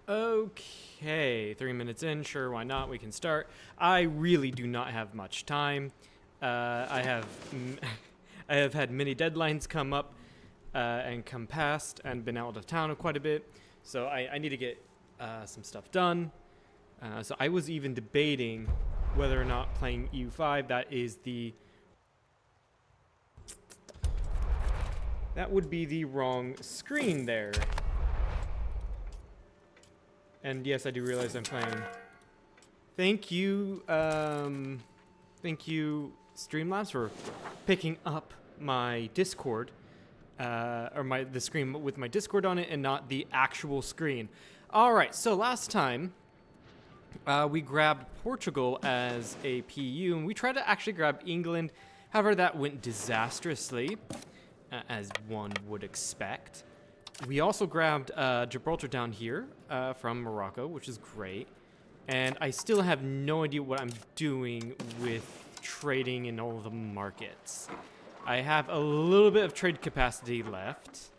Okay, 3 minutes in, sure, why not? We can start. I really do not have much time. I have, I have had many deadlines come up and come past, and been out of town quite a bit. So I need to get some stuff done. So I was even debating whether or not playing EU5. That would be the wrong screen there. And yes, I do realize I'm playing. Thank you, Streamlabs, for picking up my Discord, or the screen with my Discord on it, and not the actual screen. All right, so last time we grabbed Portugal as a PU, and we tried to actually grab England. However, that went disastrously, as one would expect. We also grabbed Gibraltar down here from Morocco, which is great. And I still have no idea what I'm doing with trading in all of the markets. I have a little bit of trade capacity left.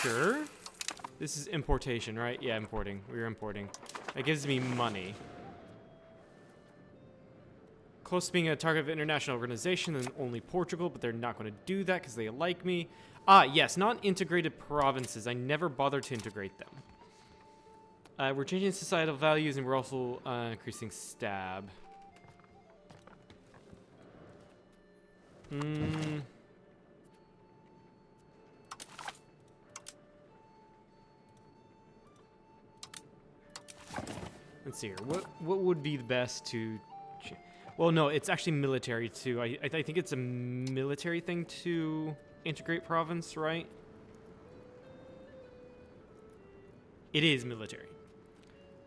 Sure. This is importation, right? Yeah, importing. We're importing. That gives me money. Close to being a target of an international organization and only Portugal, but they're not going to do that because they like me. Ah, yes, non-integrated provinces. I never bothered to integrate them. We're changing societal values, and we're also increasing stab. Let's see here. What would be the best to... Well, no, it's actually military, too. I think it's a military thing to integrate province, right? It is military.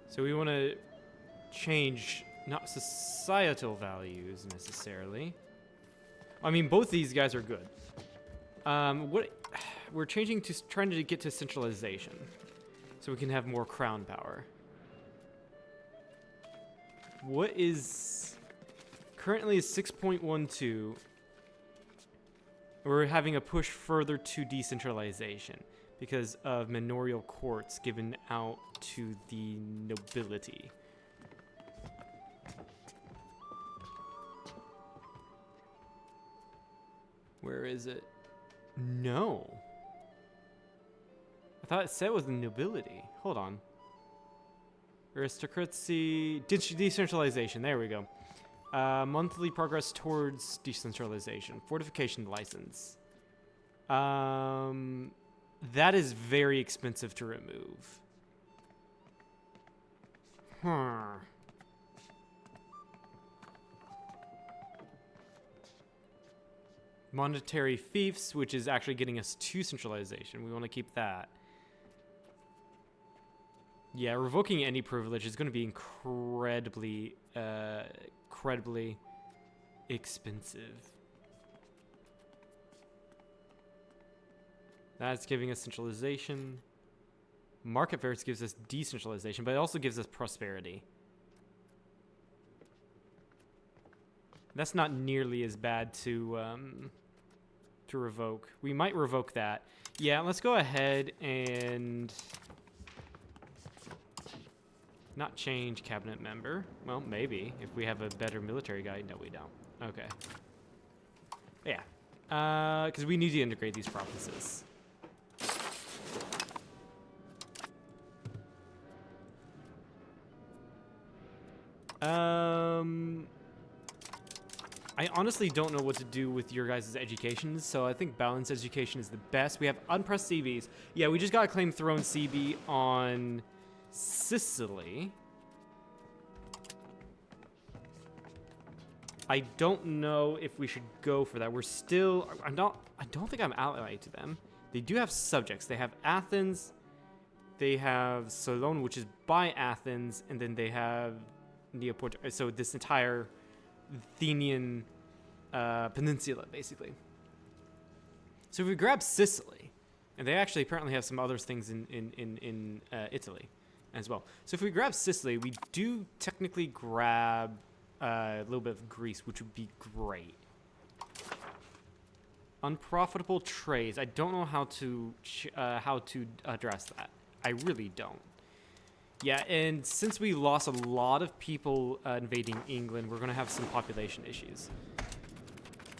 So we want to change, not societal values, necessarily. I mean, both these guys are good. We're changing to... trying to get to centralization. So we can have more crown power. What is... Currently is 6.12. We're having a push further to decentralization because of manorial courts given out to the nobility. Where is it? No. I thought it said it was the nobility. Hold on. Aristocracy, decentralization. There we go. Monthly progress towards decentralization. Fortification license. That is very expensive to remove. Monetary fiefs, which is actually getting us to centralization. We want to keep that. Yeah, revoking any privilege is going to be incredibly expensive. That's giving us centralization. Market fairs gives us decentralization, but it also gives us prosperity. That's not nearly as bad to revoke. We might revoke that. Yeah, let's go ahead and not change cabinet member. Well, maybe if we have a better military guy. No, we don't. Okay. Yeah, because we need to integrate these provinces. I honestly don't know what to do with your guys' education, so I think balanced education is the best. We have unpressed CBs. Yeah, we just got to claim throne CB on Sicily. I don't know if we should go for that. We're still... I don't think I'm allied to them. They do have subjects. They have Athens. They have Solon, which is by Athens. And then they have Neoport. So this entire Athenian peninsula, basically. So if we grab Sicily, and they actually apparently have some other things in Italy as well. So if we grab Sicily, we do technically grab a little bit of Greece, which would be great. Unprofitable trades. I don't know how to address that. I really don't. Yeah, and since we lost a lot of people invading England, we're going to have some population issues.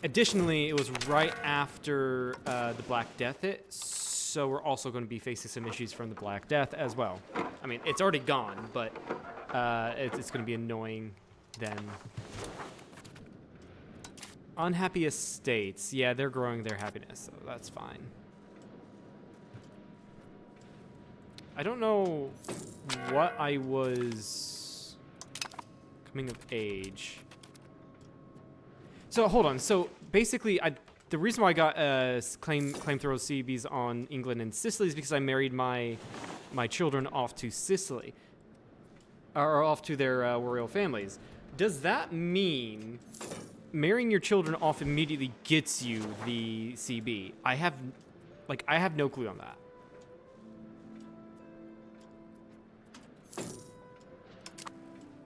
Additionally, it was right after the Black Death hit, so we're also going to be facing some issues from the Black Death as well. I mean, it's already gone, but it's going to be annoying then. Unhappy estates. Yeah, they're growing their happiness, so that's fine. I don't know what I was coming of age. So hold on. So basically, the reason why I got claim-throw CBs on England and Sicily is because I married my children off to Sicily, or off to their royal families. Does that mean marrying your children off immediately gets you the CB? I have no clue on that.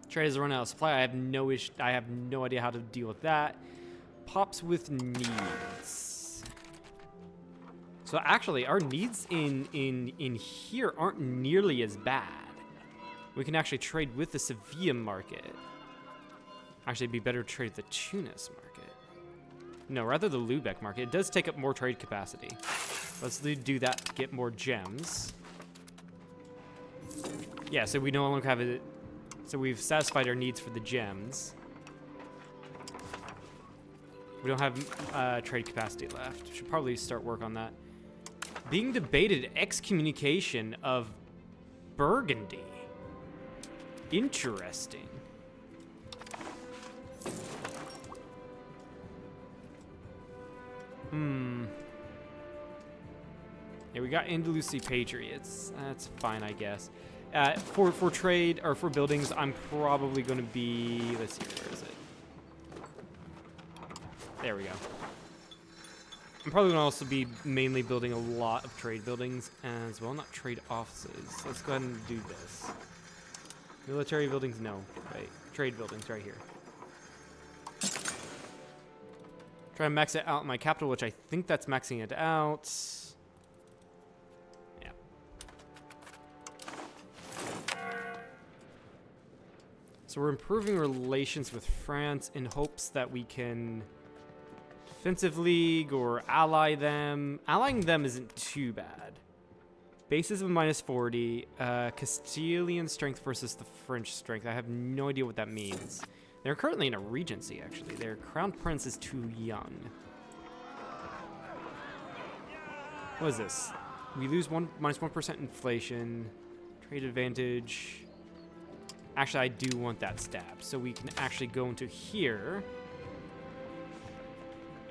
Trade has run out of supply. I have no idea how to deal with that. Pops with needs. So actually, our needs in here aren't nearly as bad. We can actually trade with the Sevilla market. Actually, it'd be better to trade the Tunis market. No, rather the Lubeck market. It does take up more trade capacity. Let's do that to get more gems. Yeah, so we no longer have it. So we've satisfied our needs for the gems. We don't have trade capacity left. Should probably start work on that. Being debated, excommunication of Burgundy. Interesting. Yeah, we got Andalusi Patriots. That's fine, I guess. For trade, or for buildings, I'm probably going to be... Let's see, where is it? There we go. I'm probably going to also be mainly building a lot of trade buildings as well. Not trade offices. Let's go ahead and do this. Military buildings, no. Right. Trade buildings right here. Try to max it out in my capital, which I think that's maxing it out. Yeah. So we're improving relations with France in hopes that we can defensive league or ally them. Allying them isn't too bad. Bases of -40. Castilian strength versus the French strength. I have no idea what that means. They're currently in a regency, actually. Their crown prince is too young. What is this? We lose -1% inflation. Trade advantage. Actually, I do want that stab. So we can actually go into here.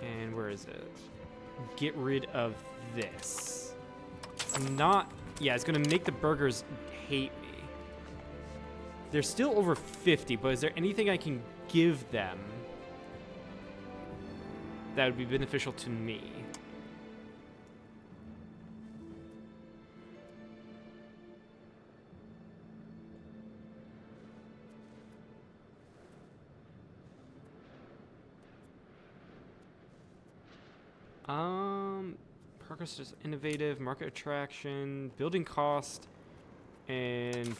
And where is it? Get rid of this. Yeah, it's going to make the burghers hate me. They're still over 50, but is there anything I can give them that would be beneficial to me? Progress is innovative, market attraction, building cost, and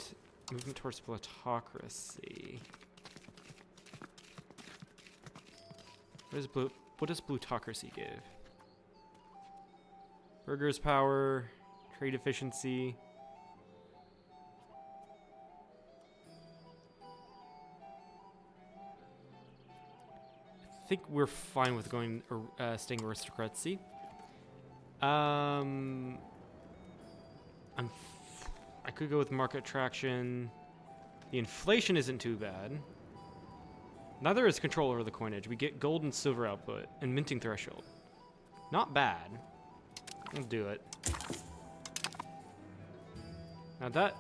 movement towards plutocracy. What does plutocracy give? Burghers power, trade efficiency. I think we're fine with going staying aristocracy. I could go with market attraction. The inflation isn't too bad. Neither is control over the coinage. We get gold and silver output and minting threshold. Not bad. We'll do it. Now that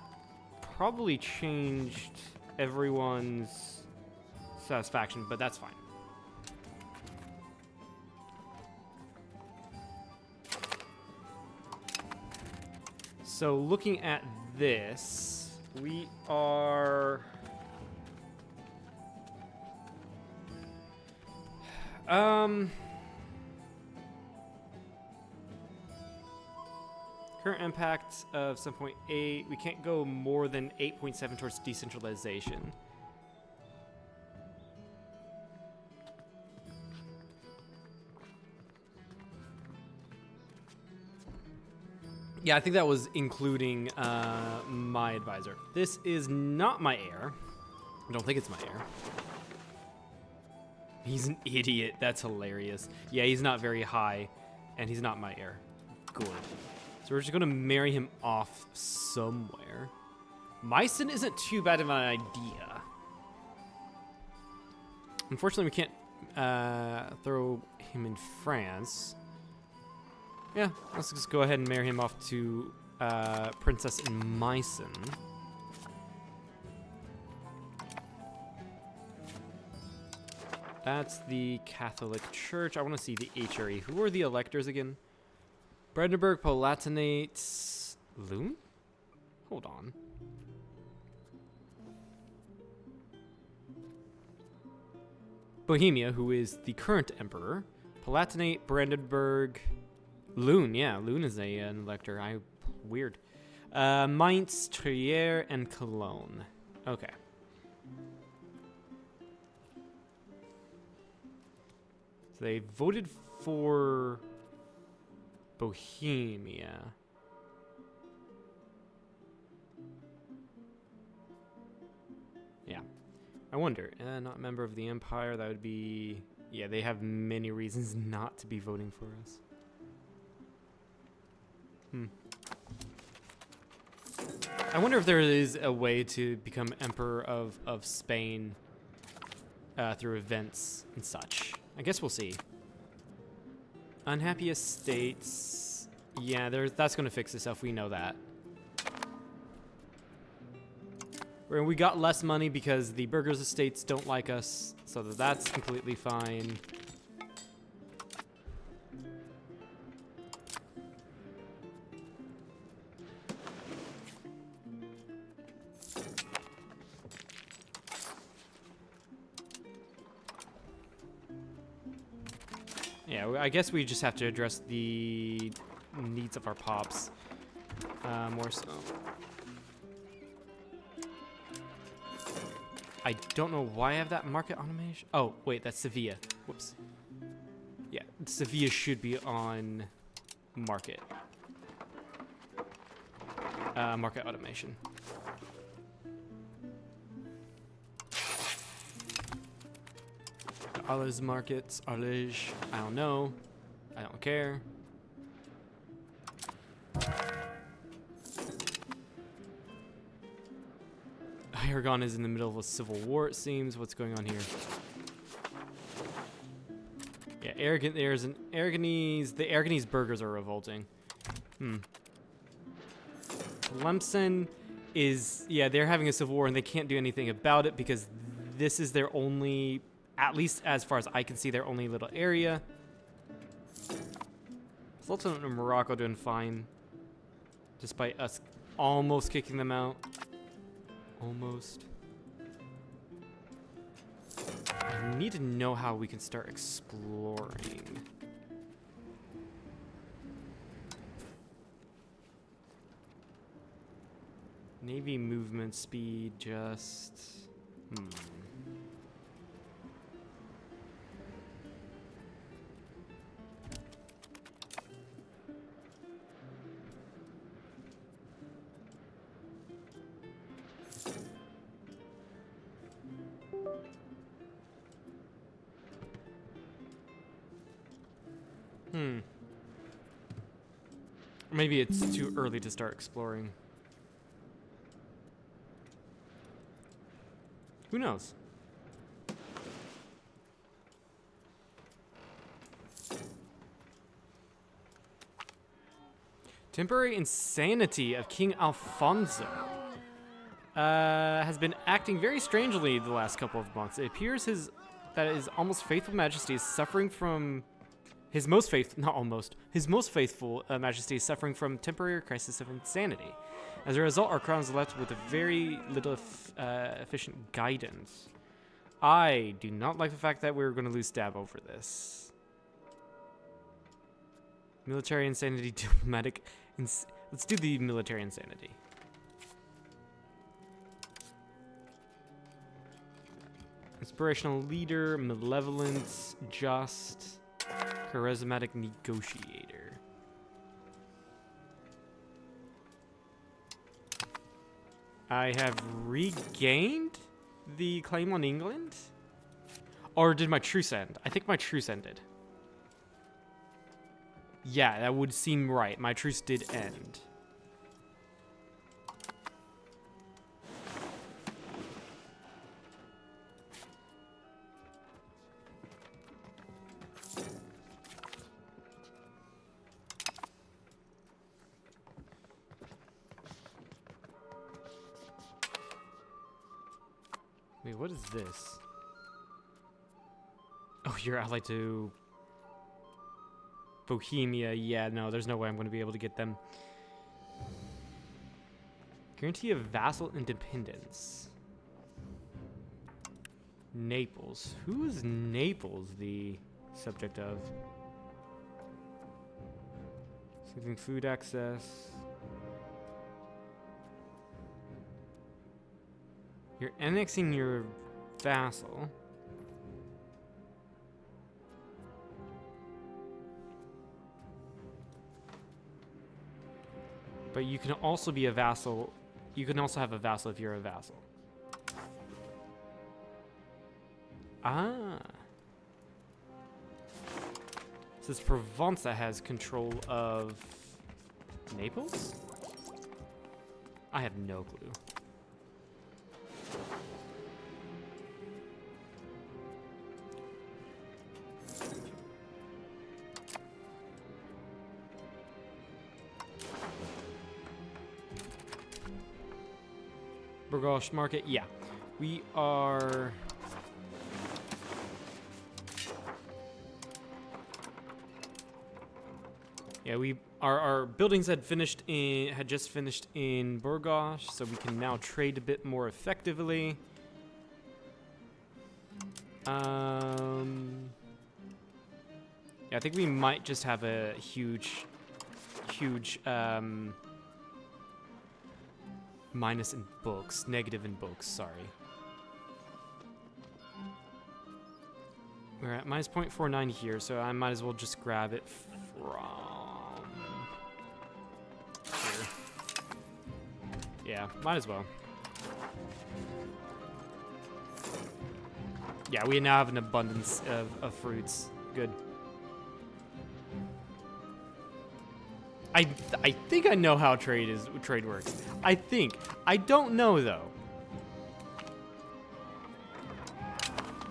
probably changed everyone's satisfaction, but that's fine. So looking at this, we are... Current impact of 7.8. We can't go more than 8.7 towards decentralization. Yeah, I think that was including my advisor. This is not my heir. I don't think it's my heir. He's an idiot. That's hilarious. Yeah, he's not very high, and he's not my heir. Good. So we're just going to marry him off somewhere. Meissen isn't too bad of an idea. Unfortunately, we can't throw him in France. Yeah, let's just go ahead and marry him off to Princess in Meissen. That's the Catholic Church. I want to see the HRE. Who are the electors again? Brandenburg, Palatinate, Loon? Hold on. Bohemia, who is the current emperor. Palatinate, Brandenburg, Loon. Yeah, Loon is an elector. Weird. Mainz, Trier, and Cologne. Okay. So they voted for Bohemia. Yeah. I wonder. Not a member of the Empire. That would be... Yeah, they have many reasons not to be voting for us. I wonder if there is a way to become Emperor of Spain through events and such. I guess we'll see. Unhappy estates. Yeah, that's going to fix itself. We know that. We got less money because the burghers' estates don't like us, so that's completely fine. Yeah, I guess we just have to address the needs of our pops more so. I don't know why I have that market automation. Oh, wait, that's Sevilla. Whoops. Yeah, Sevilla should be on market. Market automation. Arles markets, Arles, I don't know. I don't care. Aragon is in the middle of a civil war, it seems. What's going on here? Yeah, there's an Aragonese. The Aragonese burghers are revolting. Tlemcen is, yeah, they're having a civil war and they can't do anything about it because this is their only, at least as far as I can see, their only little area. Sultanate of Morocco doing fine, despite us almost kicking them out. Almost. I need to know how we can start exploring. Navy movement speed just... Maybe it's too early to start exploring. Who knows? Temporary insanity of King Alfonso has been acting very strangely the last couple of months. It appears that his almost faithful majesty is suffering from his most faithful majesty is suffering from temporary crisis of insanity. As a result, our crown is left with a very little efficient guidance. I do not like the fact that we're going to lose stab over this. Military insanity, diplomatic Let's do the military insanity. Inspirational leader, malevolence, just, charismatic negotiator. I have regained the claim on England? Or did my truce end? I think my truce ended. Yeah, that would seem right. My truce did end. Wait, what is this? Oh, you're allied to Bohemia. Yeah, no, there's no way I'm going to be able to get them. Guarantee of vassal independence. Naples. Who is Naples the subject of? Saving food access. You're annexing your vassal. But you can also be a vassal. You can also have a vassal if you're a vassal. Ah. This is Provence that has control of Naples? I have no clue. Burgos Market, yeah. We are... Yeah, our buildings had just finished in Burgos, so we can now trade a bit more effectively. Yeah, I think we might just have a huge minus in books, negative in books, sorry. We're at minus 0.49 here, so I might as well just grab it from here. Yeah, might as well. Yeah, we now have an abundance of fruits. Good. I think I know how trade works. I think. I don't know though.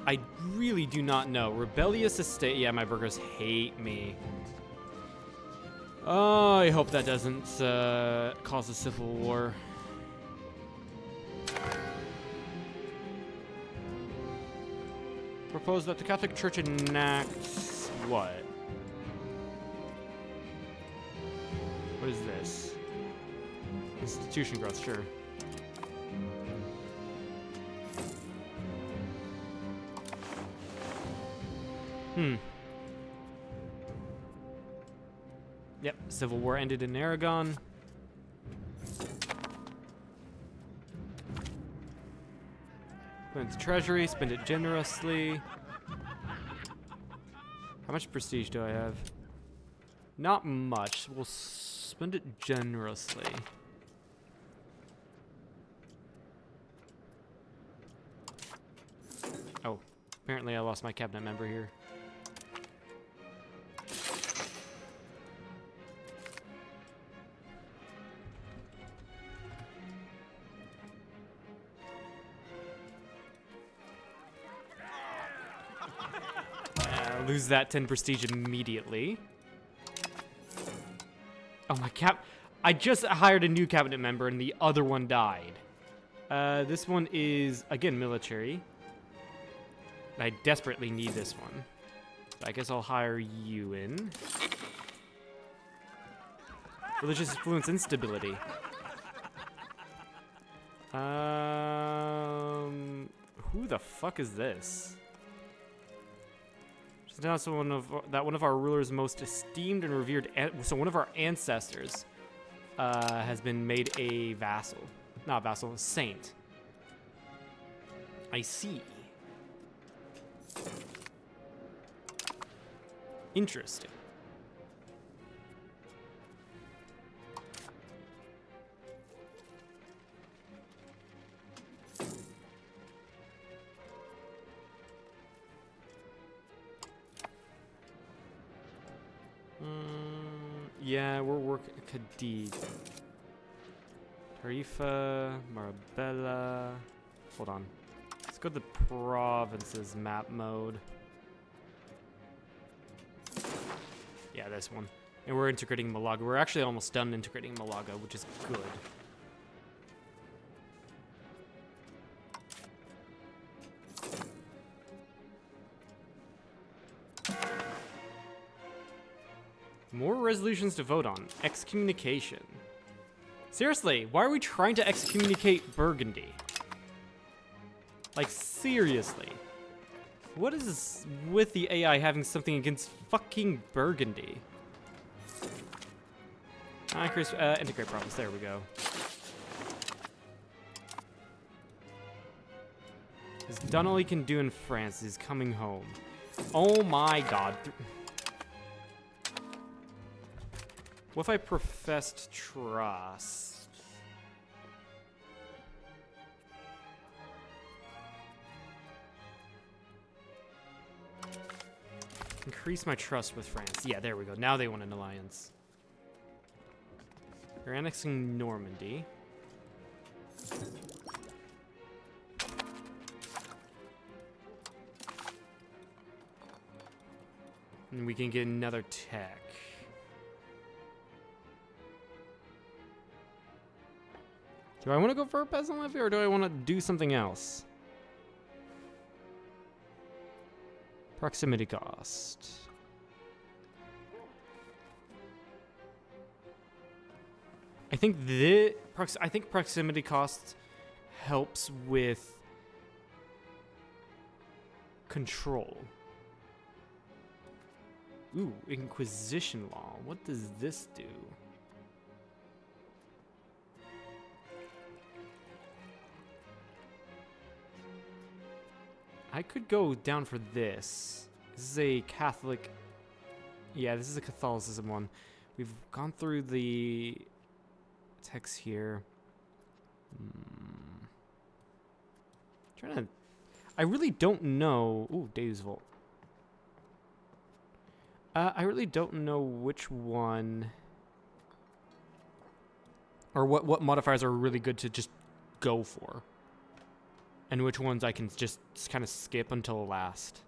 I really do not know. Rebellious estate. Yeah, my burgers hate me. Oh, I hope that doesn't cause a civil war. Propose that the Catholic Church enacts what? What is this? Institution growth, sure. Yep, Civil War ended in Aragon. Went to Treasury, spend it generously. How much prestige do I have? Not much. We'll spend it generously. Oh, apparently I lost my cabinet member here. Lose that 10 prestige immediately. Oh, I just hired a new cabinet member and the other one died. This one is, again, military. I desperately need this one. So I guess I'll hire you in. Religious influence instability. Who the fuck is this? So one of our rulers most esteemed and revered, so one of our ancestors has been made a vassal. Not vassal, saint. I see. Interesting. Yeah, we're working Cadiz. Tarifa, Marbella. Hold on. Let's go to the provinces map mode. Yeah, this one. And we're integrating Malaga. We're actually almost done integrating Malaga, which is good. More resolutions to vote on. Excommunication. Seriously, why are we trying to excommunicate Burgundy? Like, seriously. What is with the AI having something against fucking Burgundy? Integrate province. There we go. He's done all he can do in France. He's coming home. Oh my god. What if I professed trust? Increase my trust with France. Yeah, there we go. Now they want an alliance. You're annexing Normandy. And we can get another tech. Do I want to go for a peasant levy or do I want to do something else? Proximity cost. I think proximity cost helps with control. Ooh, Inquisition law. What does this do? I could go down for this. This is a Catholic... Yeah, this is a Catholicism one. We've gone through the text here. Trying to... I really don't know... Ooh, Dave's Vault. I really don't know which one... Or what modifiers are really good to just go for. And which ones I can just kind of skip until last.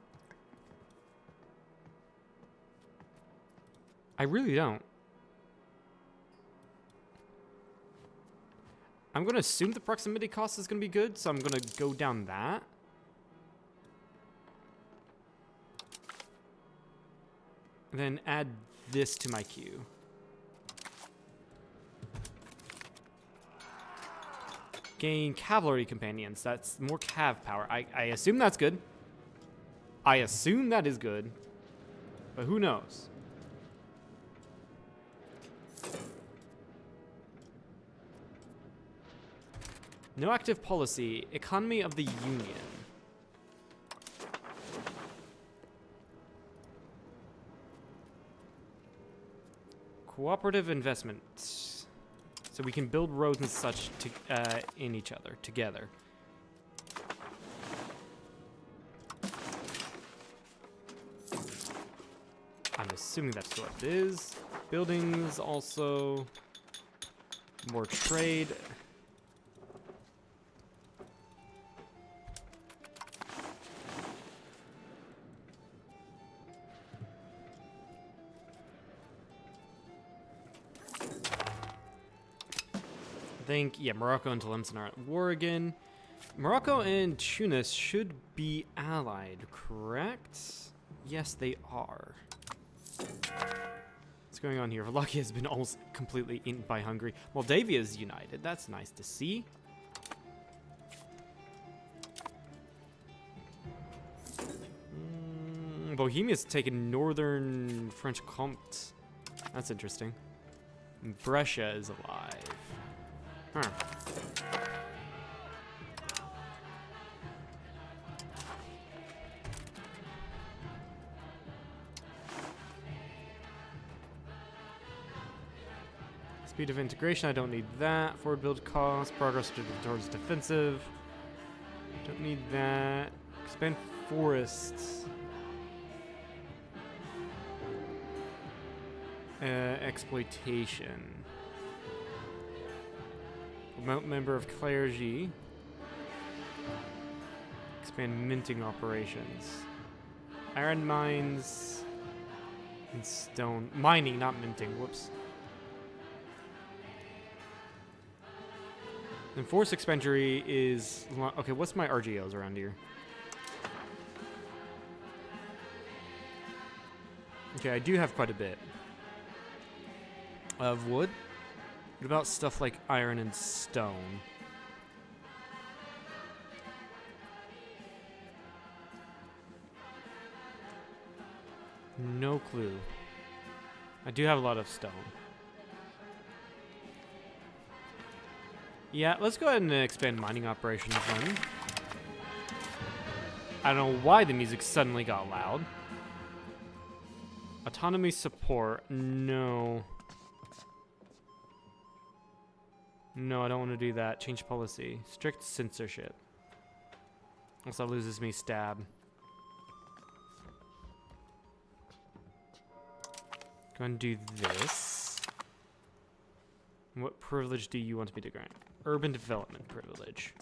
I really don't. I'm going to assume the proximity cost is going to be good, so I'm going to go down that. And then add this to my queue. Gain cavalry companions. That's more cav power. I assume that's good. I assume that is good. But who knows? No active policy. Economy of the Union. Cooperative investment. So we can build roads and such to, in each other, together. I'm assuming that's what it is. Buildings also. More trade. I think, yeah, Morocco and Tlemcen are at war again. Morocco and Tunis should be allied, correct? Yes, they are. What's going on here? Wallachia has been almost completely eaten by Hungary. Moldavia is united. That's nice to see. Bohemia's taken northern French Comte. That's interesting. And Brescia is alive. Huh. Speed of integration, I don't need that. Forward build cost, progress towards defensive. Don't need that. Expand forests. Exploitation. Remote member of clergy. Expand minting operations. Iron mines. And stone. Mining, not minting. Whoops. And force expenditure is... Okay, what's my RGOs around here? Okay, I do have quite a bit of wood. What about stuff like iron and stone? No clue. I do have a lot of stone. Yeah, let's go ahead and expand mining operations then. I don't know why the music suddenly got loud. Autonomy support, no. No, I don't want to do that. Change policy. Strict censorship. Also loses me stab. Go and do this. What privilege do you want me to grant? Urban development privilege.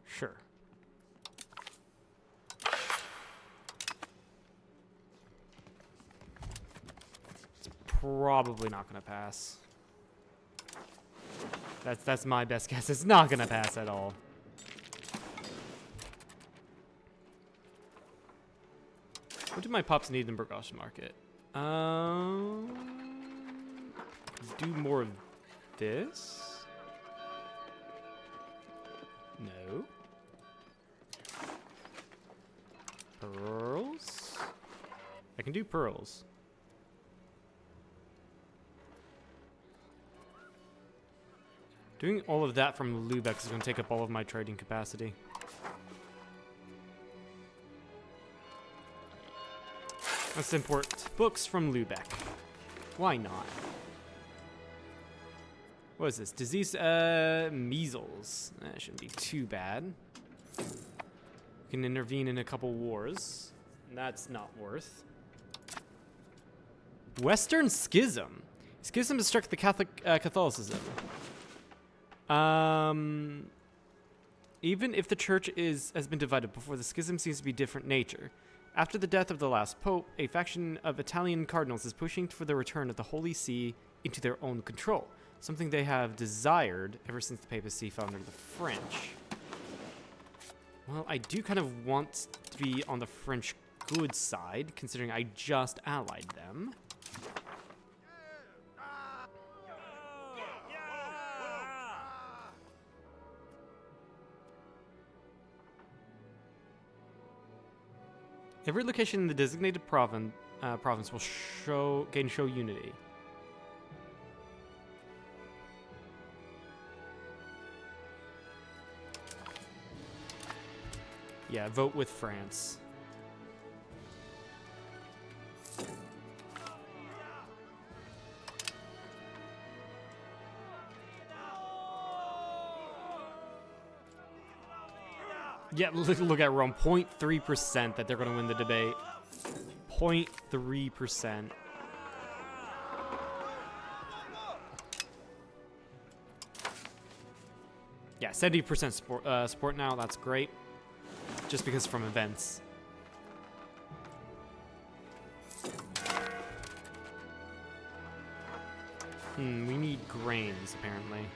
Sure. It's probably not going to pass. That's my best guess. It's not going to pass at all. What do my pops need in Burgos Market? Do more of this? No. Pearls? I can do pearls. Doing all of that from Lubeck is going to take up all of my trading capacity. Let's import books from Lubeck. Why not? What is this? Disease, measles. That shouldn't be too bad. We can intervene in a couple wars. That's not worth. Western Schism. Schism has struck the Catholicism. Even if the church has been divided before, the schism seems to be different nature. After the death of the last pope, a faction of Italian cardinals is pushing for the return of the Holy See into their own control, something they have desired ever since the papacy fell under the French. Well, I do kind of want to be on the French good side, considering I just allied them. Every location in the designated province will gain show unity. Yeah, vote with France. Yeah, look at Rome. 0.3% that they're going to win the debate. 0.3%. Yeah, 70% support now. That's great. Just because from events. We need grains, apparently.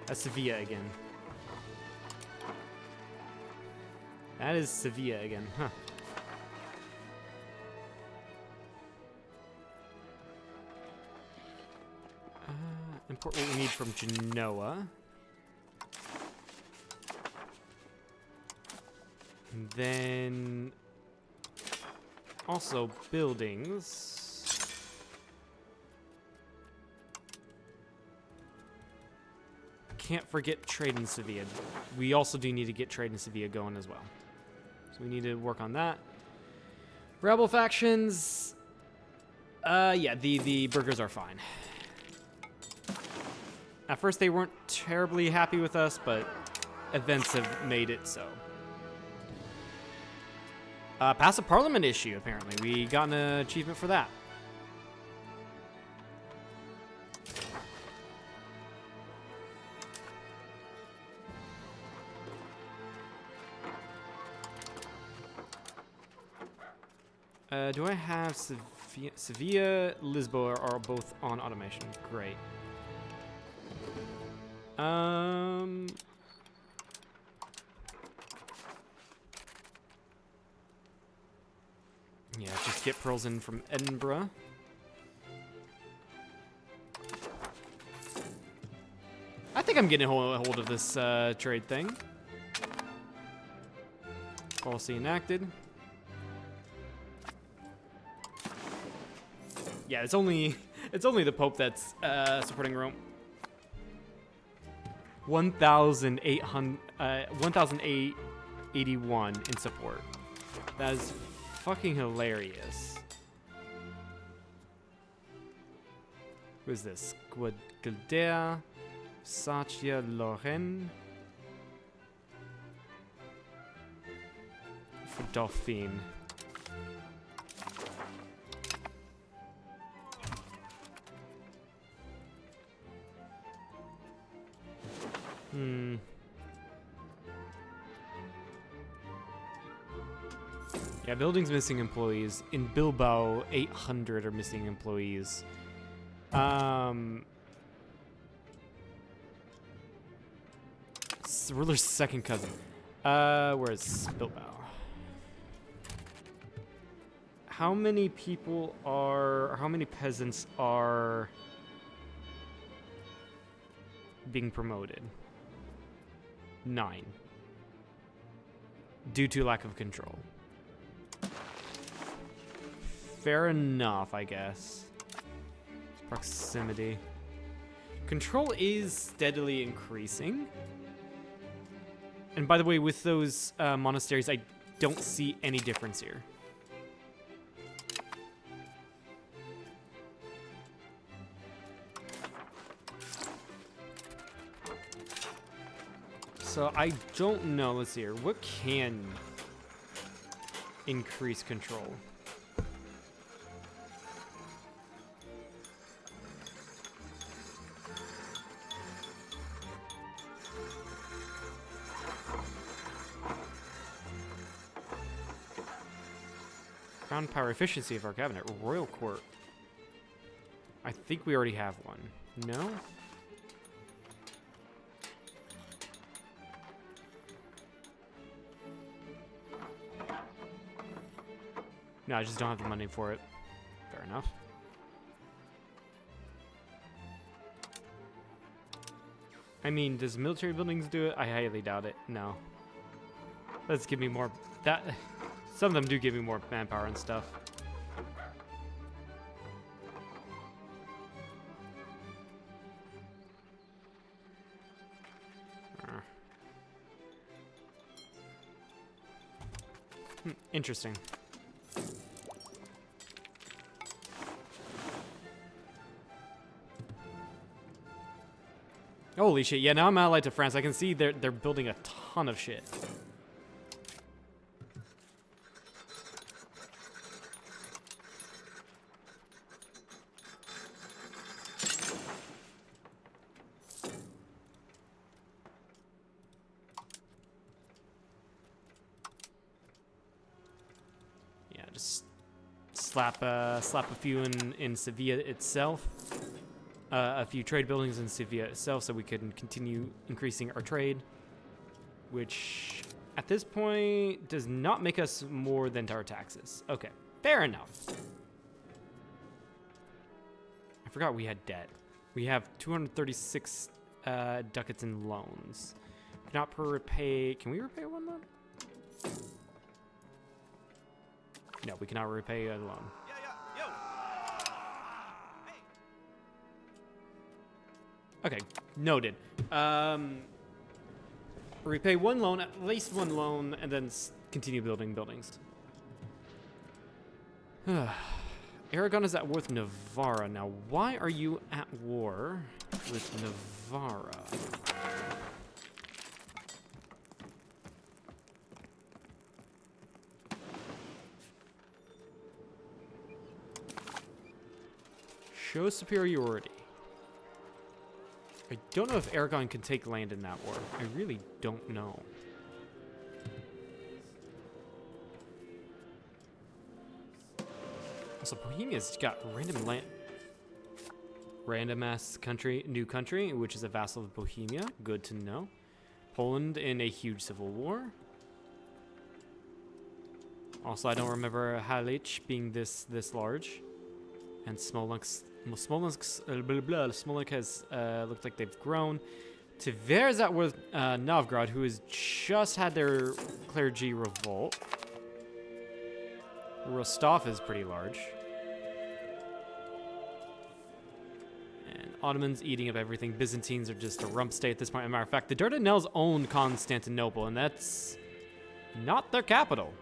That's Sevilla again. That is Sevilla again, huh. Import what we need from Genoa. And then also buildings. can't forget trade in Sevilla. We also do need to get trade in Sevilla going as well. So we need to work on that. Rebel factions. Yeah, the burgers are fine. At first they weren't terribly happy with us, but events have made it so. Pass a parliament issue, apparently. We got an achievement for that. Do I have Sevilla, Lisboa are both on automation? Great. Yeah, just get pearls in from Edinburgh. I think I'm getting a hold of this trade thing. Policy enacted. Yeah, it's only the Pope that's supporting Rome. 1,881 in support. That is fucking hilarious. Who is this? Guadalder, Sachia, Lorraine, Dauphine. Yeah, building's missing employees. In Bilbao, 800 are missing employees. Ruler's second cousin. Where's Bilbao? How many people are, or how many peasants are being promoted? 9. Due to lack of control. Fair enough, I guess. Proximity. Control is steadily increasing. And by the way, with those monasteries, I don't see any difference here. So I don't know. Let's see here. What can increase control? Crown power efficiency of our cabinet. Royal court. I think we already have one. No? No, I just don't have the money for it. Fair enough. I mean, does military buildings do it? I highly doubt it. No. Let's give me more. Some of them do give me more manpower and stuff. Interesting. Holy shit, yeah, now I'm allied to France. I can see they're building a ton of shit. Yeah, just slap a few in Sevilla itself. A few trade buildings in Sevilla itself so we can continue increasing our trade, which at this point does not make us more than our taxes. Okay, fair enough. I forgot we had debt. We have 236 ducats in loans. Cannot repay. Can we repay one loan? No, we cannot repay a loan. Okay, noted. Repay one loan, at least one loan, and then continue building buildings. Aragon is at war with Navarra. Now, why are you at war with Navarra? Show superiority. I don't know if Aragon can take land in that war. I really don't know. Also, Bohemia's got random land. Random ass country, new country, which is a vassal of Bohemia. Good to know. Poland in a huge civil war. Also, I don't remember Halich being this large. And Smolensk has looked like they've grown. Tver's at with Novgorod, who has just had their clergy revolt. Rostov is pretty large. And Ottomans eating up everything. Byzantines are just a rump state at this point. As a matter of fact, the Dardanelles own Constantinople, and that's not their capital.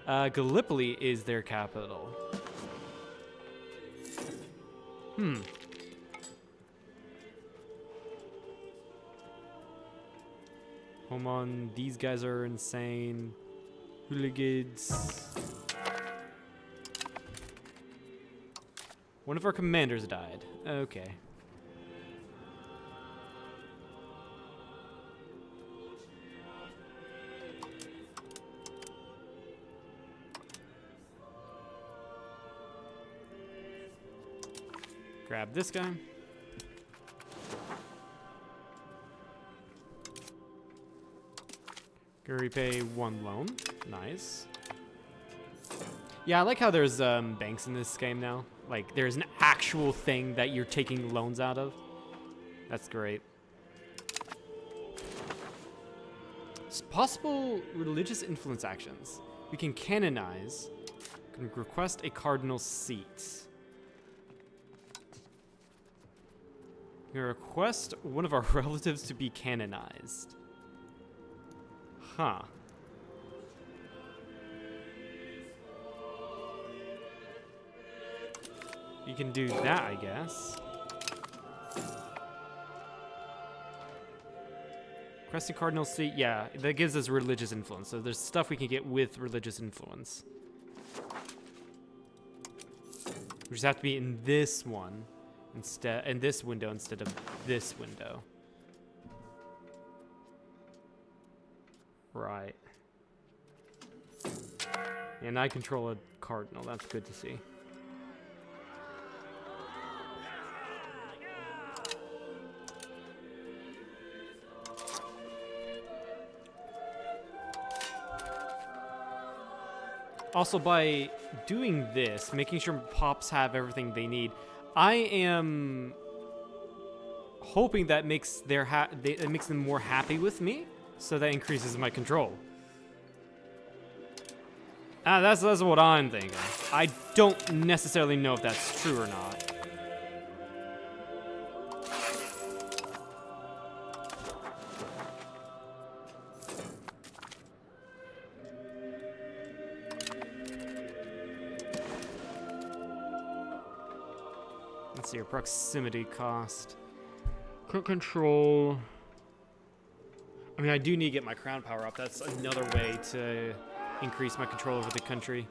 Gallipoli is their capital. Hold on, these guys are insane. Hooligans. One of our commanders died. Okay. Grab this guy. Go repay one loan. Nice. Yeah, I like how there's banks in this game now. Like, there's an actual thing that you're taking loans out of. That's great. It's possible religious influence actions. We can canonize. We can request a cardinal seat. We can request one of our relatives to be canonized. Huh. You can do that, I guess. Requesting cardinal seat, yeah, that gives us religious influence. So there's stuff we can get with religious influence. We just have to be in this one instead, in this window instead of this window. Right. And I control a cardinal. That's good to see. Also, by doing this, making sure pops have everything they need, I am hoping that makes it makes them more happy with me, so that increases my control. That's what I'm thinking. I don't necessarily know if that's true or not. Let's see your proximity cost. Quick control. I mean, I do need to get my crown power up. That's another way to increase my control over the country.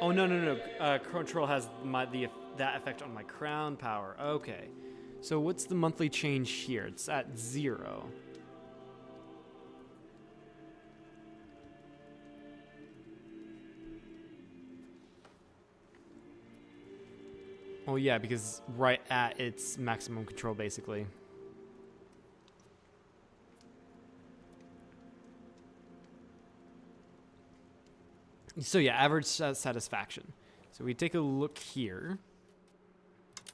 Oh, no. Control has that effect on my crown power. Okay. So what's the monthly change here? It's at 0. Oh yeah, because right at its maximum control, basically. So yeah, average satisfaction. So we take a look here.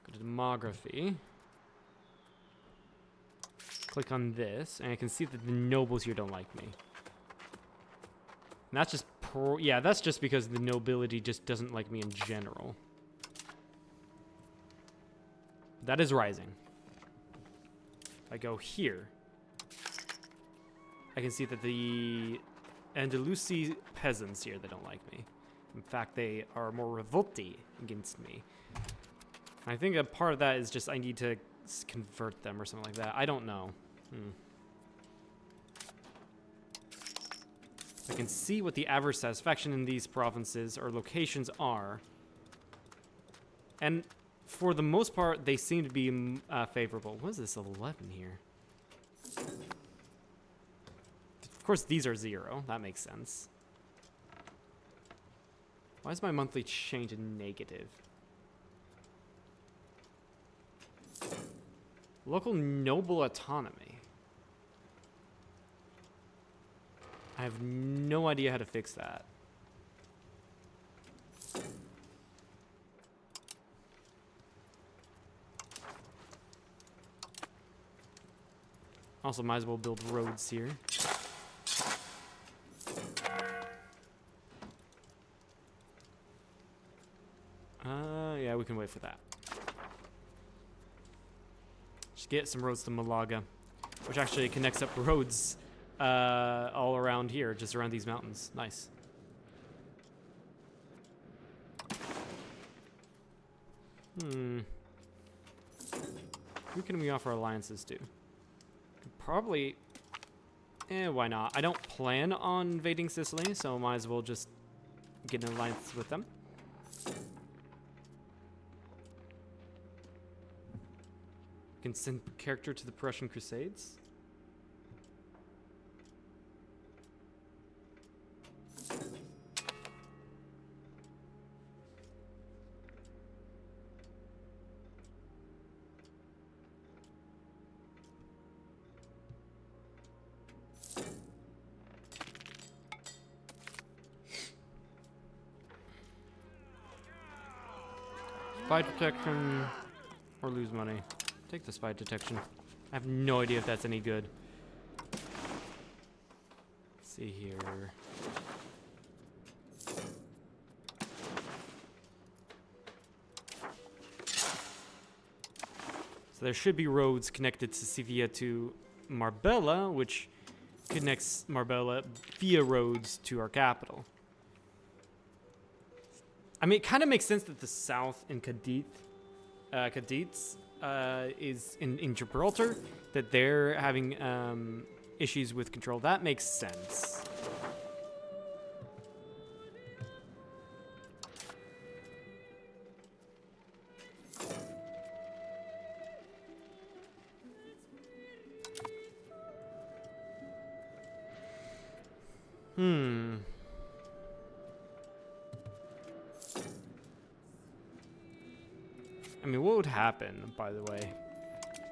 Go to demography. click on this, and I can see that the nobles here don't like me. And that's just yeah, that's just because the nobility just doesn't like me in general. That is rising. If I go here, I can see that the Andalusi peasants here, they don't like me. In fact, they are more revolty against me. I think a part of that is just I need to convert them or something like that. I don't know. I can see what the average satisfaction in these provinces or locations are. And for the most part, they seem to be favorable. What is this, 11 here? Of course, these are 0. That makes sense. Why is my monthly change in negative? Local noble autonomy. I have no idea how to fix that. Also, might as well build roads here. Yeah, we can wait for that. Just get some roads to Malaga, which actually connects up roads all around here, just around these mountains. Nice. Who can we offer alliances to? Probably, why not? I don't plan on invading Sicily, so might as well just get an alliance with them. Can send character to the Prussian Crusades. Spy detection or lose money. Take the spy detection. I have no idea if that's any good. Let's see here. So there should be roads connected to Sevilla to Marbella, which connects Marbella via roads to our capital. I mean, it kind of makes sense that the south in Cadiz is in Gibraltar, that they're having issues with control. That makes sense. I mean, what would happen, by the way?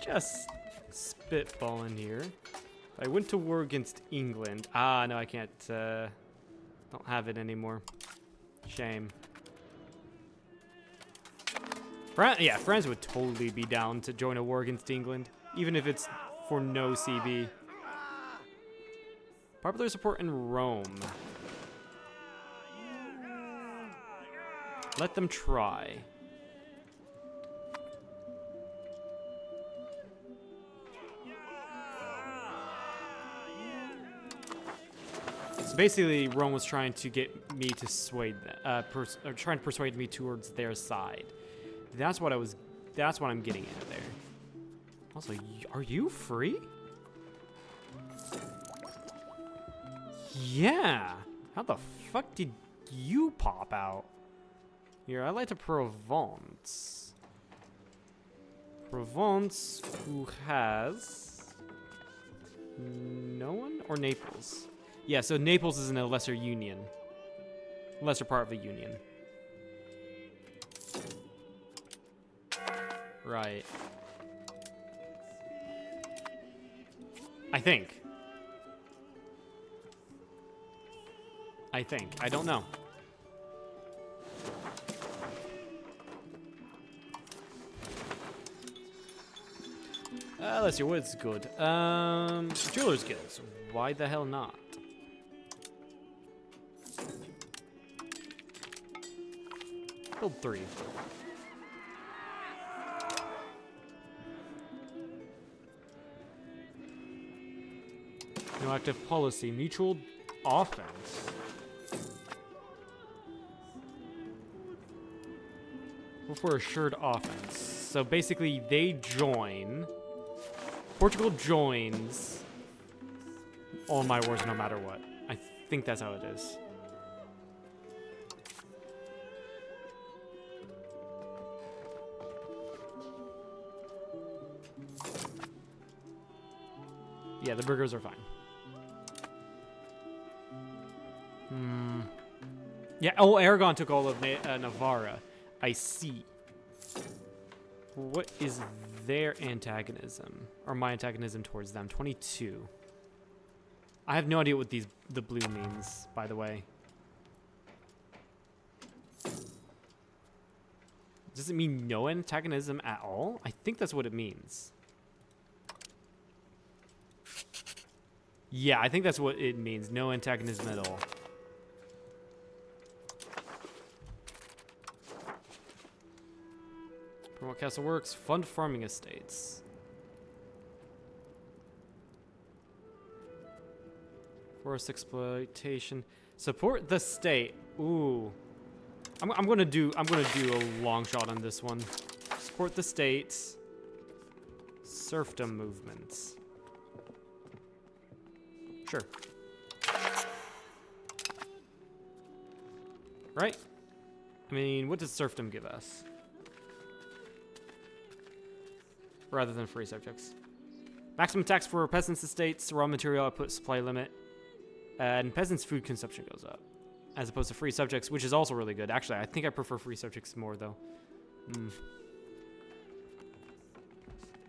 Just spitballing here. If I went to war against England. Ah, no, I can't. Don't have it anymore. Shame. Yeah, France would totally be down to join a war against England, even if it's for no CB. Popular support in Rome. Let them try. So basically, Rome was trying to get me to sway, trying to persuade me towards their side. That's what I'm getting at there. Also, are you free? Yeah. How the fuck did you pop out? Here, I like to Provence. Provence, who has no one, or Naples? Yeah, so Naples is in a lesser union. Lesser part of a union. Right. I think. I don't know. let's see, what's good? Jeweler's Guilds. Why the hell not? Build 3. No active policy. Mutual offense. Go for assured offense. So basically, they join. Portugal joins all my wars no matter what. I think that's how it is. Yeah, the burgers are fine. Yeah, oh, Aragon took all of Navarra. I see. What is their antagonism? Or my antagonism towards them? 22. I have no idea what the blue means, by the way. Does it mean no antagonism at all? I think that's what it means. Yeah, I think that's what it means. No antagonism at all. Promote Castle Works. Fund farming estates. Forest exploitation. Support the state. Ooh. I'm gonna do a long shot on this one. Support the state. Serfdom movements. Sure. Right? I mean, what does serfdom give us? Rather than free subjects. Maximum tax for peasants' estates, raw material output supply limit, and peasants' food consumption goes up. As opposed to free subjects, which is also really good. Actually, I think I prefer free subjects more, though.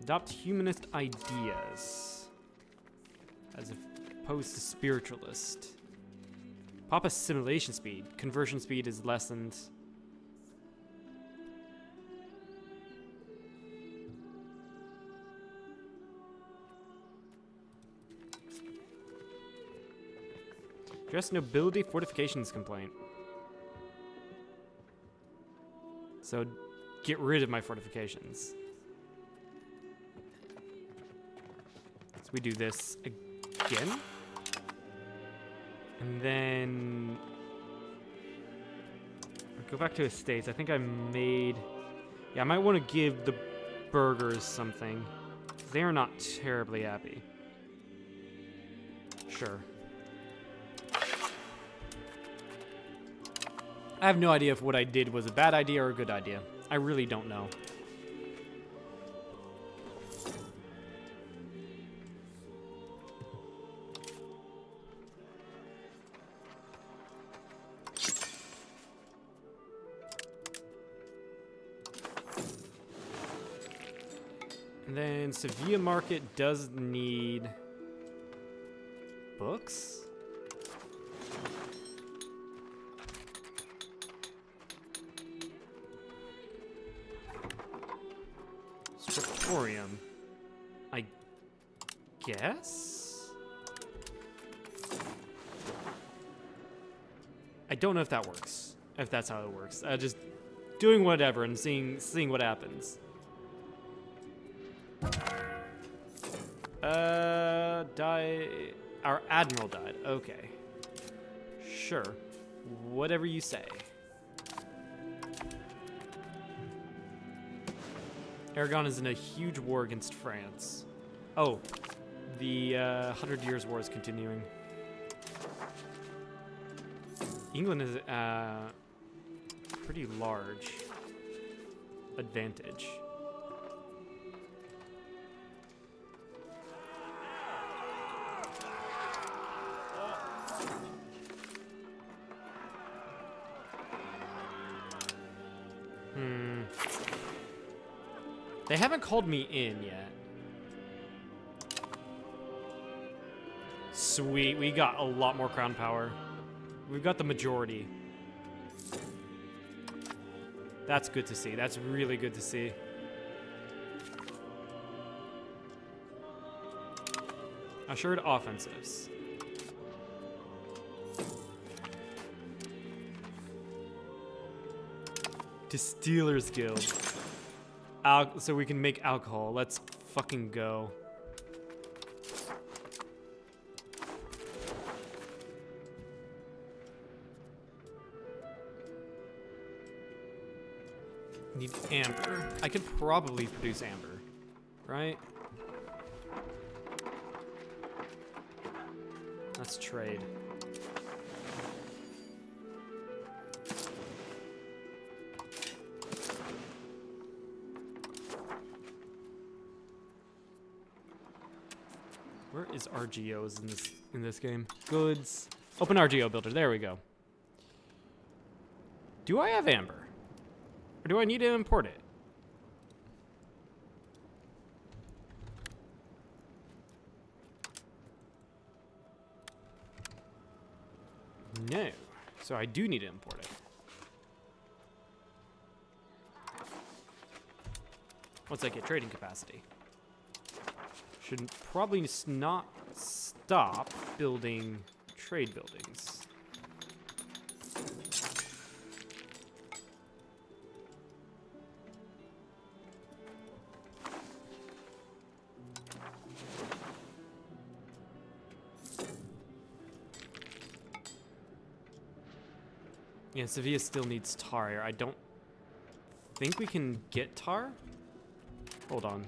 Adopt humanist ideas. As opposed to spiritualist. Pop assimilation speed. Conversion speed is lessened. Address nobility fortifications complaint. So get rid of my fortifications. So we do this again. And then go back to estates. I think I made... Yeah, I might want to give the burghers something. They are not terribly happy. Sure. I have no idea if what I did was a bad idea or a good idea. I really don't know. And then Sevilla Market does need books? Scriptorium, I guess? I don't know if that works. If that's how it works. Just doing whatever and seeing what happens. Our admiral died. Okay. Sure. Whatever you say. Aragon is in a huge war against France. Oh, the 100 Years' War is continuing. England is pretty large advantage. They haven't called me in yet. Sweet, we got a lot more crown power. We've got the majority. That's good to see. That's really good to see. Assured offensives. Distillers Guild. So we can make alcohol. Let's fucking go. Need amber. I could probably produce amber, right? Let's trade. Where is RGOs in this game? Goods. Open RGO builder. There we go. Do I have amber? Or do I need to import it? No. So I do need to import it. Once I get trading capacity. Should probably not stop building trade buildings. Yeah, Sevilla still needs tar here. I don't think we can get tar. Hold on.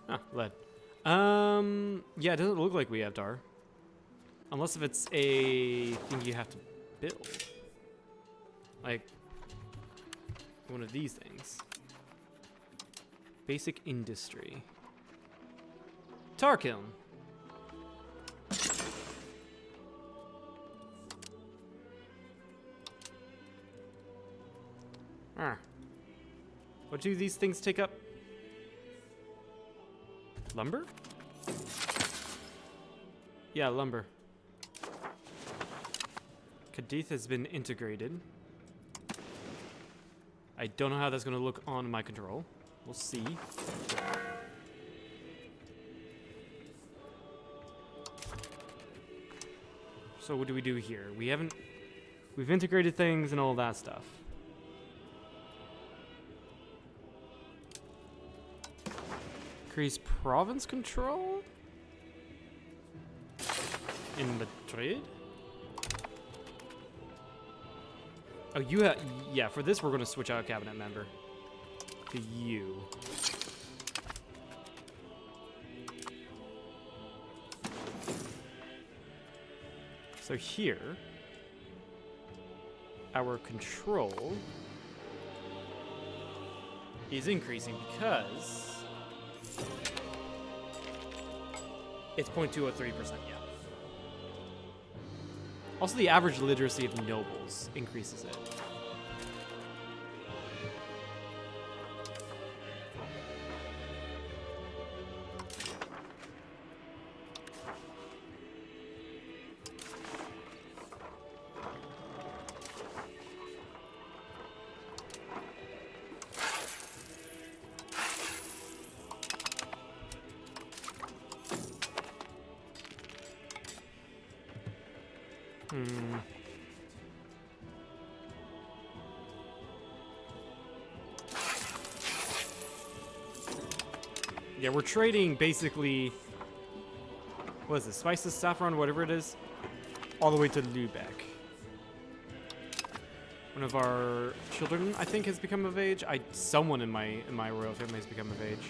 Ah, lead. Yeah, it doesn't look like we have tar. Unless if it's a thing you have to build. Like one of these things. Basic industry. Tar kiln. Ah. What do these things take up? Lumber? Yeah, lumber. Cadiz has been integrated. I don't know how that's going to look on my control. We'll see. So what do we do here? We've integrated things and all that stuff. Increase province control? In Madrid? Oh, you have... Yeah, for this we're going to switch out a cabinet member. To you. So here... Our control... is increasing because... It's 0.203%, yeah. Also, the average literacy of nobles increases it. Yeah, we're trading basically, what is this, spices, saffron, whatever it is, all the way to Lübeck. One of our children, I think, has become of age. Someone in my royal family has become of age.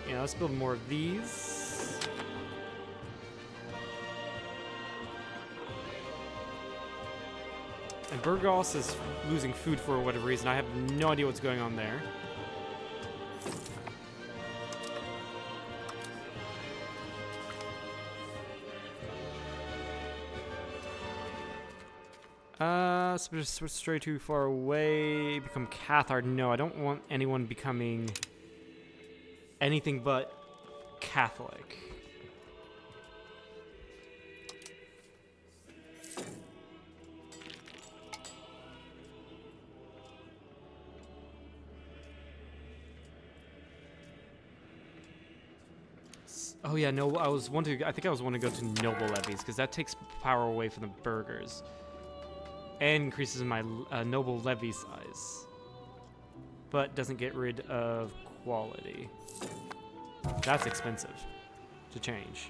Yeah, let's build more of these. And Burgos is losing food for whatever reason. I have no idea what's going on there. Stray too far away. Become Cathar. No, I don't want anyone becoming anything but Catholic. Oh yeah, no, I think I was wanting to go to noble levies because that takes power away from the burghers and increases my noble levy size, but doesn't get rid of quality. That's expensive to change.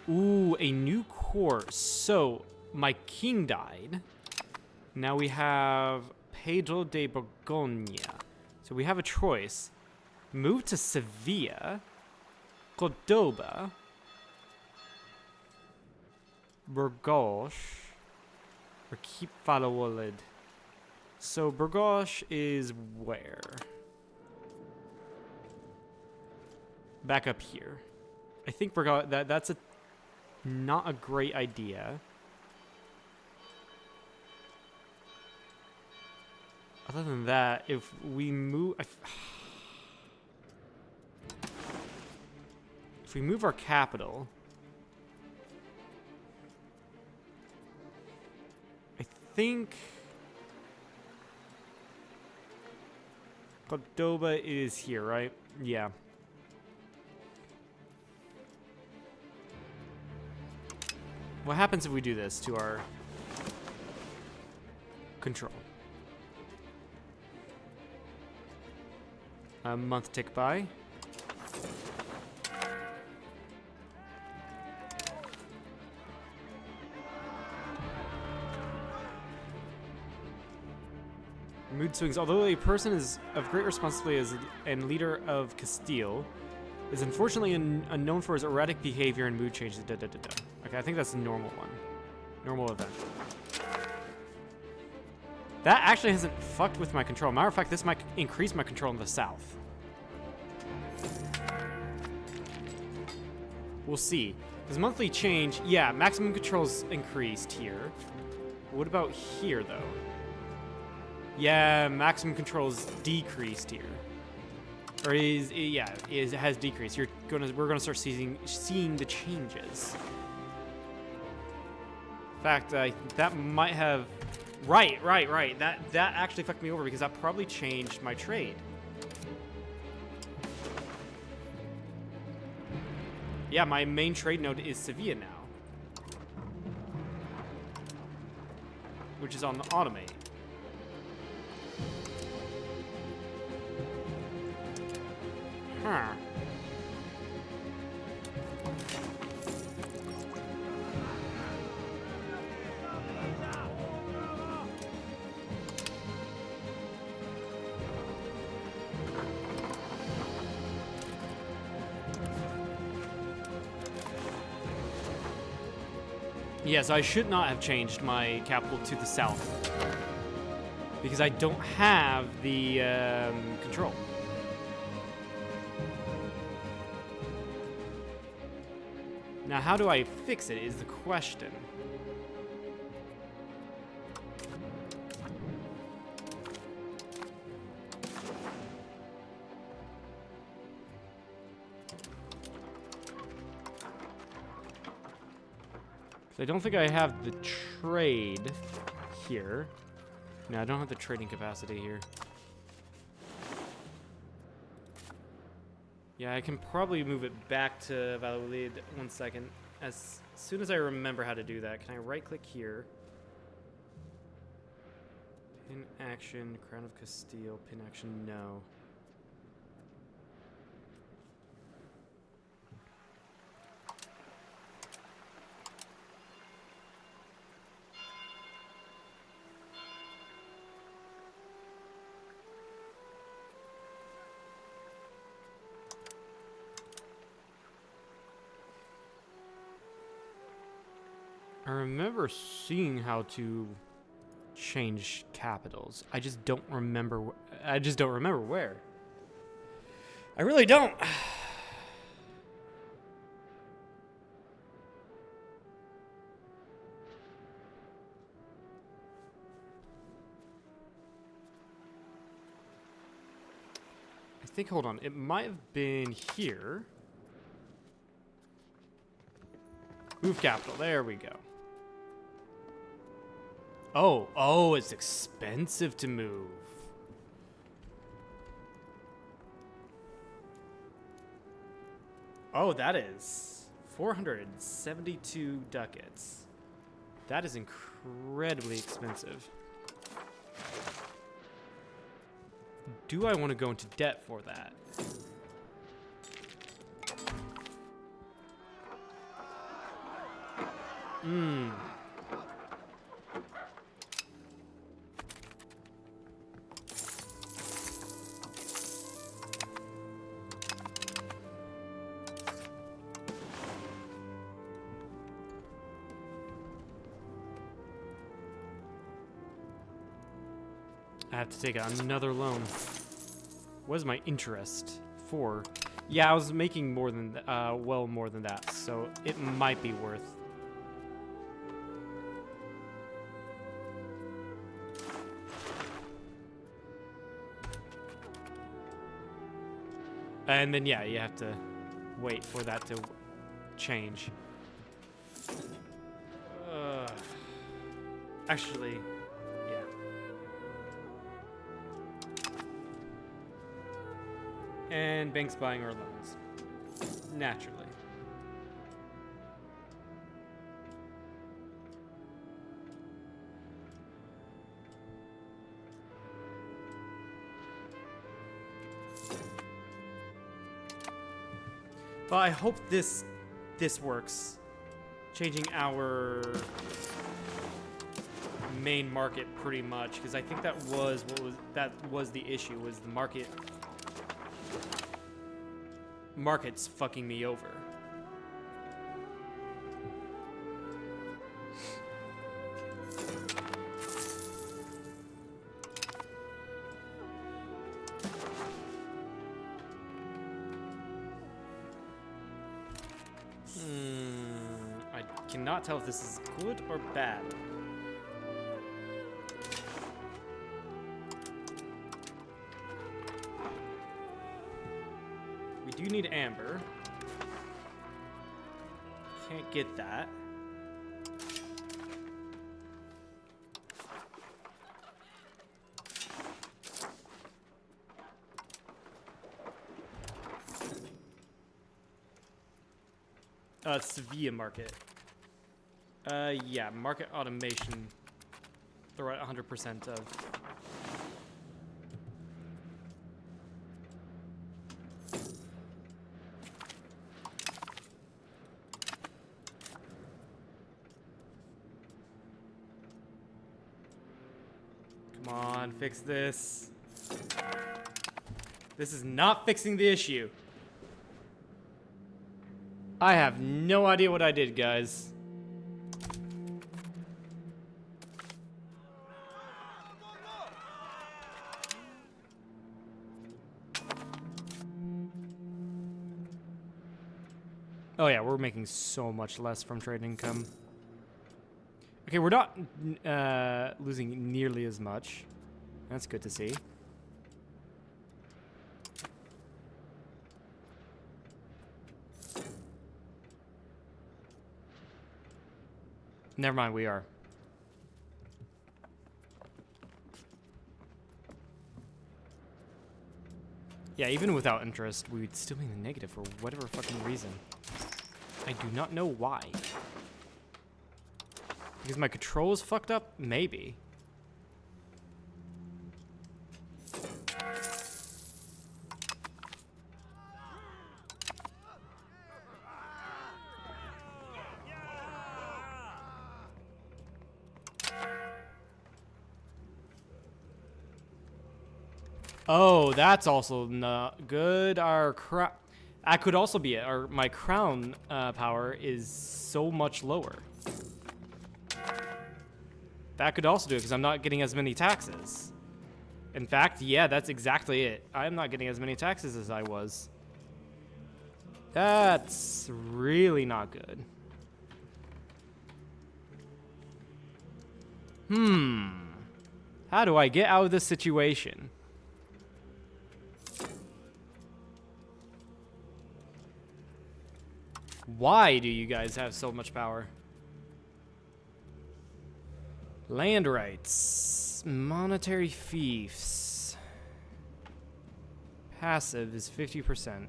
Ooh, a new course. So my king died. Now we have Pedro de Borgoña. So we have a choice: move to Sevilla, Cordoba, Burgos, or keep Valladolid. So Burgos is where? Back up here. I think Burgos, that's not a great idea. Other than that, if we move... If we move our capital, I think Cordoba is here, right? Yeah. What happens if we do this to our control? A month tick by. Mood swings. Although a person is of great responsibility and leader of Castile, is unfortunately unknown for his erratic behavior and mood changes. Okay, I think that's a normal one. Normal event. That actually hasn't fucked with my control. Matter of fact, this might increase my control in the south. We'll see. Because monthly change, yeah, maximum control's increased here. What about here, though? Yeah, maximum control's decreased here. Or it has decreased. We're gonna start seeing the changes. In fact, that might have... Right. That actually fucked me over because that probably changed my trade. Yeah, my main trade node is Sevilla now, which is on the automate. Huh. Yes, I should not have changed my capital to the south because I don't have the control. Now, how do I fix it is the question. I don't think I have the trade here. No, I don't have the trading capacity here. Yeah, I can probably move it back to Valladolid. 1 second. As soon as I remember how to do that, can I right-click here? Pin action, Crown of Castile, pin action, no. I remember seeing how to change capitals. I just don't remember where. I really don't. think, hold on, it might have been here. Move capital, there we go. Oh, it's expensive to move. Oh, that is 472 ducats. That is incredibly expensive. Do I want to go into debt for that? I have to take another loan. What is my interest for? Yeah, I was making more than, well, more than that, so it might be worth. And then, yeah, you have to wait for that to change. Actually, yeah. And banks buying our loans. Naturally. Well, I hope this works. Changing our main market pretty much, because I think that was the issue, was the market's fucking me over. I cannot tell if this is good or bad. We do need amber. Can't get that. Sevilla market. Yeah, market automation. They're at 100% of. Come on, fix this. This is not fixing the issue. I have no idea what I did, guys. Oh yeah, we're making so much less from trade income. Okay, we're not losing nearly as much. That's good to see. Never mind, we are. Yeah, even without interest, we'd still be in the negative for whatever fucking reason. I do not know why. Because my control is fucked up? Maybe. Oh, that's also not good. Our that could also be it. My crown power is so much lower. That could also do it because I'm not getting as many taxes. In fact, yeah, that's exactly it. I'm not getting as many taxes as I was. That's really not good. How do I get out of this situation? Why do you guys have so much power? Land rights. Monetary fiefs. Passive is 50%.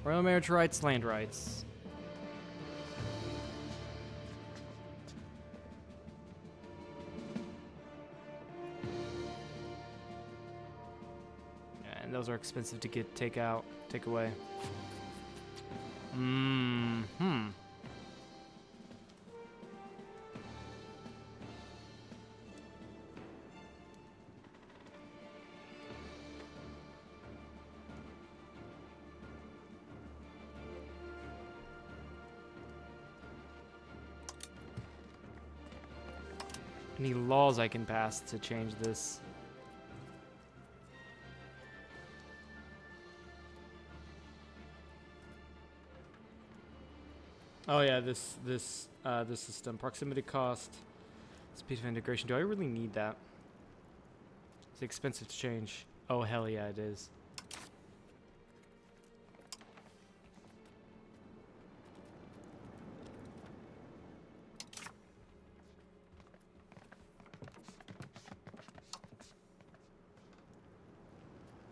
Royal marriage rights, land rights. Yeah, and those are expensive to take away. Any laws I can pass to change this? Oh yeah, this system. Proximity cost, speed of integration. Do I really need that? It's expensive to change. Oh hell yeah, it is.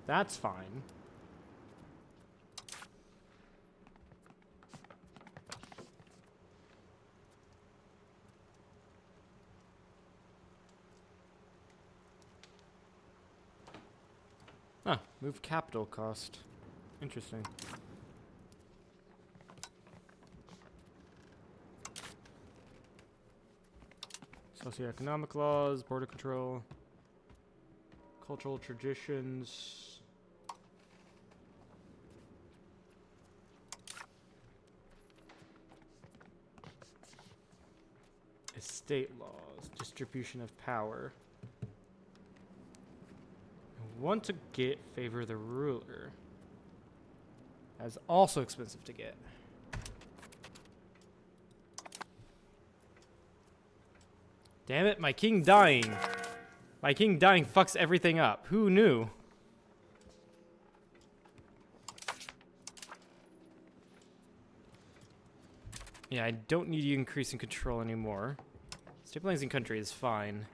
That's fine. Huh, move capital cost. Interesting. Socioeconomic laws, border control, cultural traditions. Estate laws, distribution of power. I want to get favor of the ruler. That's also expensive to get. Damn it, my king dying. My king dying fucks everything up. Who knew? Yeah, I don't need you increasing control anymore. Stabilizing country is fine.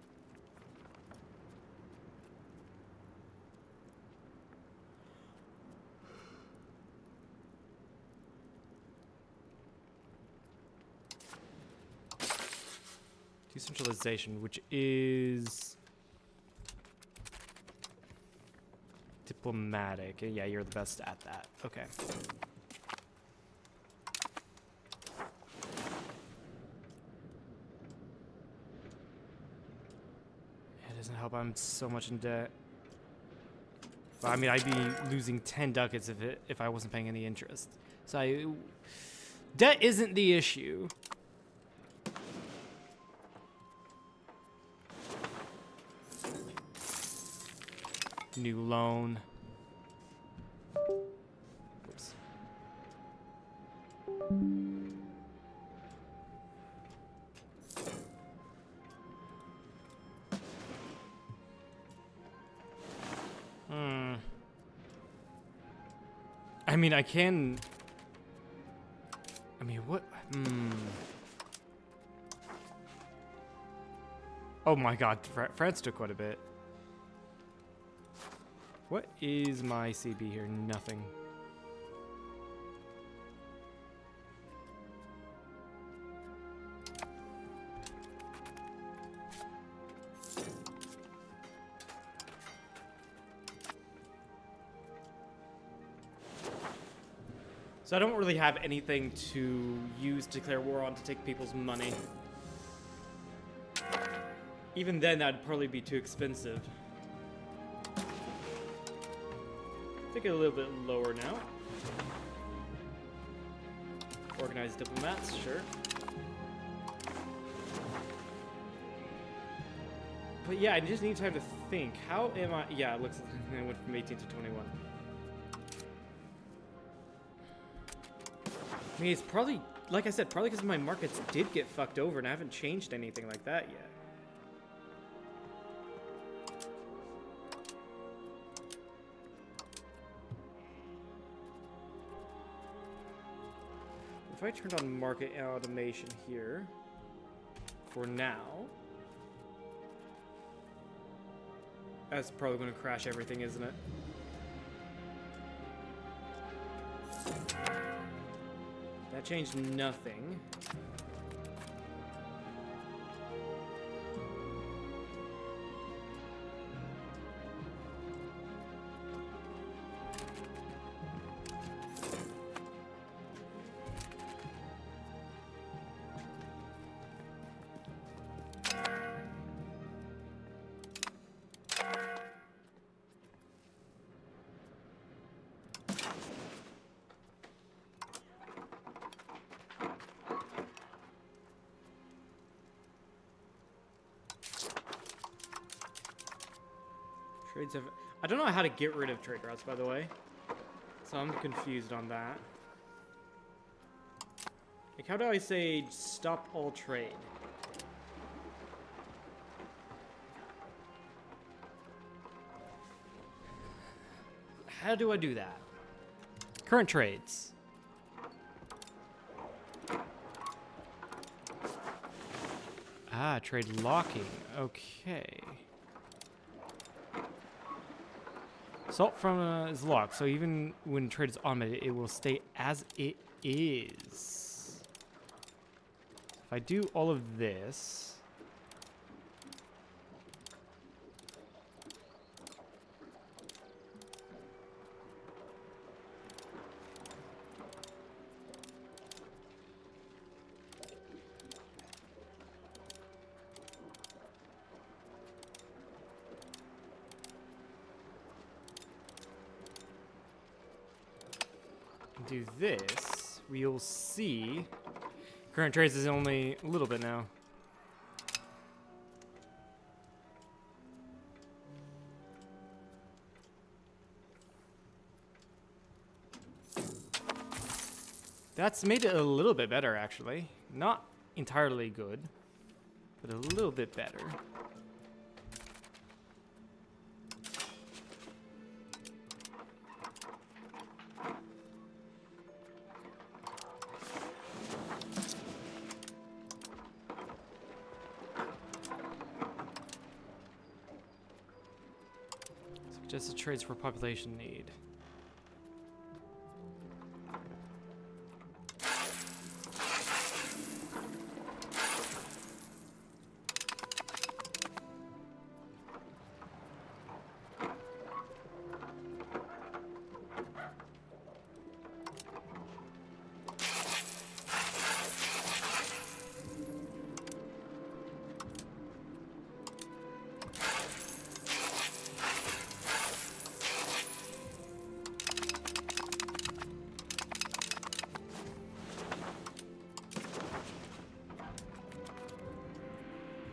Decentralization, which is diplomatic. Yeah, you're the best at that. Okay. It doesn't help. I'm so much in debt. Well, I mean, I'd be losing 10 ducats if I wasn't paying any interest. So debt isn't the issue. New loan. Oops. I mean, I can. I mean, what? Oh my God, France took quite a bit. What is my CB here? Nothing. So I don't really have anything to use to declare war on to take people's money. Even then, that'd probably be too expensive. Take it a little bit lower now. Organized diplomats, sure. But yeah, I just need time to think. How am I? Yeah, it looks like I went from 18 to 21. I mean, it's probably, like I said, probably because my markets did get fucked over and I haven't changed anything like that yet. if I turned on market automation here for now, that's probably going to crash everything, isn't it? That changed nothing. Trades have... I don't know how to get rid of trade routes, by the way. So I'm confused on that. Like, how do I say stop all trade? How do I do that? Current trades. Ah, trade locking. Okay. Salt from is locked, so even when trade is automated, it will stay as it is. If I do all of this, do this, we'll see. Current trades is only a little bit now. That's made it a little bit better, actually. Not entirely good, but a little bit better. Suggested trades for population need.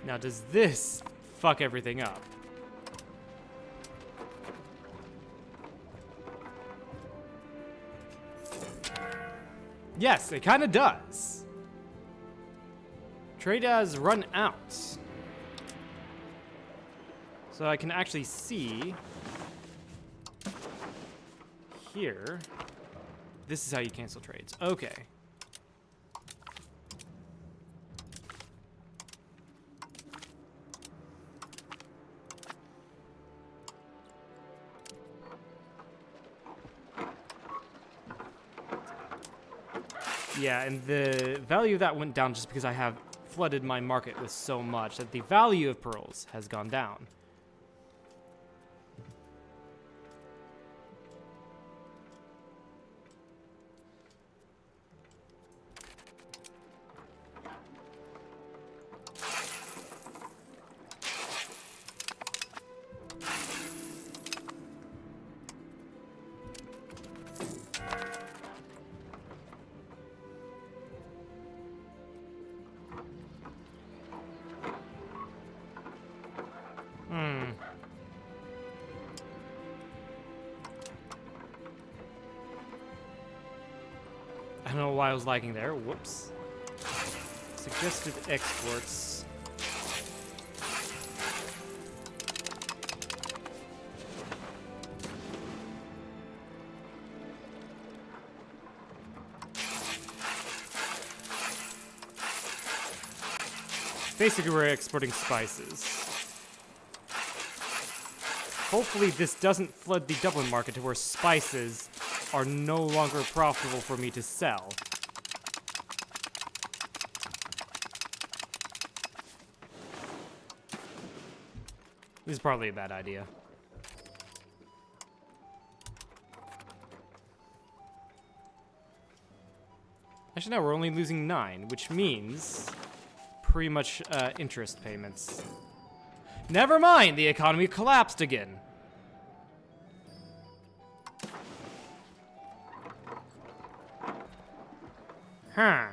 Now, does this fuck everything up? Yes, it kind of does. Trade has run out. So I can actually see here. This is how you cancel trades. Okay. Yeah, and the value of that went down just because I have flooded my market with so much that the value of pearls has gone down. I don't know why I was lagging there. Whoops. Suggested exports. Basically, we're exporting spices. Hopefully, this doesn't flood the Dublin market to where spices are no longer profitable for me to sell. This is probably a bad idea. Actually, no, we're only losing 9, which means pretty much interest payments. Never mind, the economy collapsed again. Huh.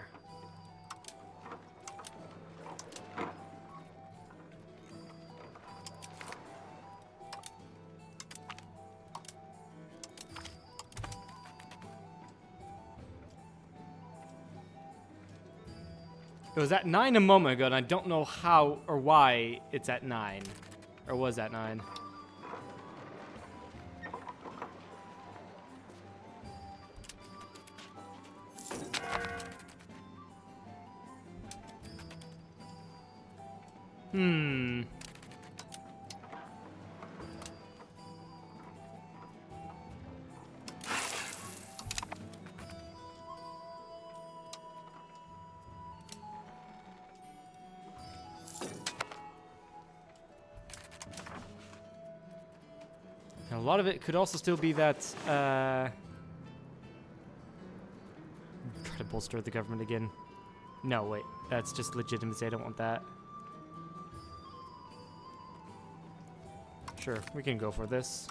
It was at 9 a moment ago, and I don't know how or why it's at 9. Or was at 9. A lot of it could also still be that, try to bolster the government again. No, wait, that's just legitimacy, I don't want that. Sure, we can go for this.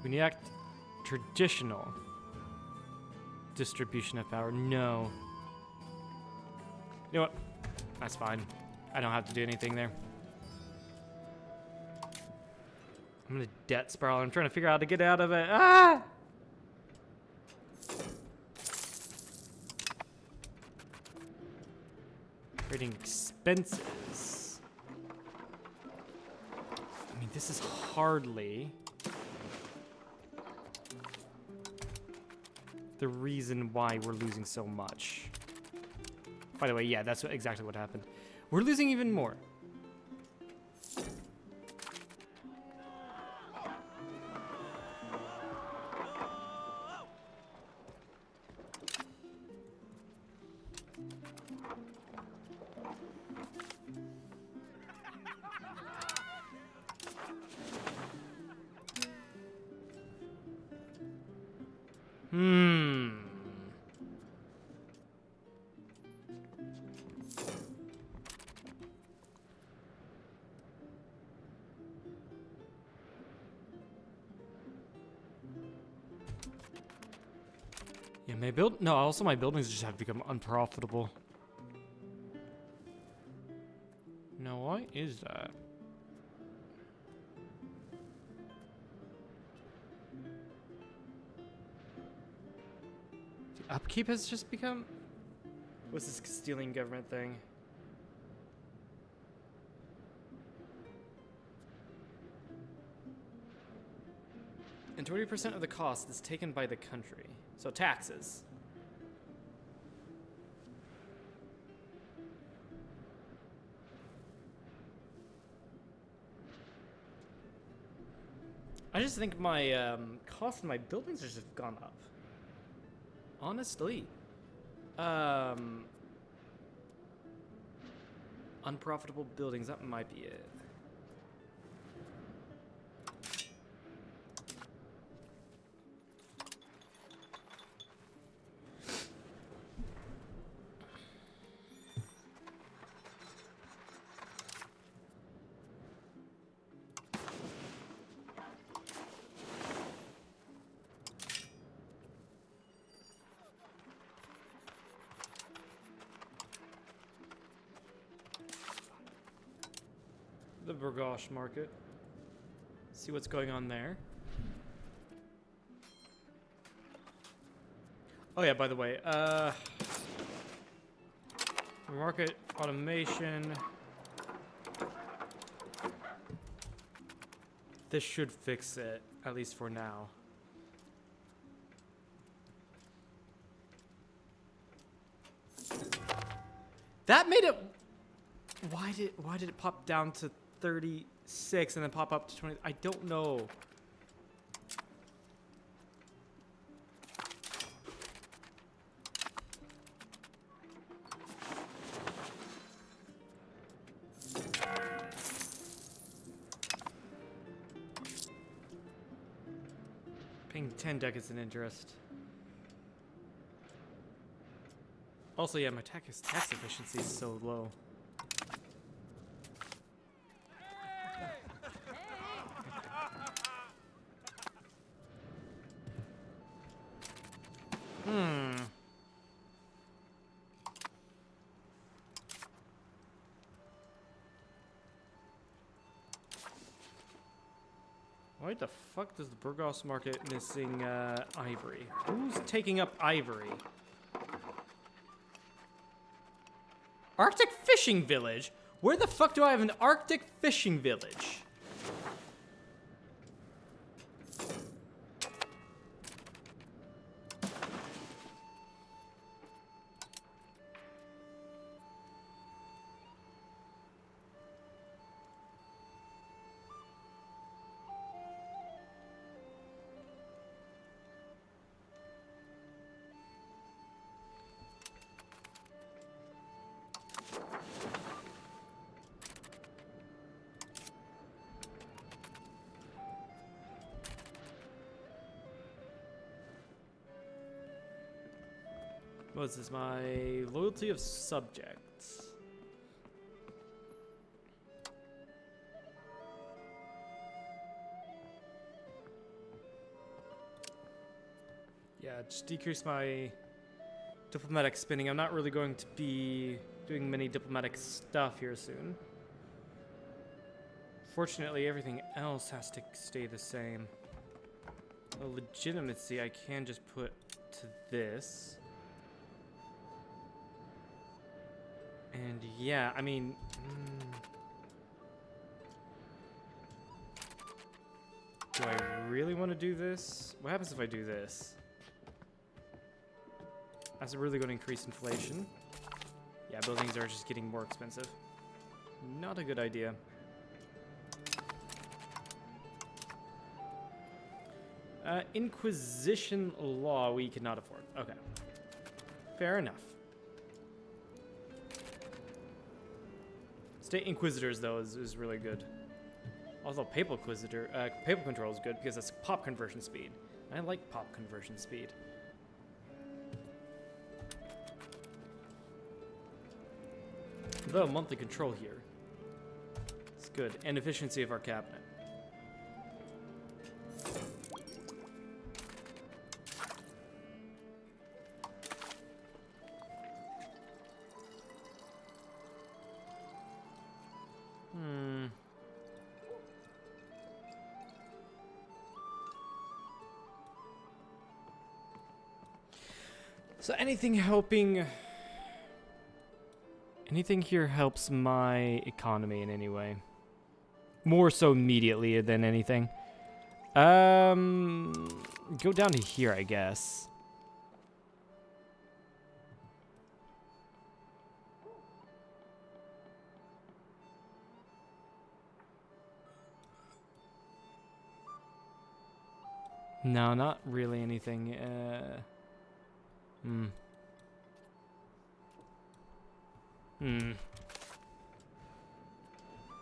We need to act traditional distribution of power. No. You know what? That's fine. I don't have to do anything there. I'm in a debt spiral. I'm trying to figure out how to get out of it. Ah! Creating expenses. I mean, this is hardly the reason why we're losing so much. By the way, yeah, that's exactly what happened. We're losing even more. Yeah, also my buildings just have become unprofitable. Now, why is that? The upkeep has just become... What's this Castilian government thing? And 20% of the cost is taken by the country. So taxes. I just think my cost of my buildings has just gone up. Honestly. Unprofitable buildings, that might be it. The Burgosh market. See what's going on there. Oh yeah, by the way, Market automation. This should fix it, at least for now. That made it. Why did it pop down to 36 and then pop up to 20? I don't know. Paying 10 ducats in interest. Also, yeah, my tax efficiency is so low. Why the fuck does the Burgos market missing ivory? Who's taking up ivory? Arctic fishing village? Where the fuck do I have an Arctic fishing village? What's this? My loyalty of subjects. Yeah, just decrease my diplomatic spending. I'm not really going to be doing many diplomatic stuff here soon. Fortunately, everything else has to stay the same. The legitimacy I can just put to this. And yeah, I mean, do I really want to do this? What happens if I do this? That's really going to increase inflation. Yeah, buildings are just getting more expensive. Not a good idea. Inquisition law we cannot afford. Okay. Fair enough. State Inquisitors, though, is really good. Also, Papal Control is good because it's pop conversion speed. I like pop conversion speed. Though, monthly control here. It's good. And efficiency of our cabinet. So anything here helps my economy in any way. More so immediately than anything. Go down to here, I guess. No, not really anything.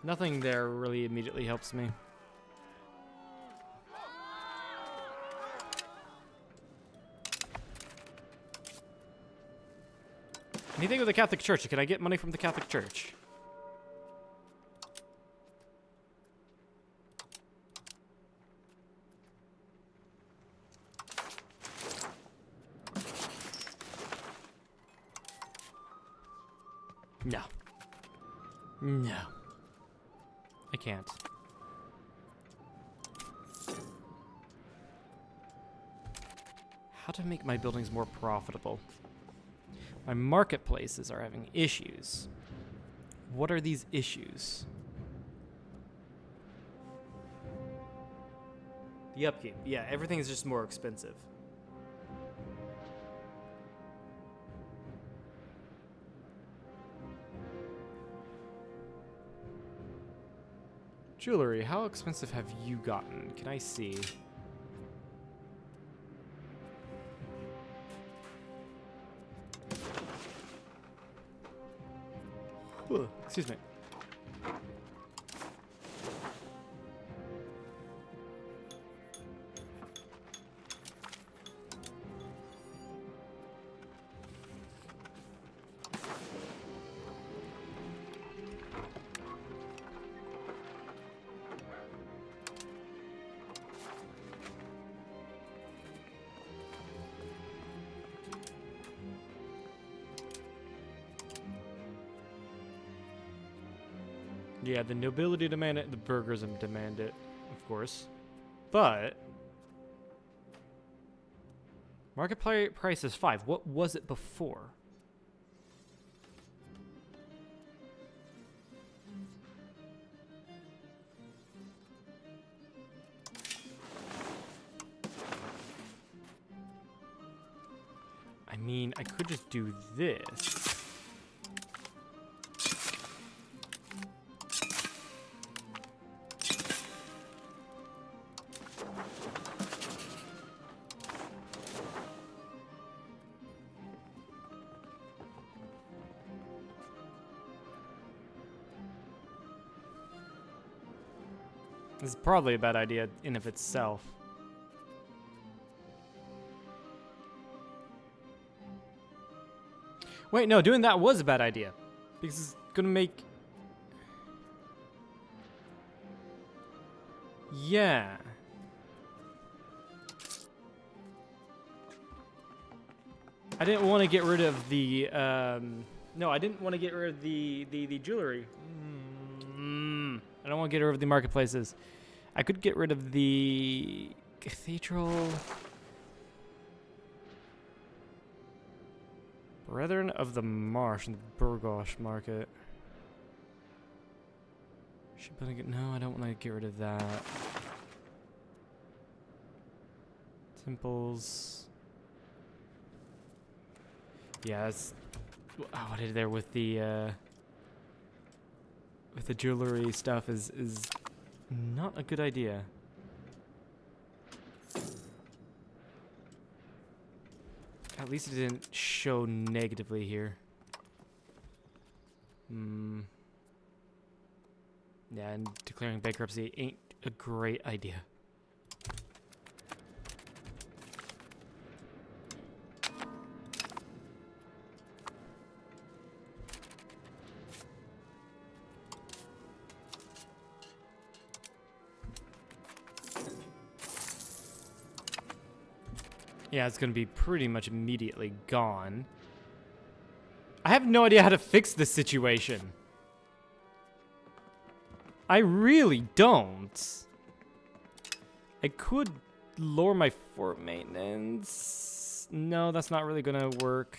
Nothing there really immediately helps me. Anything with the Catholic Church? Can I get money from the Catholic Church? No. No. I can't. How to make my buildings more profitable? My marketplaces are having issues. What are these issues? The upkeep. Yeah, everything is just more expensive. Jewelry, how expensive have you gotten? Can I see? Ooh, excuse me. Yeah, the nobility demand it, the burghers demand it, of course. But market price is 5. What was it before? I mean, I could just do this. This is probably a bad idea in of itself. Wait, no, doing that was a bad idea. Because it's gonna make... Yeah. I didn't want to get rid of the, no, I didn't want to get rid of the jewelry. I don't want to get rid of the marketplaces. I could get rid of the cathedral. Brethren of the Marsh and the Burgos market. No, I don't want to get rid of that. Temples. Yeah, that's what I did there with the jewelry stuff is not a good idea. At least it didn't show negatively here. Yeah, and declaring bankruptcy ain't a great idea. Yeah, it's going to be pretty much immediately gone. I have no idea how to fix this situation. I really don't. I could lower my fort maintenance. No, that's not really going to work.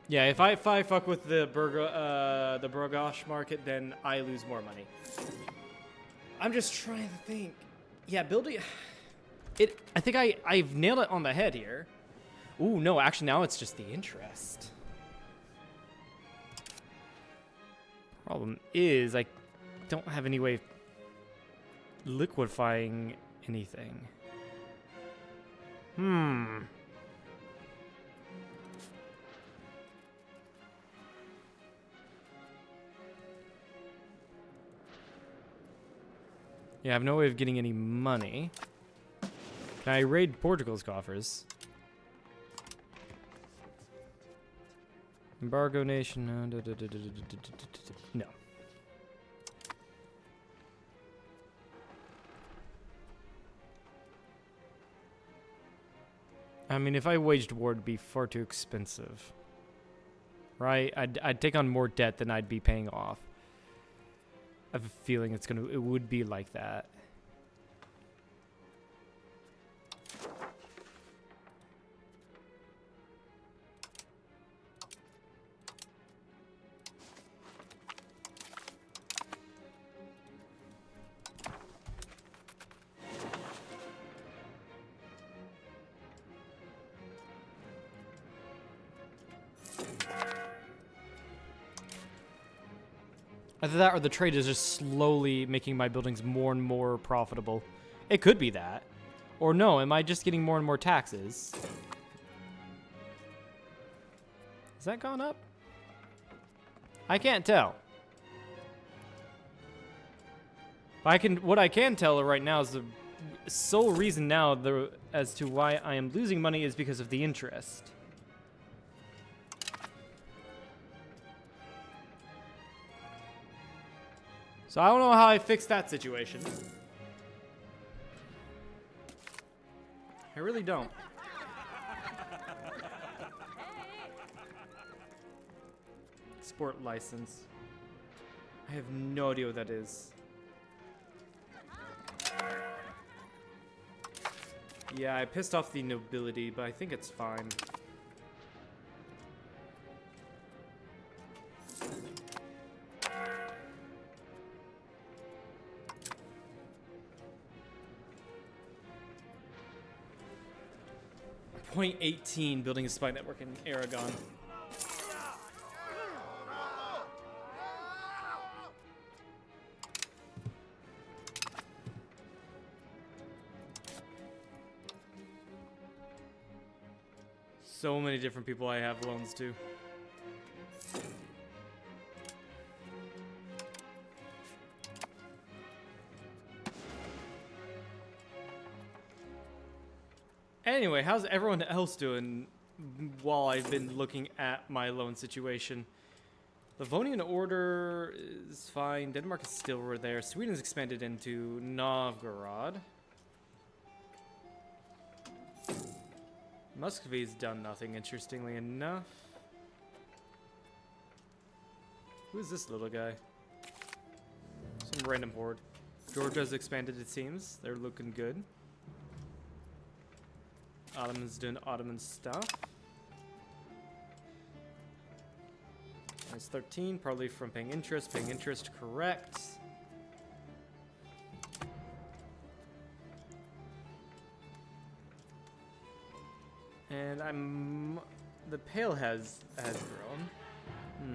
Yeah, if I fuck with the Burgos market, then I lose more money. I'm just trying to think. Yeah, building it. I think I've nailed it on the head here. Ooh, no, actually now it's just the interest. Problem is I don't have any way of liquefying anything. Yeah, I have no way of getting any money. Can I raid Portugal's coffers? Embargo nation. No. I mean, if I waged war, it'd be far too expensive. Right? I'd take on more debt than I'd be paying off. I have a feeling it would be like that. Either that or the trade is just slowly making my buildings more and more profitable. It could be that. Or no, am I just getting more and more taxes? Has that gone up? I can't tell. What I can tell right now is the sole reason now as to why I am losing money is because of the interest. So I don't know how I fixed that situation. I really don't. Export license. I have no idea what that is. Yeah, I pissed off the nobility, but I think it's fine. .18 building a spy network in Aragon. So many different people I have loans to. Anyway, how's everyone else doing while I've been looking at my loan situation? Livonian Order is fine. Denmark is still there. Sweden's expanded into Novgorod. Muscovy's done nothing, interestingly enough. Who's this little guy? Some random horde. Georgia's expanded, it seems. They're looking good. Ottoman's doing Ottoman stuff. Minus 13, probably from paying interest. Paying interest, correct. And the Pale has grown. Hmm.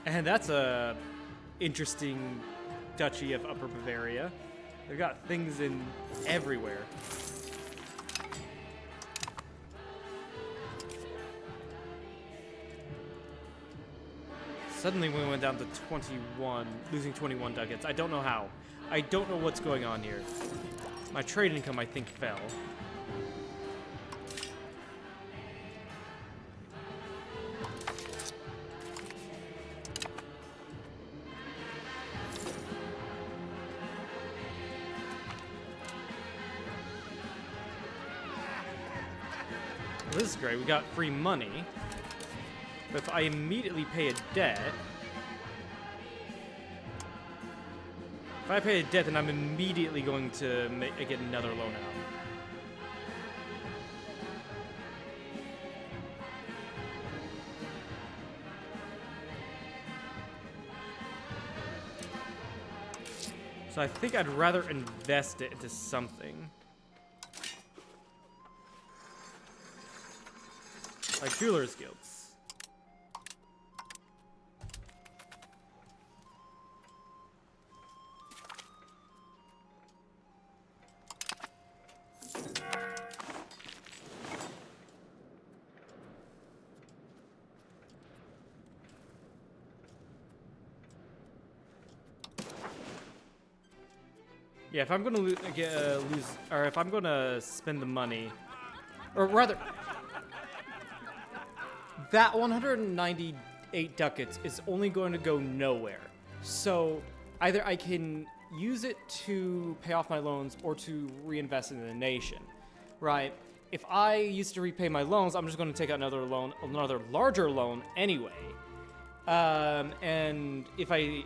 And that's a interesting duchy of Upper Bavaria. They've got things in everywhere. Suddenly we went down to 21, losing 21 ducats. I don't know how. I don't know what's going on here. My trade income, I think, fell. This is great. We got free money. But if I immediately pay a debt... If I pay a debt, then I'm immediately going to get another loan out. So I think I'd rather invest it into something. Like Jewelers Guilds. Yeah, if I'm gonna lose, or if I'm gonna spend the money, or rather, that 198 ducats is only going to go nowhere. So either I can use it to pay off my loans or to reinvest in the nation, right? If I use it to repay my loans, I'm just going to take out another loan, another larger loan anyway. And if I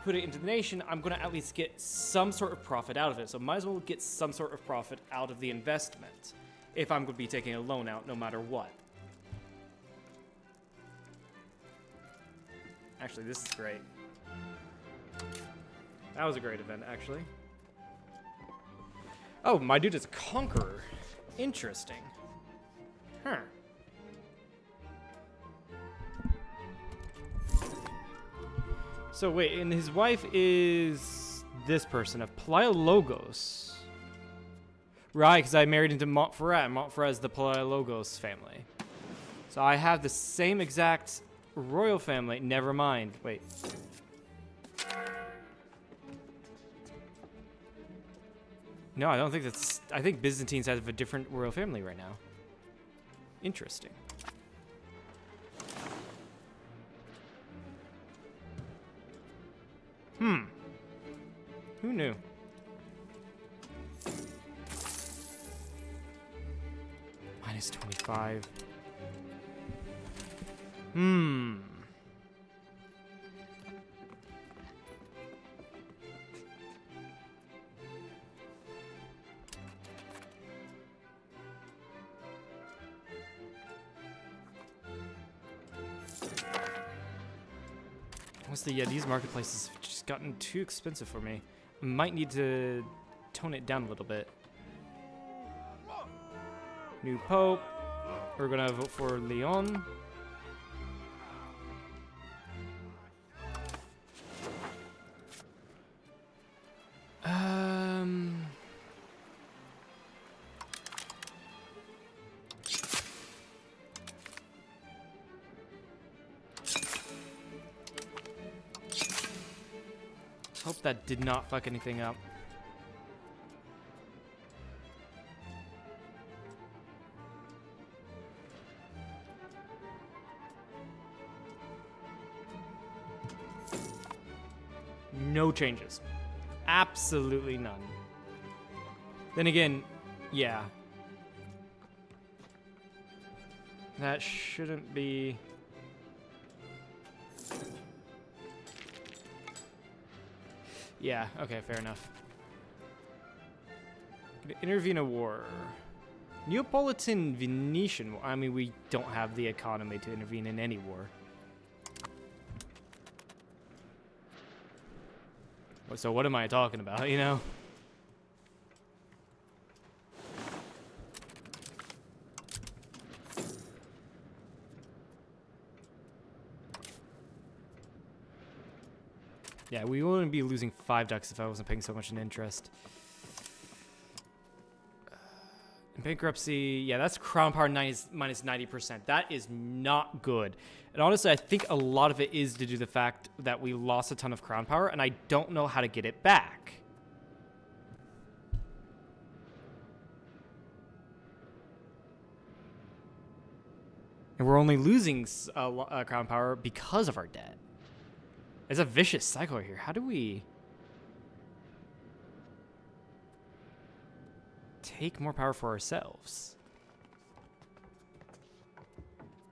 put it into the nation, I'm going to at least get some sort of profit out of it. So might as well get some sort of profit out of the investment if I'm going to be taking a loan out no matter what. Actually, this is great. That was a great event, actually. Oh, my dude is a conqueror. Interesting. Huh. So wait, and his wife is this person of Palaiologos. Right, because I married into Montferrat, and Montferrat is the Palaiologos family. So I have the same exact royal family. Never mind. Wait. No, I don't think that's... I think Byzantines have a different royal family right now. Interesting. Who knew? Minus 25. Honestly, yeah, these marketplaces have just gotten too expensive for me. I might need to tone it down a little bit. New Pope. We're gonna vote for Leon. Hope that did not fuck anything up. No changes. Absolutely none. Then again, yeah. That shouldn't be... Yeah, okay, fair enough. Intervene a war. Neapolitan Venetian war. I mean, we don't have the economy to intervene in any war. So what am I talking about, you know? Yeah, we wouldn't be losing 5 ducks if I wasn't paying so much in interest. In bankruptcy, yeah, that's crown power minus 90%. That is not good. And honestly, I think a lot of it is due to the fact that we lost a ton of crown power, and I don't know how to get it back. And we're only losing crown power because of our debt. It's a vicious cycle here. How do we take more power for ourselves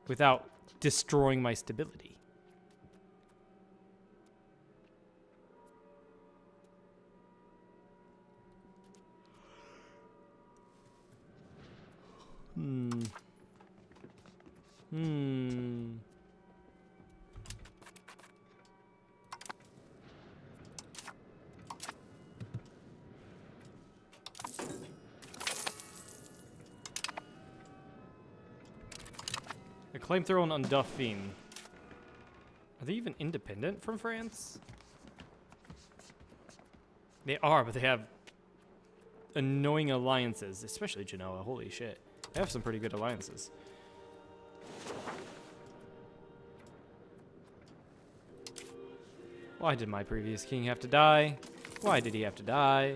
without destroying my stability? A claim thrown on Dauphine. Are they even independent from France? They are, but they have annoying alliances, especially Genoa. Holy shit. They have some pretty good alliances. Why did my previous king have to die? Why did he have to die?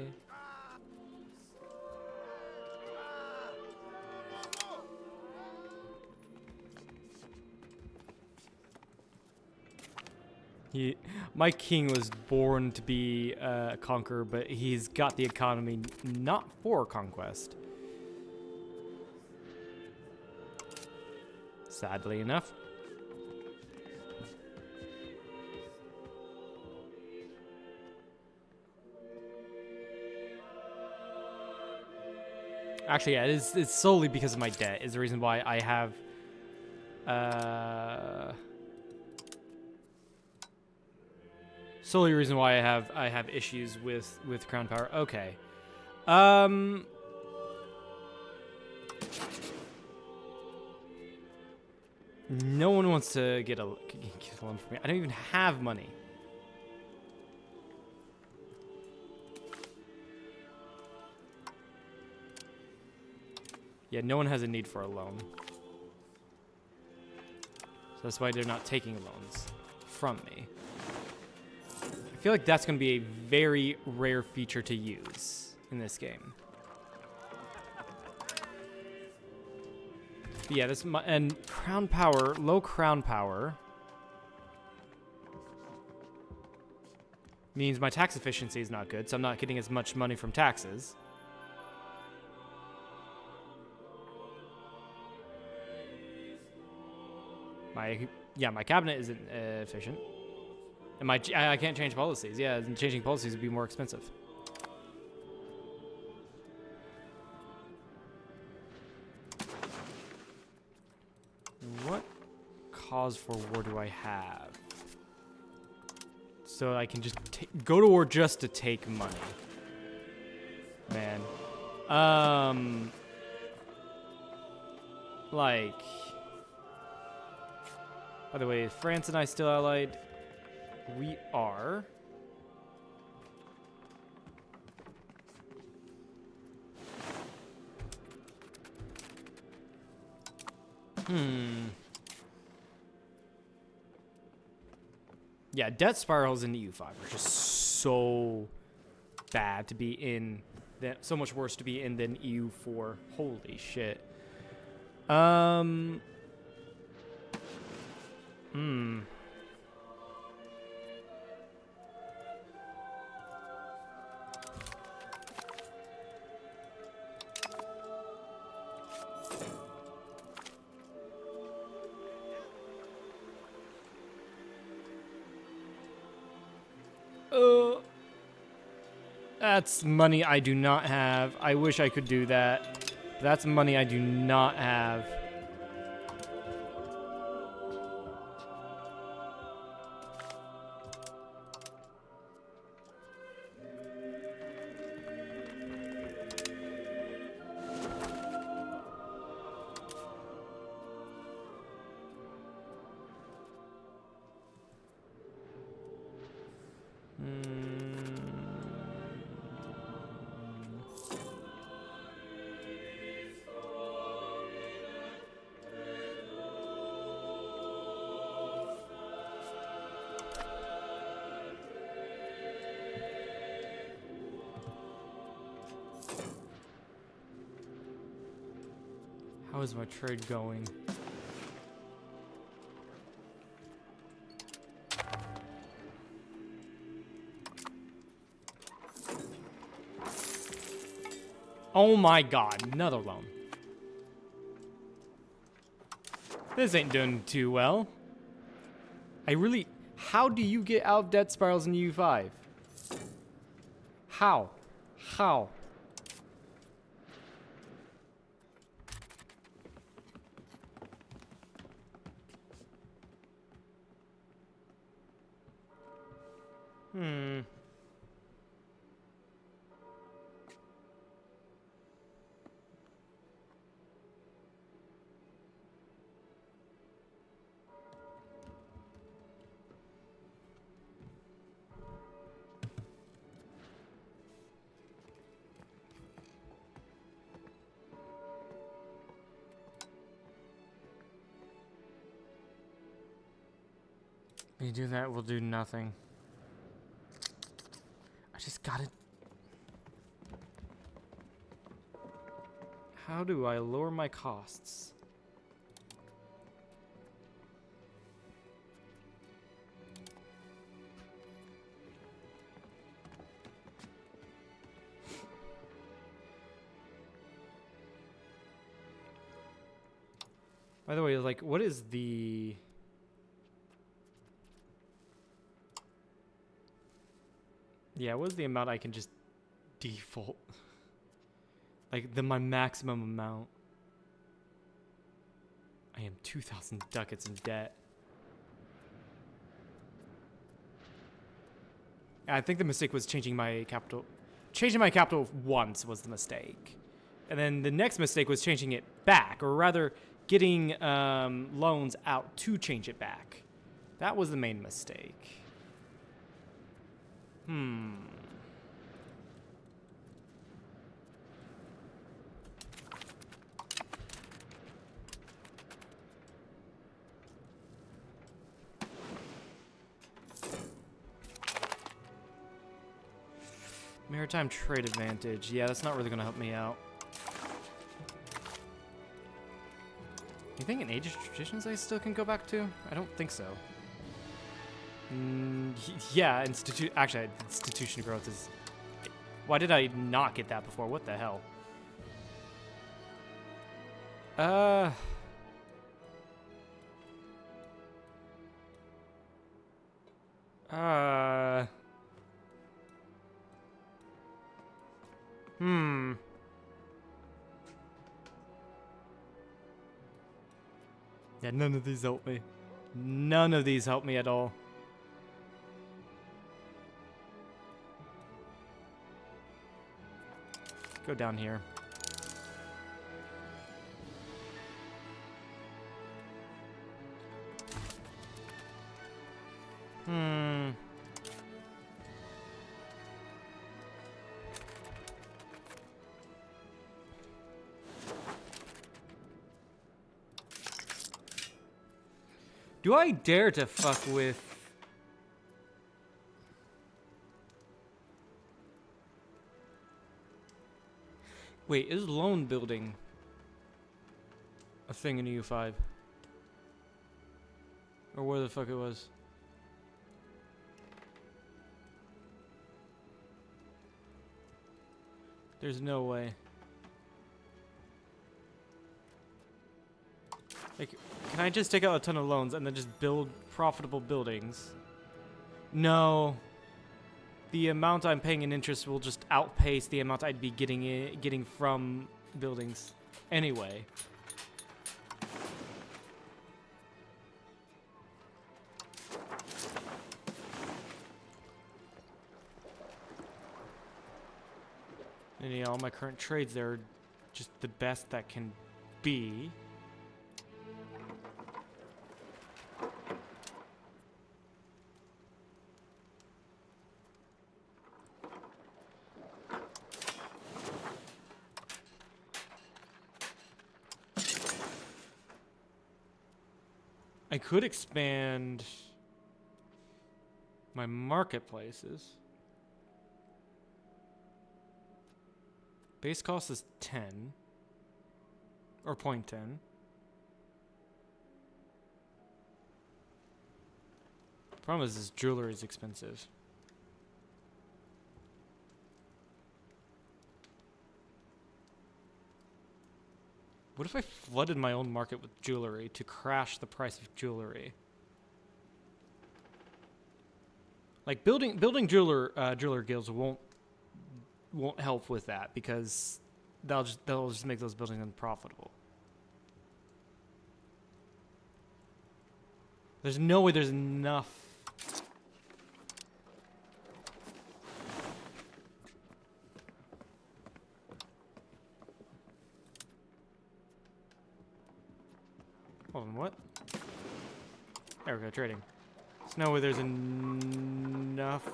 My king was born to be a conqueror, but he's got the economy not for conquest. Sadly enough. Actually, yeah, it's solely because of my debt is the reason why I have solely the reason why I have issues with crown power. Okay. No one wants to get a loan from me. I don't even have money. Yeah, no one has a need for a loan. So that's why they're not taking loans from me. I feel like that's going to be a very rare feature to use in this game. But yeah, and crown power, low crown power means my tax efficiency is not good, so I'm not getting as much money from taxes. My cabinet isn't efficient. And I can't change policies. Yeah, and changing policies would be more expensive. What cause for war do I have? So I can just go to war just to take money. Man. Like... By the way, France and I still allied? We are. Yeah, debt spirals in EU5 are just so bad to be in. So much worse to be in than EU4. Holy shit. That's money I do not have. I wish I could do that. That's money I do not have. How is my trade going? Oh my god, another loan. This ain't doing too well. How do you get out of debt spirals in EU5? How? How? You do that, we'll do nothing. I just gotta... How do I lower my costs? By the way, like, what is the... Yeah, what is the amount I can just default? Like, my maximum amount. I am 2,000 ducats in debt. I think the mistake was changing my capital. Changing my capital once was the mistake. And then the next mistake was changing it back, or rather getting loans out to change it back. That was the main mistake. Maritime trade advantage. Yeah, that's not really going to help me out. You think in Age of Traditions I still can go back to? I don't think so. Yeah, actually, institution growth is... Why did I not get that before? What the hell? Yeah, none of these help me. None of these help me at all. Go down here. Do I dare to fuck with... Wait, is loan building a thing in EU5? Or where the fuck it was? There's no way. Like, can I just take out a ton of loans and then just build profitable buildings? No. The amount I'm paying in interest will just outpace the amount I'd be getting from buildings anyway. And you know, all my current trades there are just the best that can be. I could expand my marketplaces. Base cost is 10 or 0.10. Problem is, this jewelry is expensive. What if I flooded my own market with jewelry to crash the price of jewelry? Like building jeweler guilds won't help with that because they'll just make those buildings unprofitable. There's no way there's enough. Hold on, what? There we go, trading. There's no way there's enough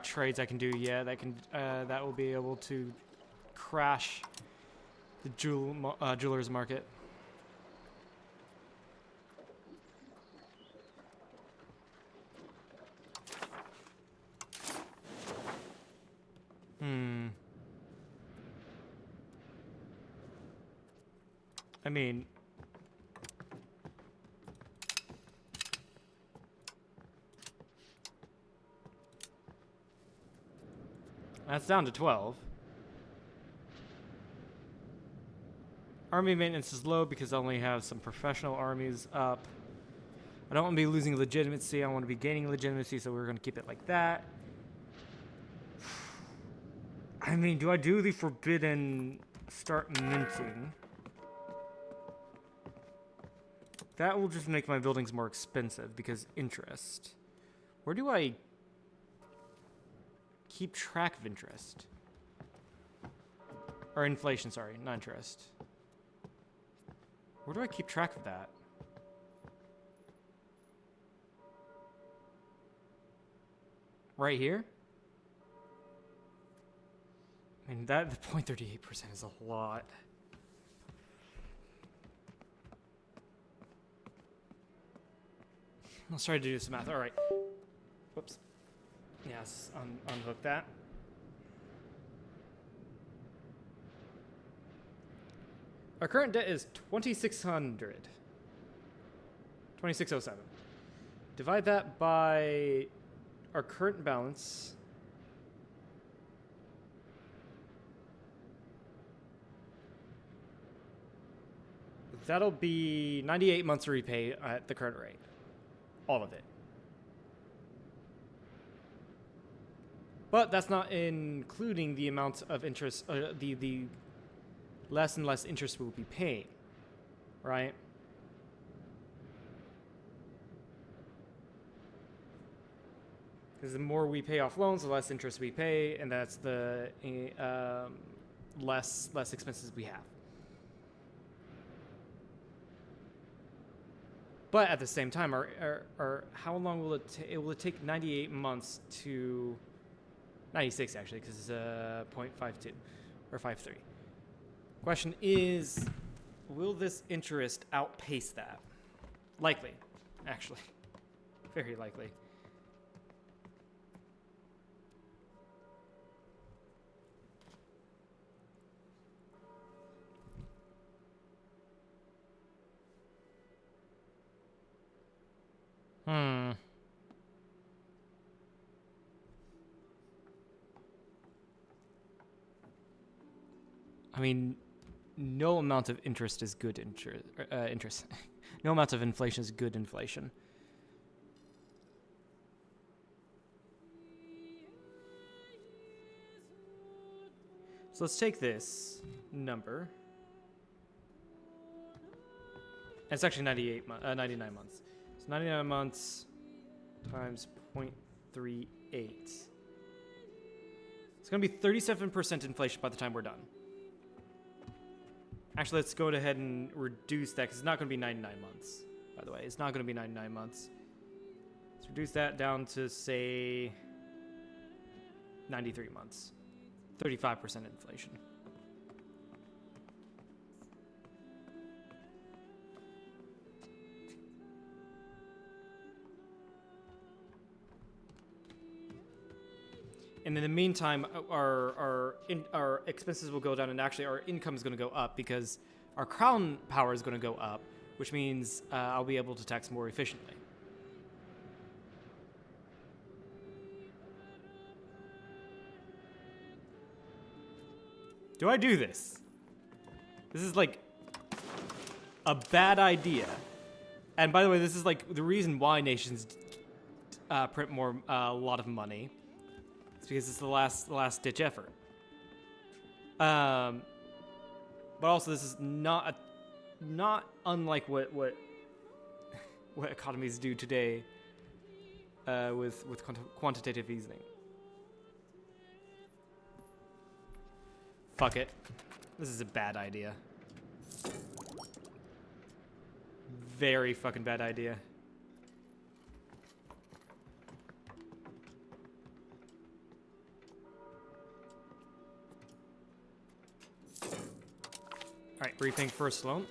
trades I can do yet that will be able to crash the jeweler's market. I mean, that's down to 12. Army maintenance is low because I only have some professional armies up. I don't want to be losing legitimacy. I want to be gaining legitimacy, so we're going to keep it like that. I mean, do I do the forbidden start minting? That will just make my buildings more expensive because interest. Where do I keep track of interest? Or inflation, sorry, not interest. Where do I keep track of that? Right here? I mean, that the 0.38% is a lot. Let's try to do some math. All right. Whoops. Yes, unhook that. Our current debt is 2,600. 2,607. Divide that by our current balance. That'll be 98 months to repay at the current rate. All of it. But that's not including the amount of interest, the less and less interest we'll be paying, right? Because the more we pay off loans, the less interest we pay, and that's the less expenses we have. But at the same time, our how long will it take? Will it take 98 months to 96 actually, because it's 0.52 or 53. Question is, will this interest outpace that? Likely, actually, very likely. I mean, no amount of interest is good interest. No amount of inflation is good inflation. So let's take this number. It's actually 99 months. So 99 months times 0.38. It's going to be 37% inflation by the time we're done. Actually, let's go ahead and reduce that because it's not going to be 99 months, by the way. It's not going to be 99 months. Let's reduce that down to, say, 93 months. 35% inflation. And in the meantime, our expenses will go down, and actually our income is going to go up because our crown power is going to go up, which means I'll be able to tax more efficiently. Do I do this? This is like a bad idea. And by the way, this is like the reason why nations print a lot of money. Because it's the last ditch effort. But also this is not unlike what economies do today with quantitative easing. Fuck it. This is a bad idea. Very fucking bad idea. Alright, repaying first loan.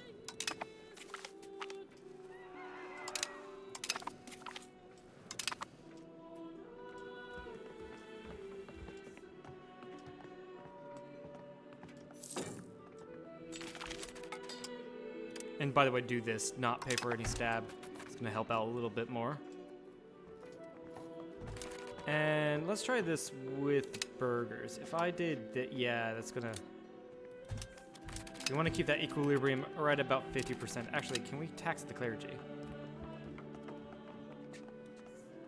And by the way, do this, not pay for any stab. It's gonna help out a little bit more. And let's try this with burgers. If I did that, yeah, that's gonna We want to keep that equilibrium right about 50%. Actually, can we tax the clergy?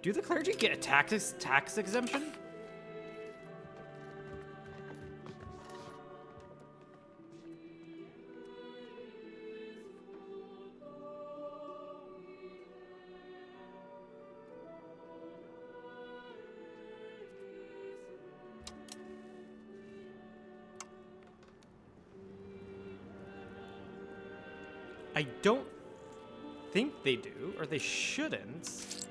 Do the clergy get a tax exemption? I don't think they do, or they shouldn't.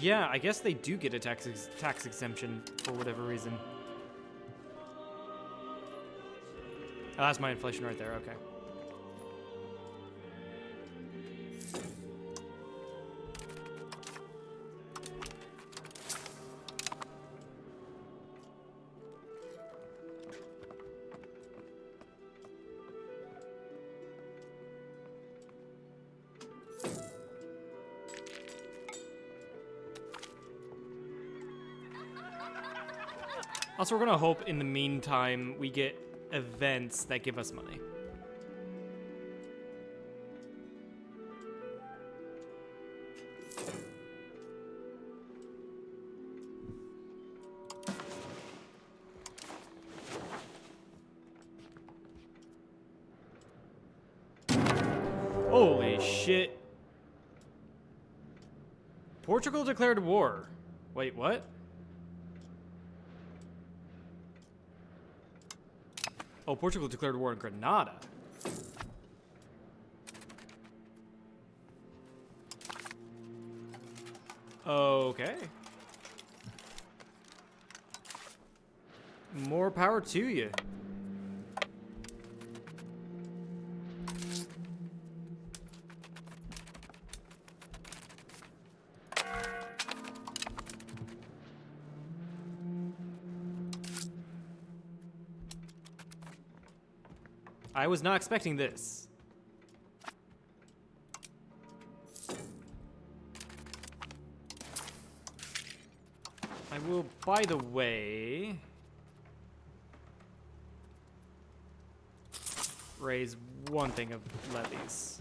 Yeah, I guess they do get a tax exemption for whatever reason. Oh, that's my inflation right there, okay. Also, we're gonna hope in the meantime we get events that give us money. Holy shit. Portugal declared war. Wait, what? Oh, Portugal declared war on Grenada. Okay. More power to you. I was not expecting this. I will, by the way, raise one thing of levies.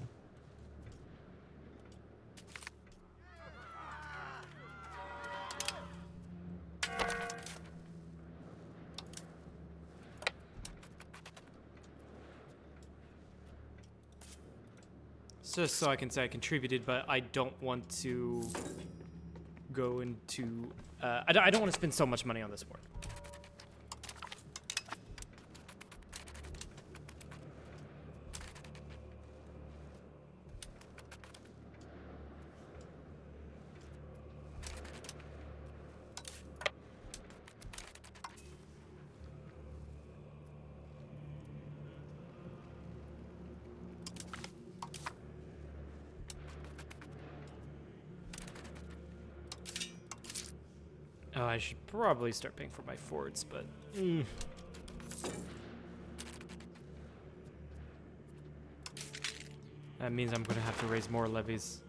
Just so I can say I contributed, but I don't want to go into... I don't want to spend so much money on this war. Oh, I should probably start paying for my forts, but... That means I'm going to have to raise more levies.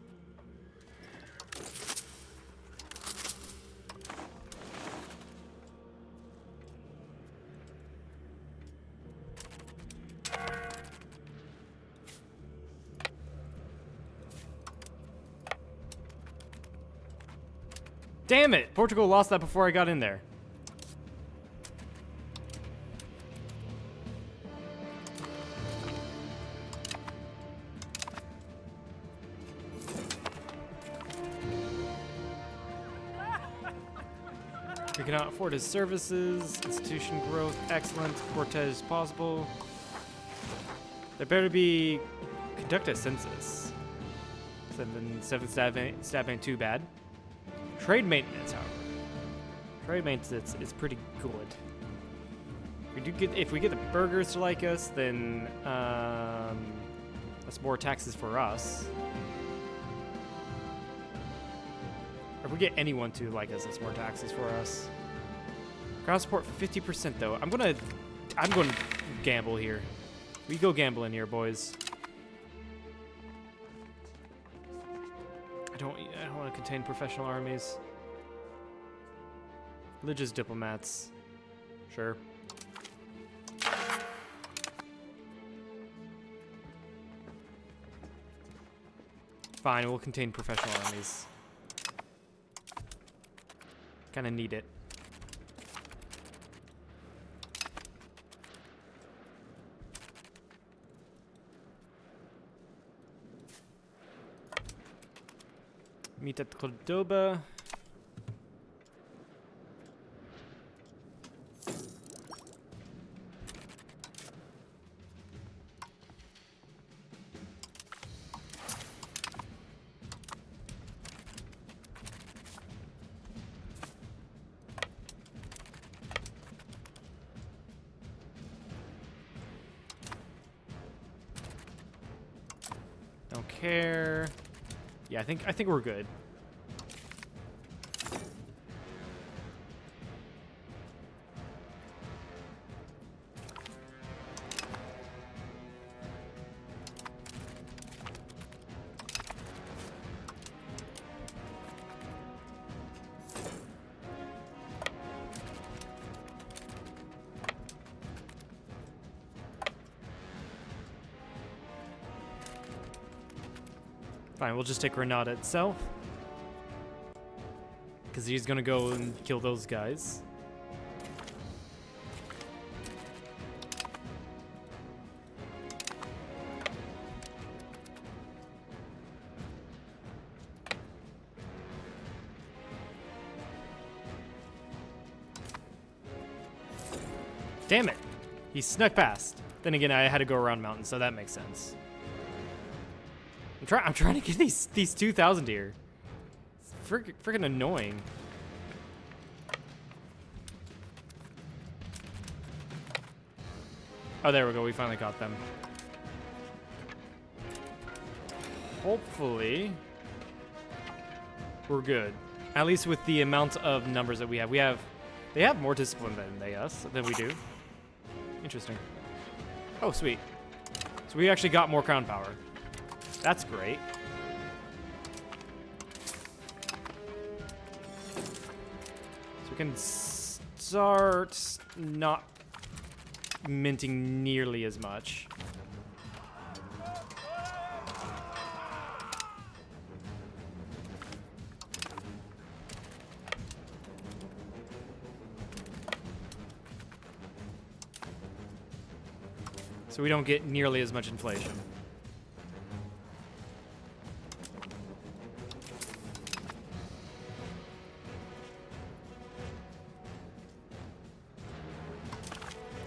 Damn it! Portugal lost that before I got in there. We cannot afford his services. Institution growth, excellent. Cortez possible. There better be... Conduct a census. 7 stab ain't too bad. Trade maintenance, however. Trade maintenance is pretty good. If we get the burghers to like us, then that's more taxes for us. Or if we get anyone to like us, that's more taxes for us. Ground support 50% though. I'm going to gamble here. We go gambling here, boys. I don't want to contain professional armies. Religious diplomats. Sure. Fine, we'll contain professional armies. Kinda need it. Meet at Cordoba. Don't care. Yeah, I think we're good. Fine, we'll just take Granada itself. Because he's gonna go and kill those guys. Damn it! He snuck past. Then again, I had to go around mountains, so that makes sense. I'm trying to get these 2,000 here. It's freaking annoying. Oh, there we go. We finally got them. Hopefully, we're good. At least with the amount of numbers that we have. They have more discipline than we do. Interesting. Oh, sweet. So we actually got more crown power. That's great. So we can start not minting nearly as much. So we don't get nearly as much inflation.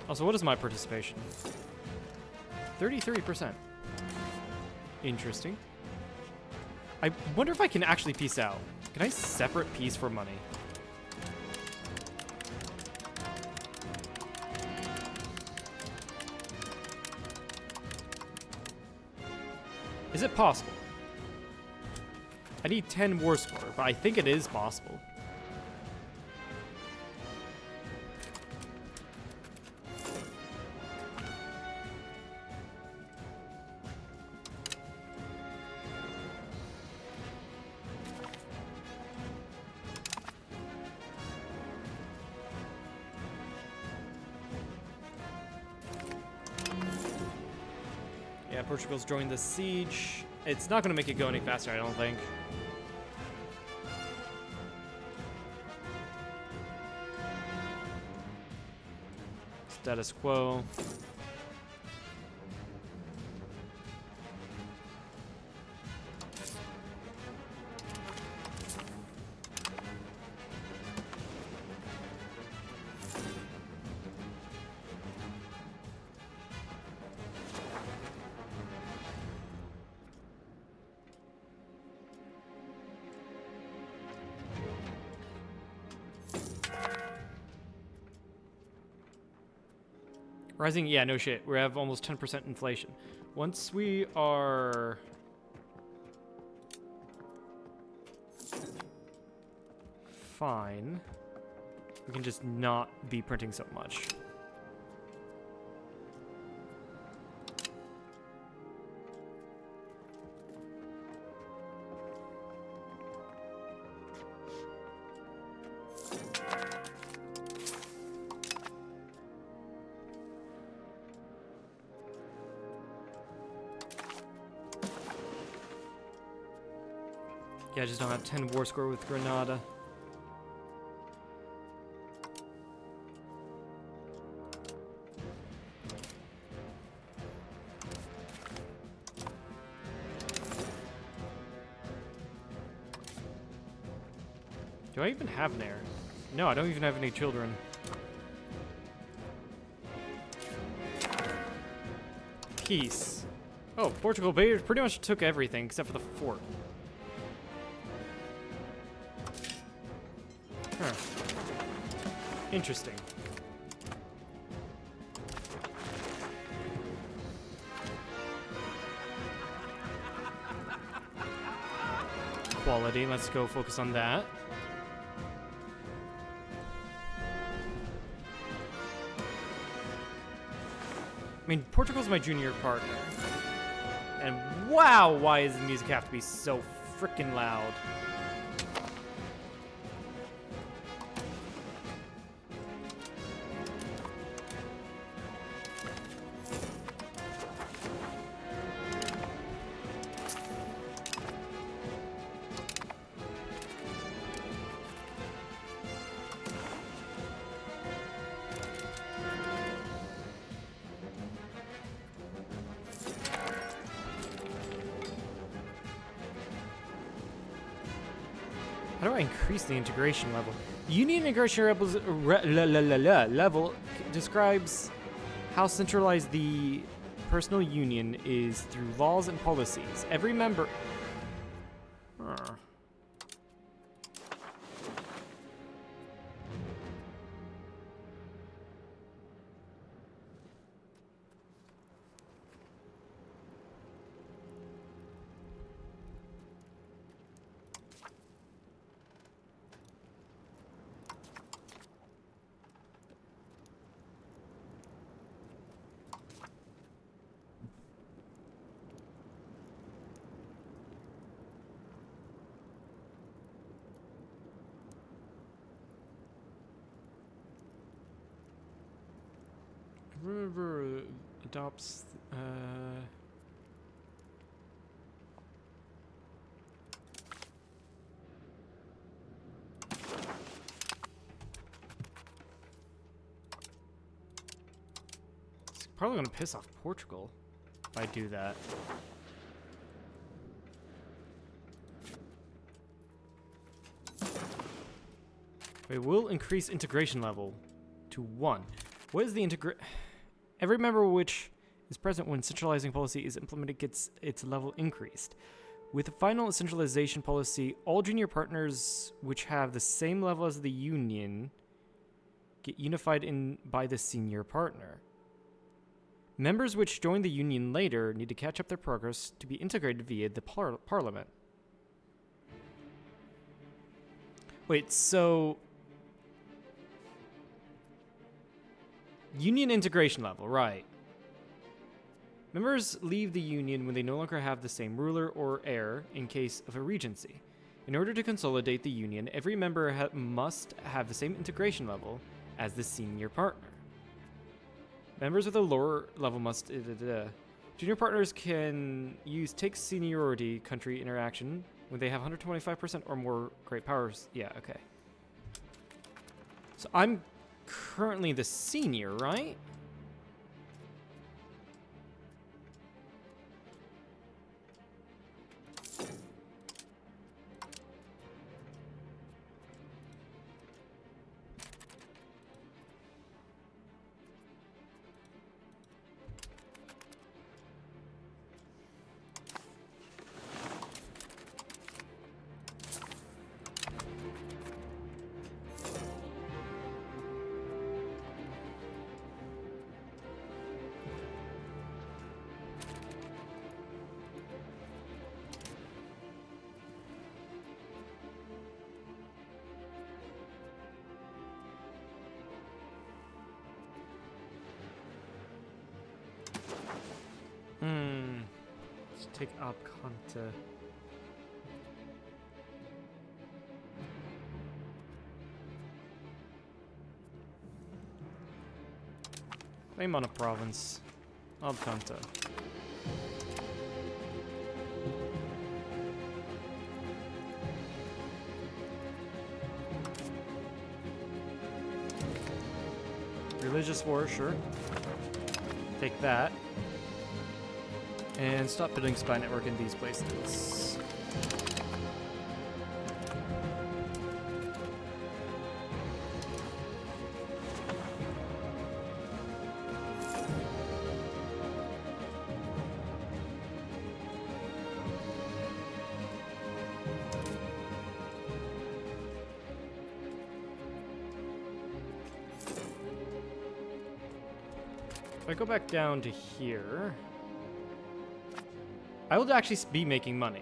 Also, what is my participation? 33%. Interesting. I wonder if I can actually peace out. Can I separate peace for money? Is it possible? I need 10 war score, but I think it is possible. Yeah, Portugal's joined the siege. It's not going to make it go any faster, I don't think. Status quo. Rising, yeah, no shit. We have almost 10% inflation. Once we are... fine, we can just not be printing so much. Yeah, I just don't have 10 war score with Granada. Do I even have an heir? No, I don't even have any children. Peace. Oh, Portugal pretty much took everything except for the fort. Huh. Interesting. Quality, let's go focus on that. I mean, Portugal's my junior partner. And wow, why does the music have to be so freaking loud? How do I increase the integration level? Union integration level describes how centralized the personal union is through laws and policies. Every member... River adopts it's probably gonna piss off Portugal if I do that. We will increase integration level to 1. What is the Every member which is present when centralizing policy is implemented gets its level increased. With the final centralization policy, all junior partners which have the same level as the union get unified by the senior partner. Members which join the union later need to catch up their progress to be integrated via the parliament. Wait, so... Union integration level, right. Members leave the union when they no longer have the same ruler or heir in case of a regency. In order to consolidate the union, every member must have the same integration level as the senior partner. Members with a lower level must... Junior partners can use take seniority country interaction when they have 125% or more great powers. Yeah, okay. So I'm currently the senior, right? Let's take up Conte. Claim on a province. Conte. Religious war, sure. Take that. And stop building spy network in these places. If I go back down to here, I will actually be making money.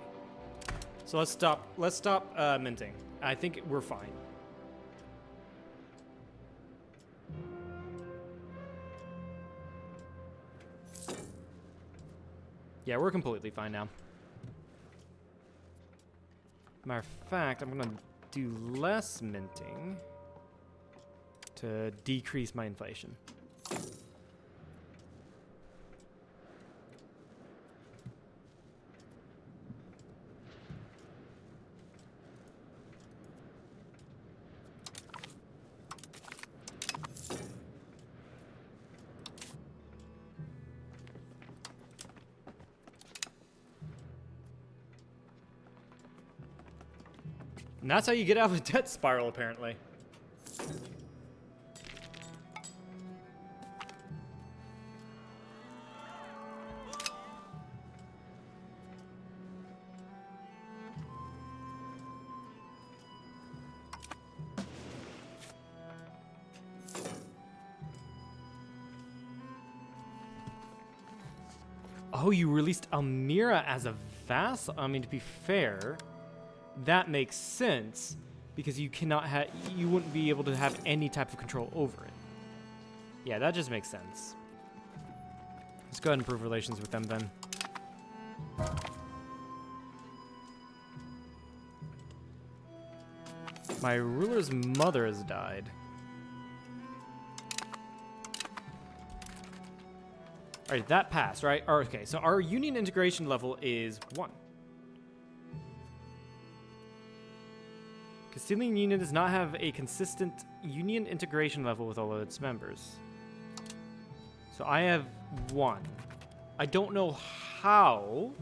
So let's stop minting. I think we're fine. Yeah, we're completely fine now. Matter of fact, I'm gonna do less minting to decrease my inflation. And that's how you get out of a debt spiral, apparently. Oh, you released Almira as a vassal? I mean, to be fair, that makes sense because you wouldn't be able to have any type of control over it. Yeah, that just makes sense. Let's go ahead and improve relations with them then. My ruler's mother has died. All right, that passed, right? Okay, so our union integration level is 1. Castilian Union does not have a consistent union integration level with all of its members. So I have 1. I don't know how,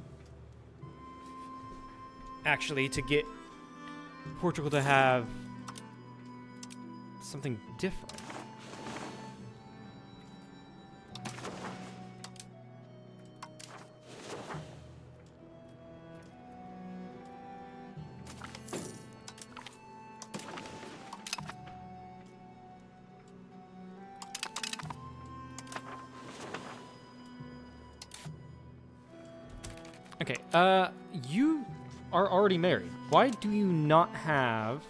actually, to get Portugal to have something different. Okay, you are already married. Why do you not have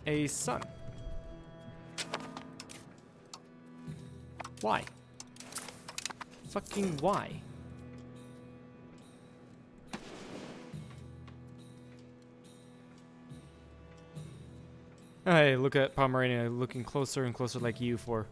a son? Why? Fucking why? Hey, look at Pomerania looking closer and closer like EU4.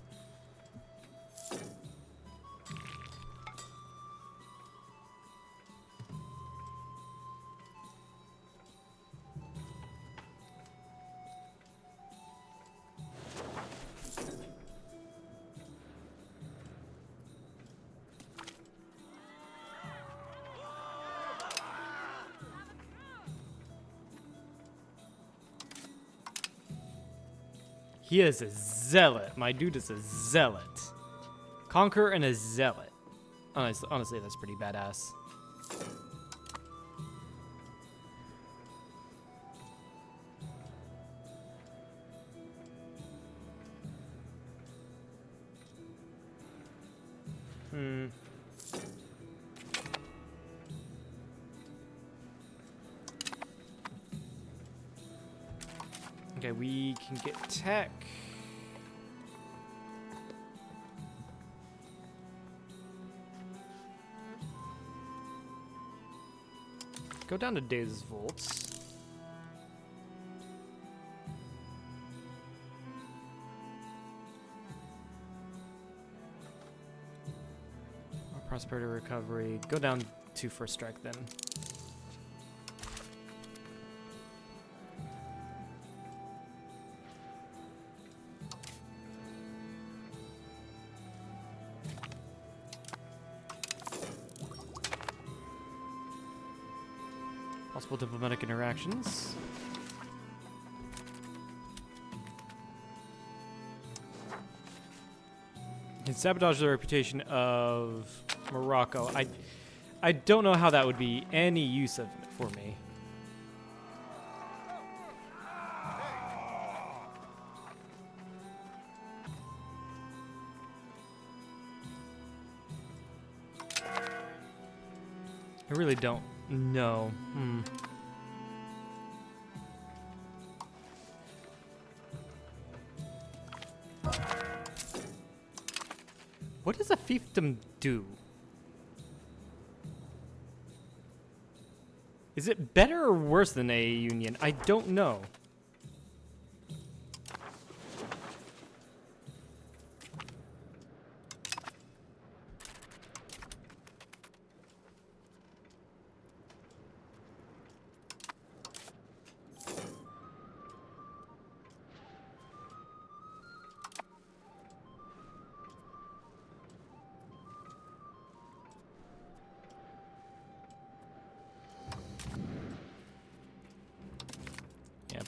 He is a zealot. My dude is a zealot. Conqueror and a zealot. Honestly, that's pretty badass. Okay, we can get tech. Go down to Days Volts. Prosperity recovery. Go down to First Strike then. Possible diplomatic interactions. Can sabotage the reputation of Morocco. I don't know how that would be any use of it for me. I really don't know. What does a fiefdom do? Is it better or worse than a union? I don't know.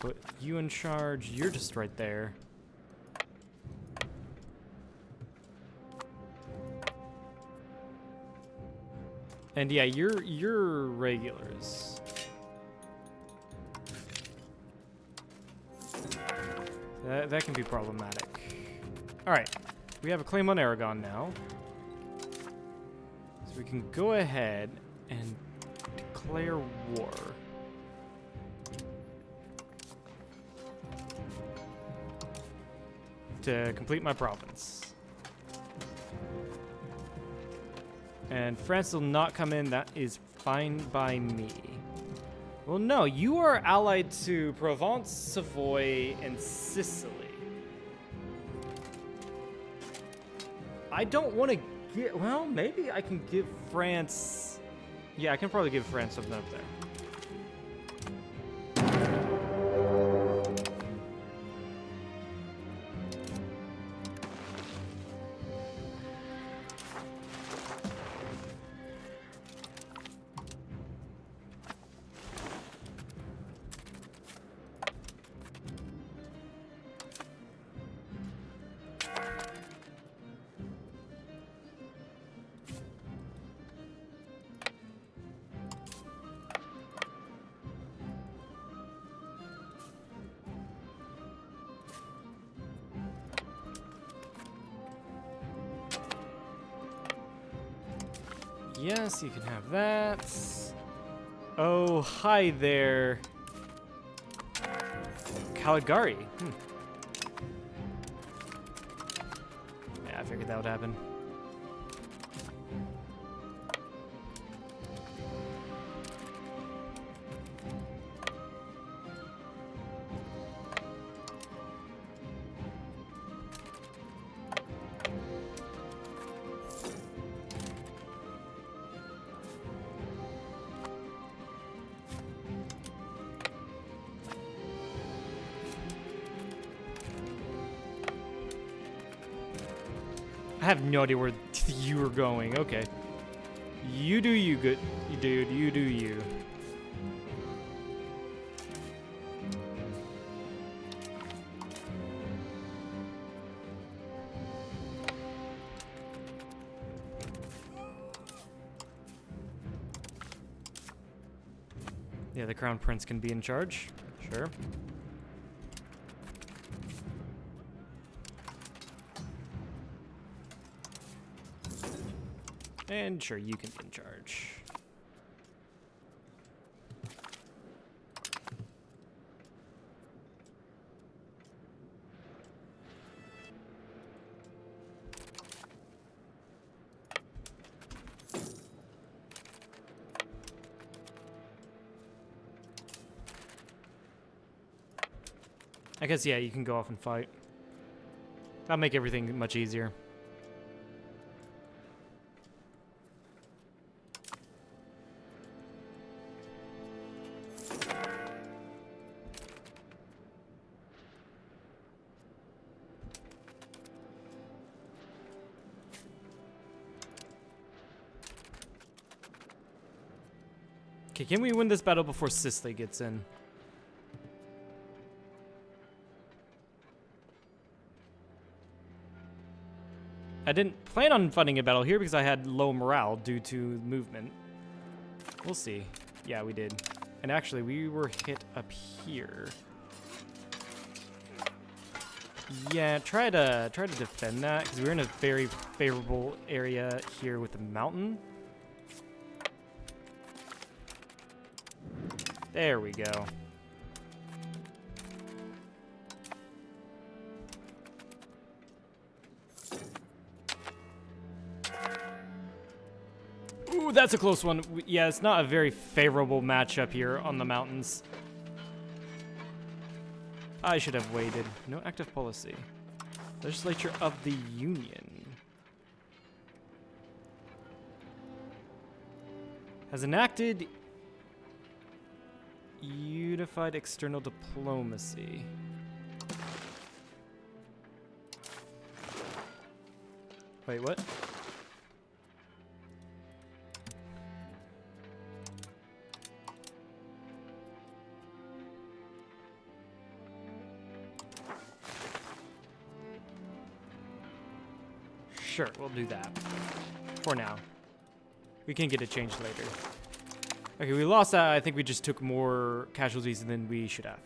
Put you in charge. You're just right there. And yeah, you're regulars. That can be problematic. All right, we have a claim on Aragon now, so we can go ahead and declare war. To complete my province. And France will not come in. That is fine by me. Well, no, you are allied to Provence, Savoy, and Sicily. I don't want to get... Well, maybe I can give France... Yeah, I can probably give France something up there. Yes, you can have that. Oh, hi there. Caligari. Yeah, I figured that would happen. I have no idea where you were going. Okay. You do you, good dude. You do you. Yeah, the Crown Prince can be in charge. Sure. And sure, you can be in charge. I guess, yeah, you can go off and fight. That'll make everything much easier. Okay, can we win this battle before Sicily gets in? I didn't plan on fighting a battle here because I had low morale due to movement. We'll see. Yeah, we did. And actually, we were hit up here. Yeah, try to defend that because we're in a very favorable area here with the mountain. There we go. Ooh, that's a close one. Yeah, it's not a very favorable matchup here on the mountains. I should have waited. No active policy. Legislature of the Union has enacted unified external diplomacy. Wait, what? Sure, we'll do that. For now. We can get it changed later. Okay, we lost that. I think we just took more casualties than we should have.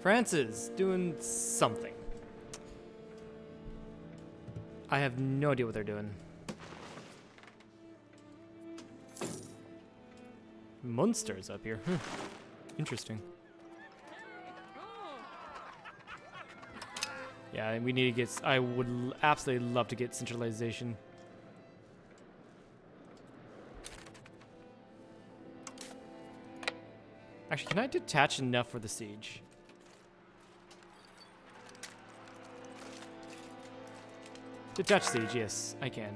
France is doing something. I have no idea what they're doing. Monsters up here. Interesting. Yeah, we need to get... I would absolutely love to get centralization. Actually, can I detach enough for the siege? Detach siege, yes, I can.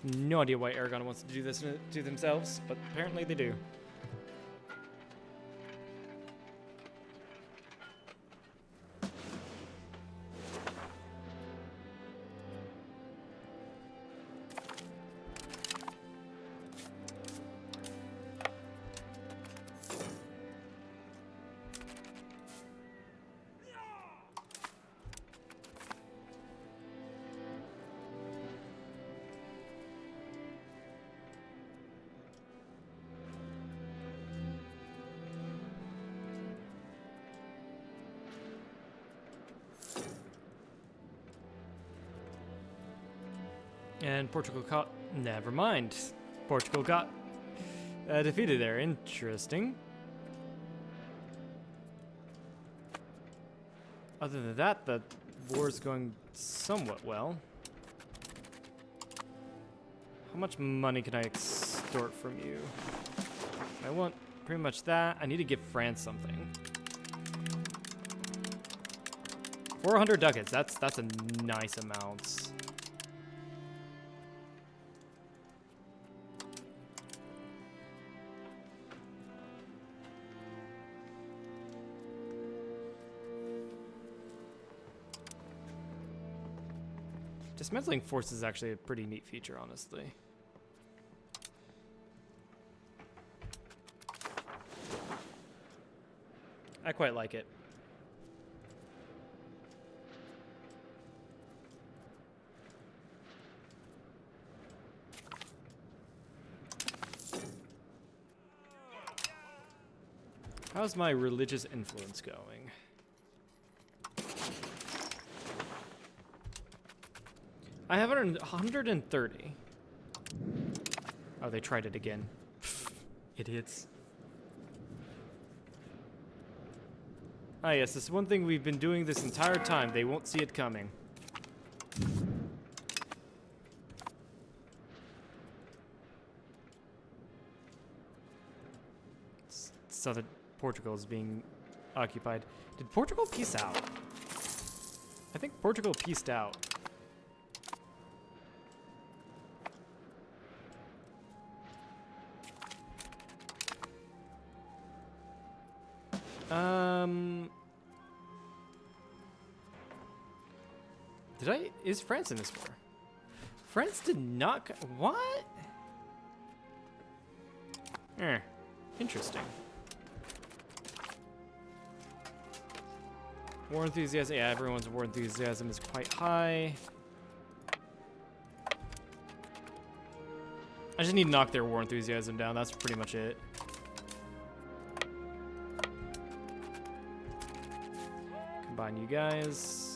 No idea why Aragon wants to do this to themselves, but apparently they do. And Portugal caught... Never mind. Portugal got defeated there. Interesting. Other than that, the war is going somewhat well. How much money can I extort from you? I want pretty much that. I need to give France something. 400 ducats. That's a nice amount. Dismantling force is actually a pretty neat feature, honestly. I quite like it. How's my religious influence going? I have 130. Oh, they tried it again. Idiots. Ah, yes, this is one thing we've been doing this entire time. They won't see it coming. Southern Portugal is being occupied. Did Portugal peace out? I think Portugal peaced out. Is France in this war? France did not, what? Interesting. War enthusiasm, yeah, everyone's war enthusiasm is quite high. I just need to knock their war enthusiasm down, that's pretty much it. Combine you guys.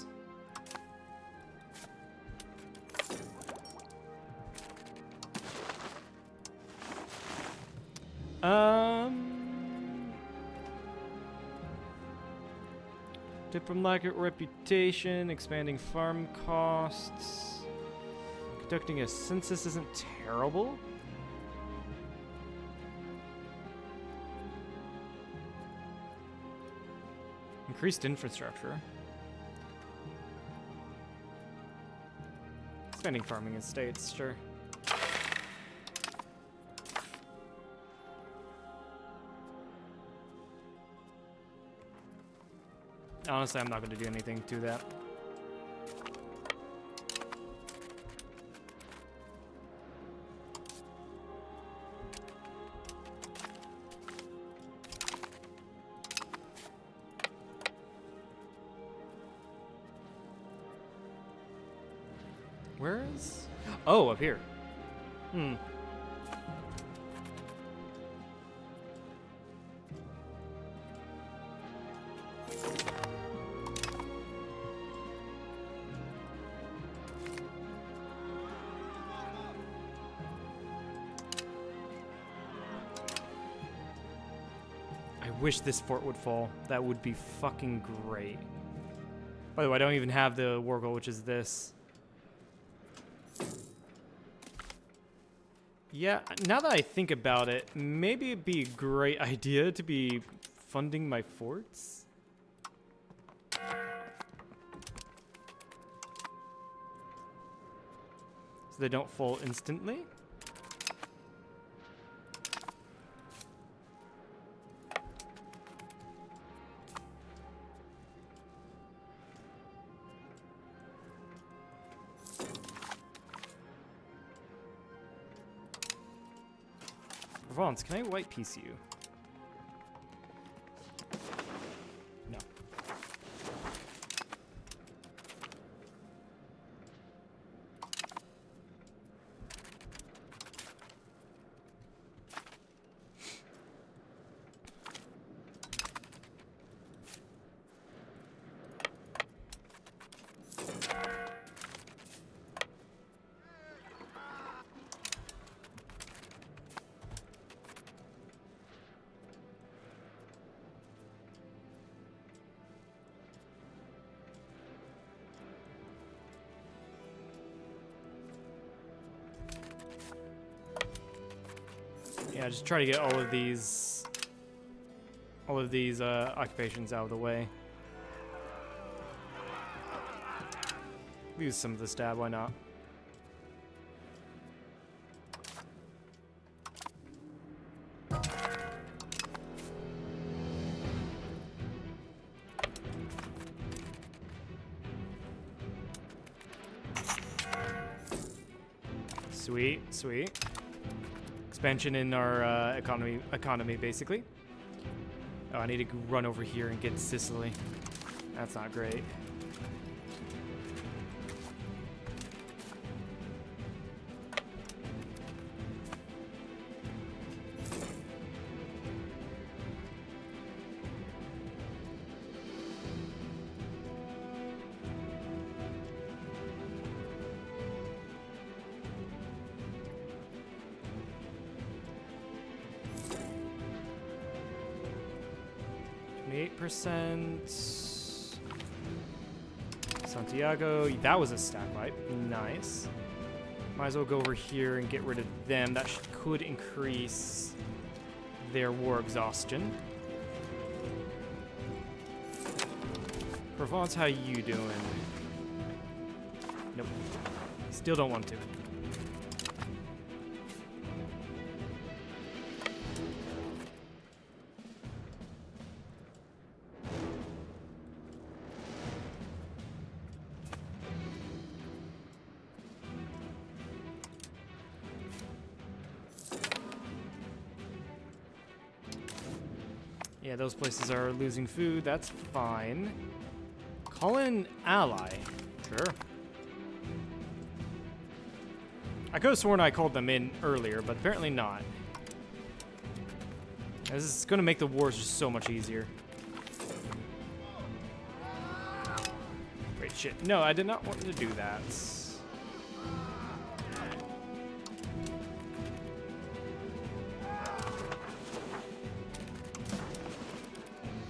Diplomatic reputation, expanding farm costs. Conducting a census isn't terrible. Increased infrastructure. Expanding farming estates, sure. Honestly, I'm not going to do anything to that. Where is... Oh, up here. Wish this fort would fall. That would be fucking great. By the way, I don't even have the war goal, which is this. Yeah, now that I think about it, maybe it'd be a great idea to be funding my forts. So they don't fall instantly. Provence, can I white piece you? No. Yeah, just try to get all of these occupations out of the way. Use some of the stab, why not? Sweet, sweet. Expansion in our economy, basically. Oh, I need to run over here and get Sicily. That's not great. Santiago, that was a stack wipe. Nice. Might as well go over here and get rid of them. That could increase their war exhaustion. Provence, how you doing? Nope. Still don't want to. Yeah, those places are losing food. That's fine. Call in ally. Sure. I could have sworn I called them in earlier, but apparently not. This is going to make the wars just so much easier. Great shit. No, I did not want to do that.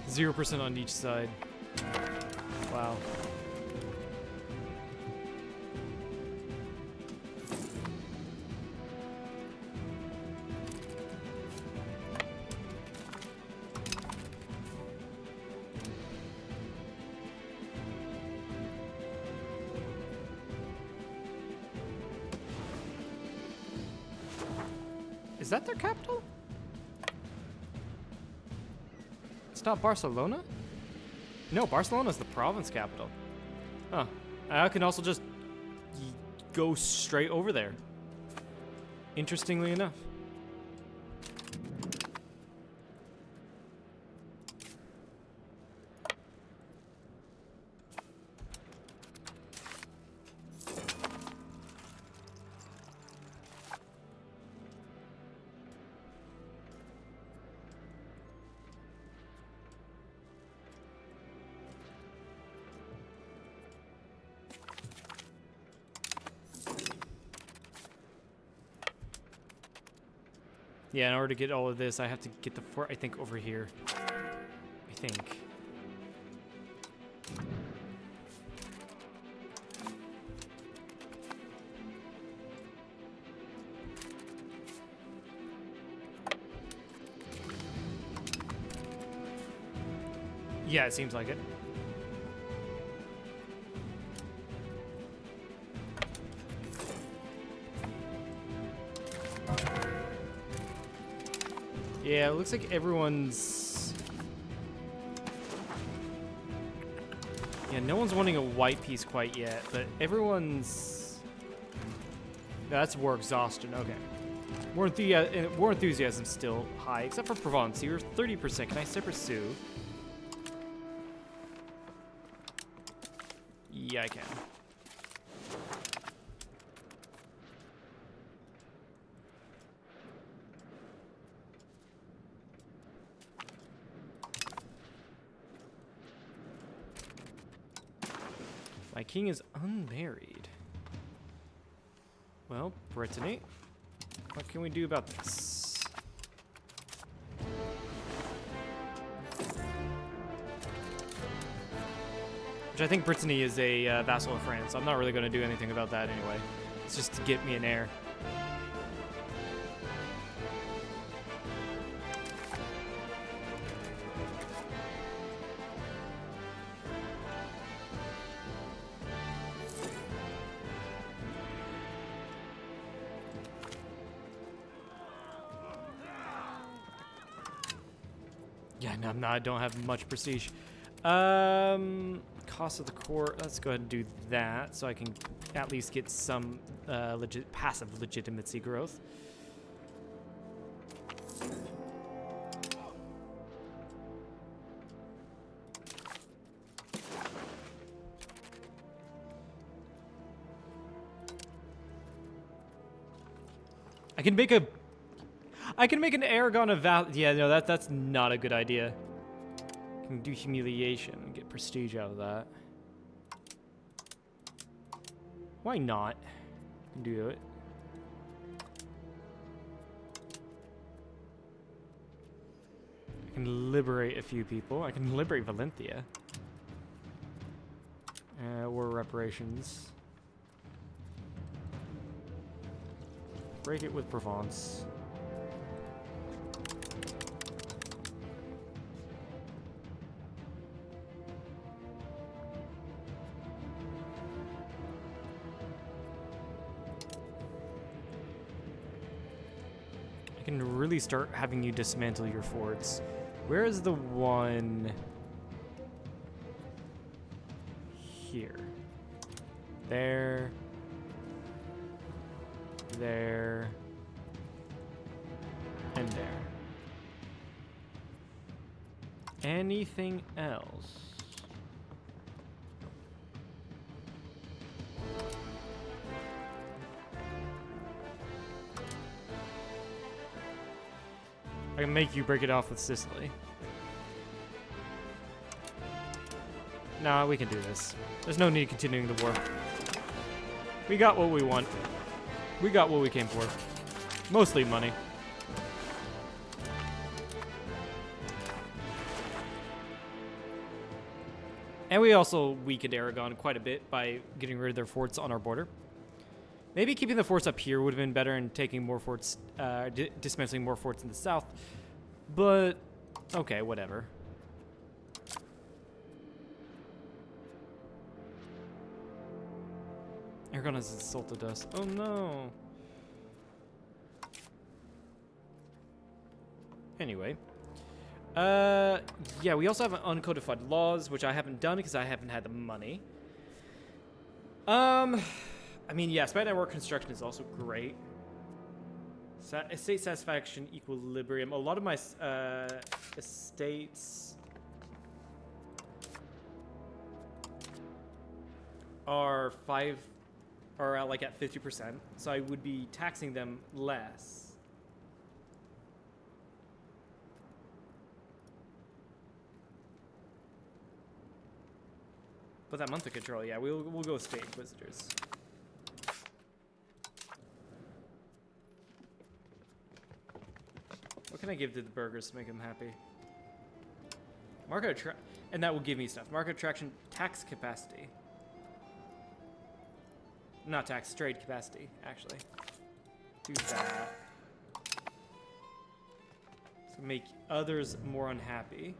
0% on each side. Wow. Is that their capital? It's not Barcelona? No, Barcelona's the province capital. Huh. I can also just go straight over there. Interestingly enough. Yeah, in order to get all of this, I have to get the fort, I think, over here. I think. Yeah, it seems like it. Yeah, it looks like everyone's... Yeah, no one's wanting a white piece quite yet, but everyone's... That's war exhaustion, okay. War enthusiasm's still high, except for Provence. You're 30%. Can I still pursue? Yeah, I can. My king is unmarried. Well, Brittany, what can we do about this? Which I think Brittany is a vassal of France. I'm not really going to do anything about that anyway. It's just to get me an heir. Yeah, no, I don't have much prestige. Cost of the court. Let's go ahead and do that so I can at least get some passive legitimacy growth. I can make an Aragon of Val. Yeah, no, that's not a good idea. Can do humiliation and get prestige out of that. Why not? Can do it. I can liberate a few people. I can liberate Valentia. War reparations. Break it with Provence. can really start having you dismantle your forts. Where is the one here? There. There. And there. Anything else? I can make you break it off with Sicily. Nah, we can do this. There's no need continuing the war. We got what we want. We got what we came for. Mostly money. And we also weakened Aragon quite a bit by getting rid of their forts on our border. Maybe keeping the forts up here would have been better and taking more forts, dismantling more forts in the south. But, okay, whatever. Aragon has insulted us. Oh no. Anyway. Yeah, we also have uncodified laws, which I haven't done because I haven't had the money. I mean, yeah, span network construction is also great. Estate satisfaction equilibrium. A lot of my estates are like at 50%, so I would be taxing them less. But that month of control, yeah, we'll go state inquisitors. What can I give to the burghers to make them happy? Market and that will give me stuff. Market attraction, tax capacity. Not tax, trade capacity, actually. Do that. So make others more unhappy.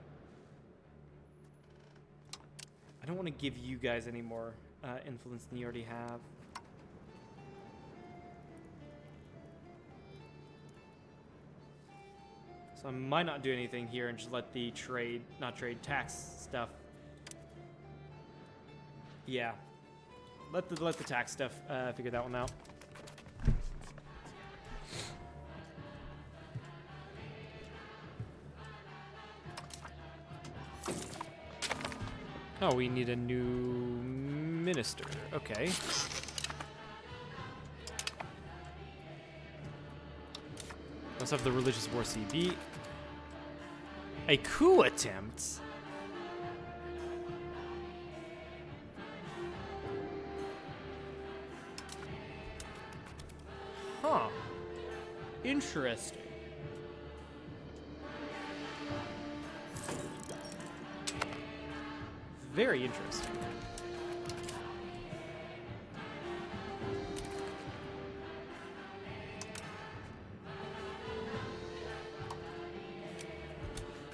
I don't want to give you guys any more influence than you already have. So I might not do anything here and just let the tax stuff. Yeah. Let the tax stuff figure that one out. Oh, we need a new minister. Okay. Let's have the religious war CB. A coup attempt? Huh. Interesting. Very interesting.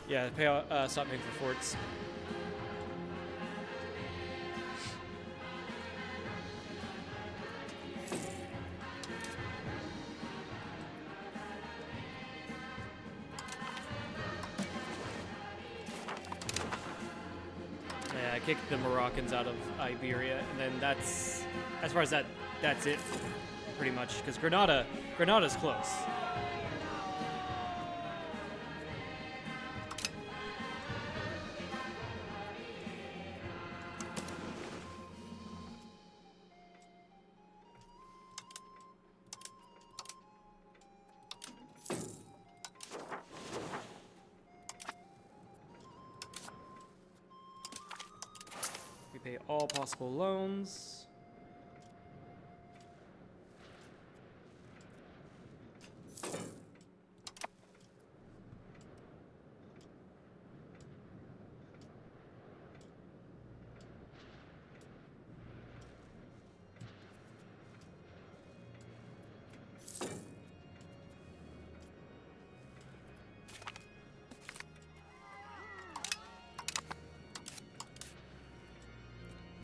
Yeah, stop paying for forts. Yeah, I kicked the Moroccans out of Iberia, and then that's, as far as that's it, pretty much, because Granada's close. Pay all possible loans.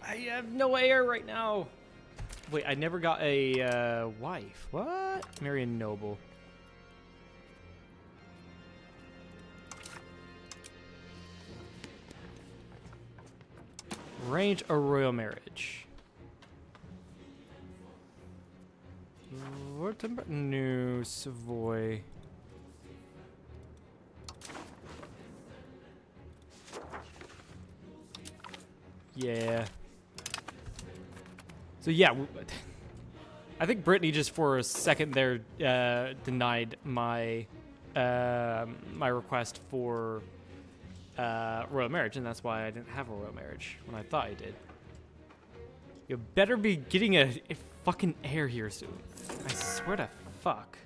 I have no heir right now. Wait, I never got a wife. What? Marry a noble. Arrange a royal marriage. New Savoy. Yeah. So yeah, I think Brittany just for a second there denied my my request for royal marriage, and that's why I didn't have a royal marriage when I thought I did. You better be getting a fucking heir here soon. I swear to fuck.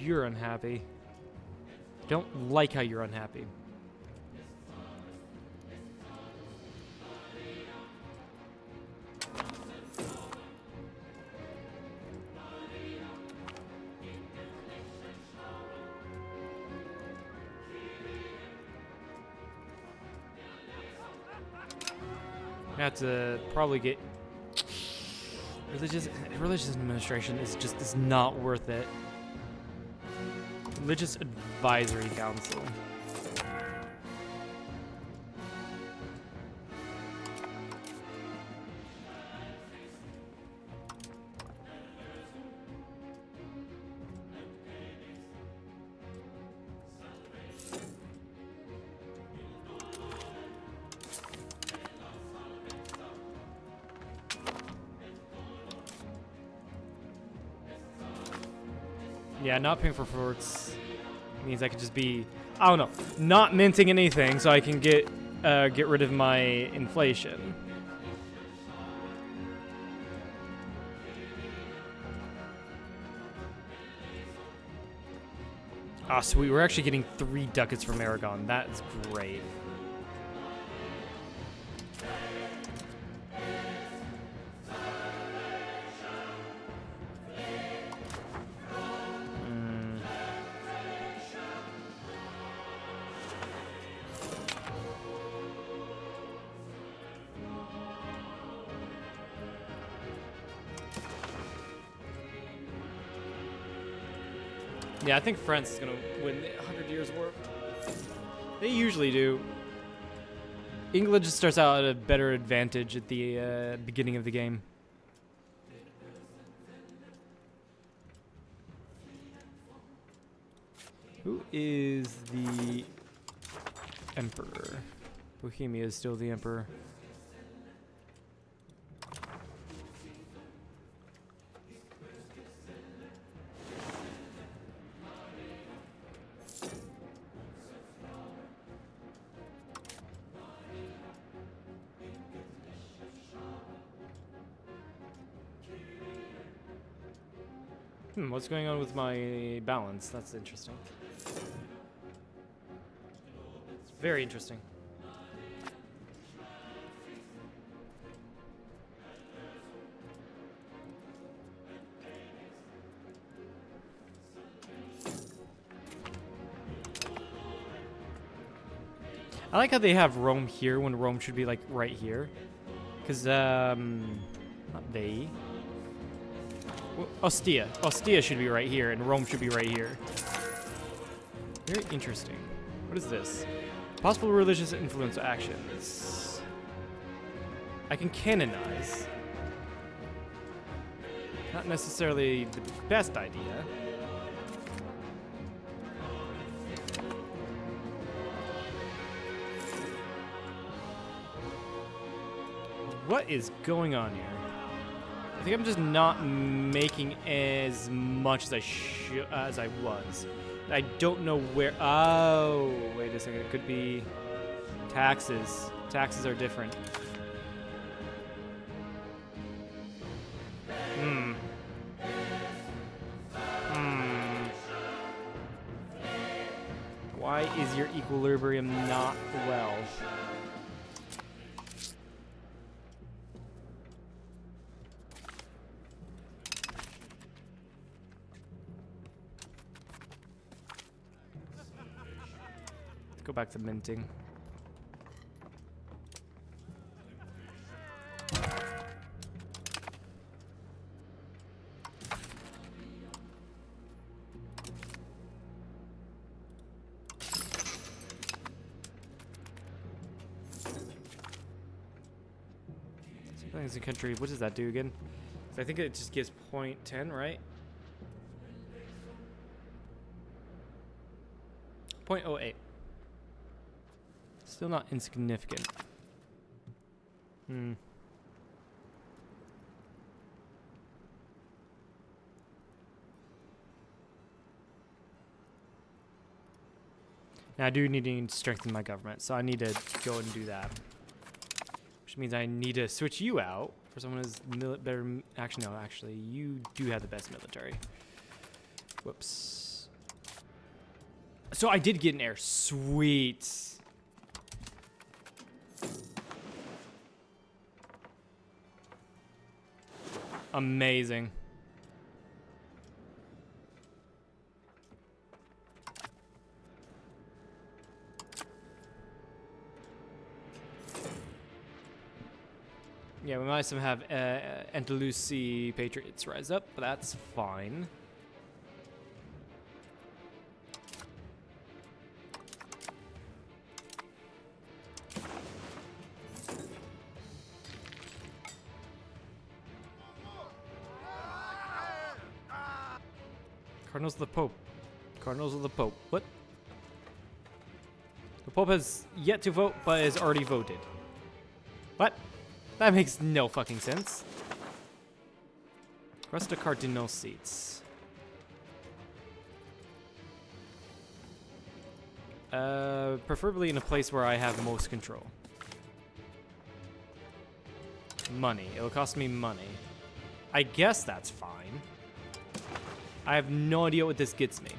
You're unhappy. Don't like how you're unhappy. I have to probably get religious administration is not worth it. Religious Advisory Council. Yeah, not paying for forts means I could just be, I don't know, not minting anything so I can get rid of my inflation. Ah, sweet, we're actually getting 3 ducats from Aragon. That's great. Yeah, I think France is going to win the 100 Years' War. They usually do. England just starts out at a better advantage at the beginning of the game. Who is the Emperor? Bohemia is still the Emperor. What's going on with my balance? That's interesting. It's very interesting. I like how they have Rome here when Rome should be like right here. Because, not they. Ostia. Ostia should be right here, and Rome should be right here. Very interesting. What is this? Possible religious influence actions. I can canonize. Not necessarily the best idea. What is going on here? I think I'm just not making as much as I was. I don't know where. Oh, wait a second. It could be taxes. Taxes are different. Why is your equilibrium not well? Go back to minting. As a country, what does that do again? So I think it just gives 0.10, right? 0.08. Still not insignificant. Hmm. Now I do need to strengthen my government, so I need to go and do that. Which means I need to switch you out for someone who's better. Actually, no, actually, you do have the best military. Whoops. So I did get an heir. Sweet. Amazing. Yeah, we might some have Andalusi Patriots rise up, but that's fine. Cardinals of the Pope. Cardinals of the Pope. What? The Pope has yet to vote, but has already voted. What? That makes no fucking sense. Rest of cardinal seats. Preferably in a place where I have most control. Money. It'll cost me money. I guess that's fine. I have no idea what this gets me.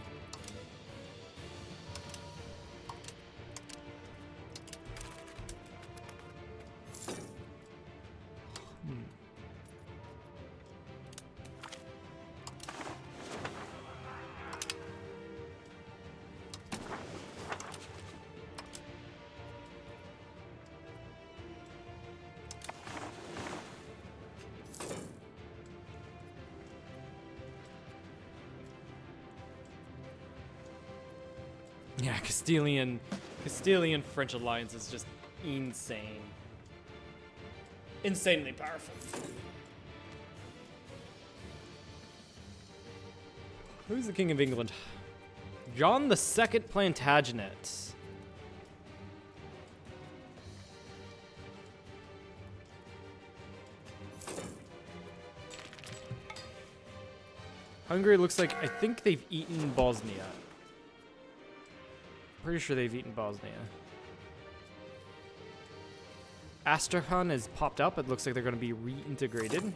Yeah, Castilian French alliance is just insane. Insanely powerful. Who's the King of England? John the Second Plantagenet. Hungary looks like, I think they've eaten Bosnia. Pretty sure they've eaten Bosnia. Astrakhan has popped up. It looks like they're going to be reintegrated.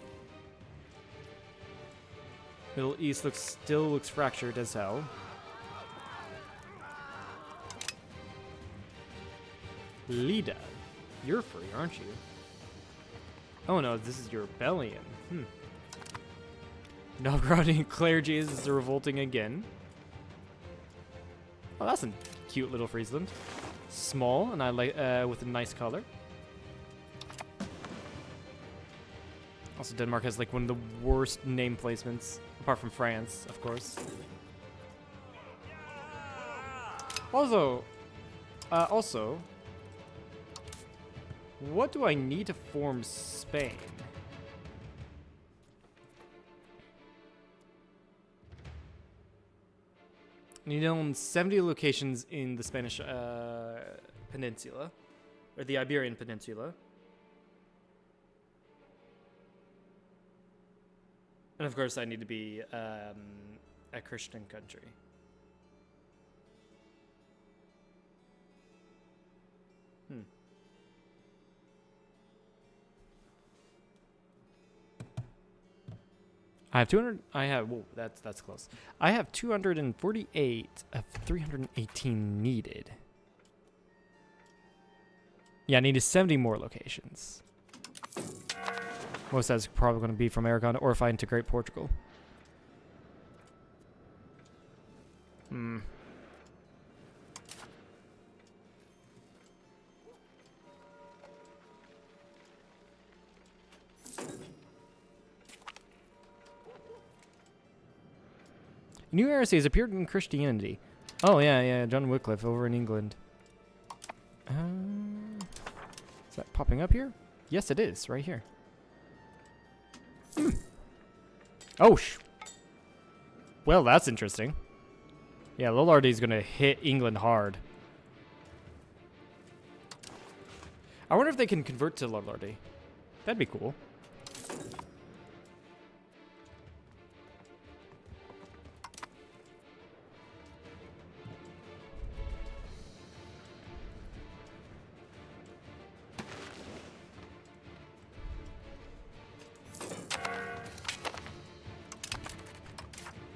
Middle East still looks fractured as hell. Lida, you're free, aren't you? Oh no, this is your rebellion. Novgorodian clergy is revolting again. Oh, that's a cute little Friesland. Small, and I like with a nice color. Also, Denmark has like one of the worst name placements, apart from France, of course. Also, what do I need to form Spain? You own 70 locations in the Spanish peninsula, or the Iberian Peninsula. And of course, I need to be a Christian country. I have 200. I have. Whoa, that's close. I have 248 of 318 needed. Yeah, I needed 70 more locations. Most of that's probably going to be from Aragon, or if I integrate Portugal. New heresies appeared in Christianity. Oh, yeah, John Wycliffe over in England. Is that popping up here? Yes, it is, right here. Oh, well, that's interesting. Yeah, Lollardy is going to hit England hard. I wonder if they can convert to Lollardy. That'd be cool.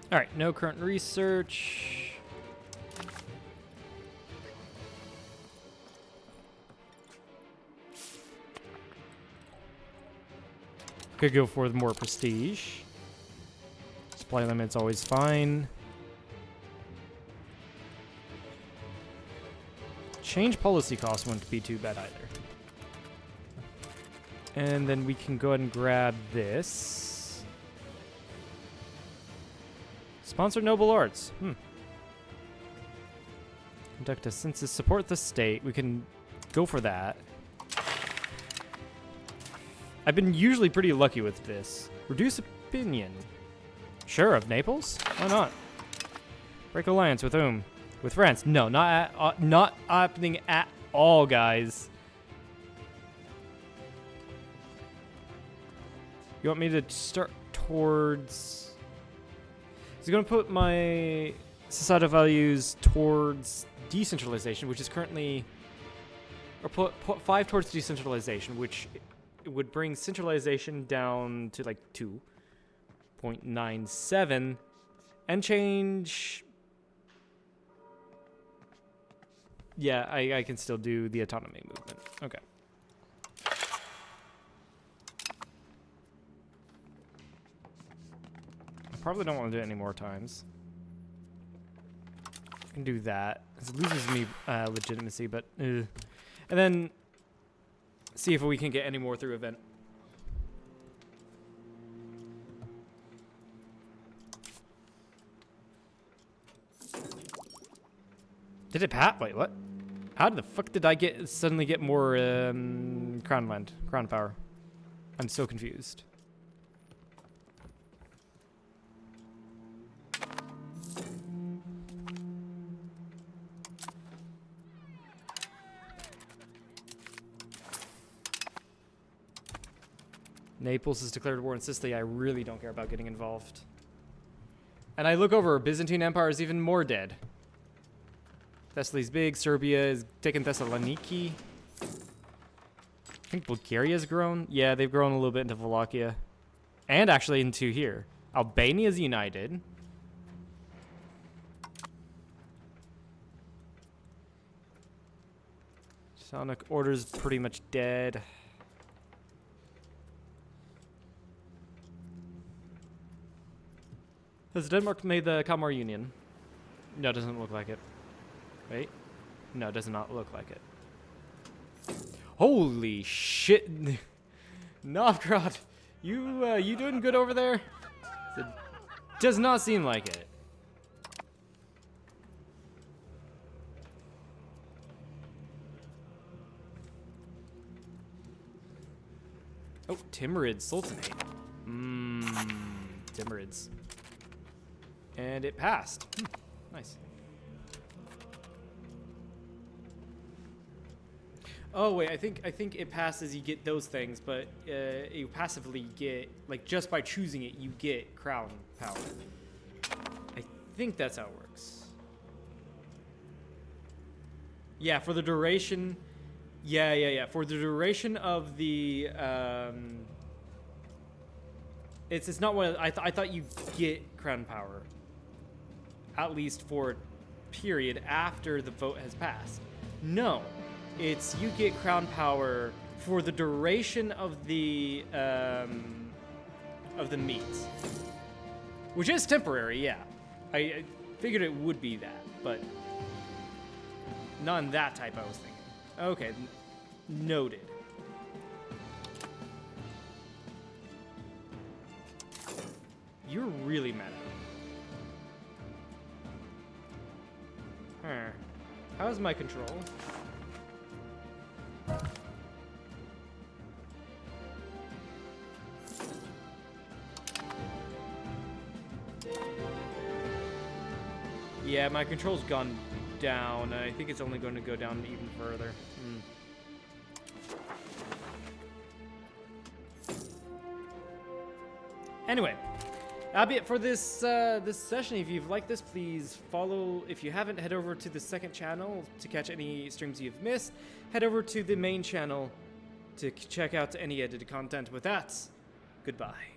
All right, no current research. Could go for more prestige. Supply limit's always fine. Change policy costs wouldn't be too bad either. And then we can go ahead and grab this. Sponsor noble arts. Conduct a census, support the state. We can go for that. I've been usually pretty lucky with this. Reduce opinion. Sure, of Naples? Why not? Break alliance with whom? With France? No, not happening at all, guys. You want me to start towards... So I'm going to put my societal values towards decentralization, which is currently... Or put 5 towards decentralization, which would bring centralization down to like 2.97 and change... Yeah, I can still do the autonomy movement. Okay. I probably don't want to do it any more times. I can do that. It loses me legitimacy, but... And then see if we can get any more through event. Did it pat? Wait, what? How the fuck did I suddenly get more crown power? I'm so confused. Naples has declared war on Sicily. I really don't care about getting involved. And I look over, Byzantine Empire is even more dead. Thessaly's big. Serbia is taking Thessaloniki. I think Bulgaria's grown. Yeah, they've grown a little bit into Wallachia. And actually into here. Albania's united. Sonic Order's pretty much dead. Has Denmark made the Kalmar Union? No, it doesn't look like it. Wait. No, it does not look like it. Holy shit. Novgorod, you doing good over there? It does not seem like it. Oh, Timurid Sultanate. Timurids. And it passed. Nice. Oh wait, I think it passes. You get those things, but you passively get, like, just by choosing it, you get crown power. I think that's how it works. Yeah, for the duration. Yeah. For the duration of the it's not what I thought you get crown power. At least for a period after the vote has passed. No. It's you get crown power for the duration of the meet, which is temporary. Yeah, I figured it would be that, but not in that type. I was thinking. Okay, noted. You're really mad at me. How's my control? Yeah, my control's gone down, and I think it's only going to go down even further. Anyway, that'll be it for this this session. If you've liked this, please follow. If you haven't, head over to the second channel to catch any streams you've missed. Head over to the main channel to check out any edited content. With that, goodbye.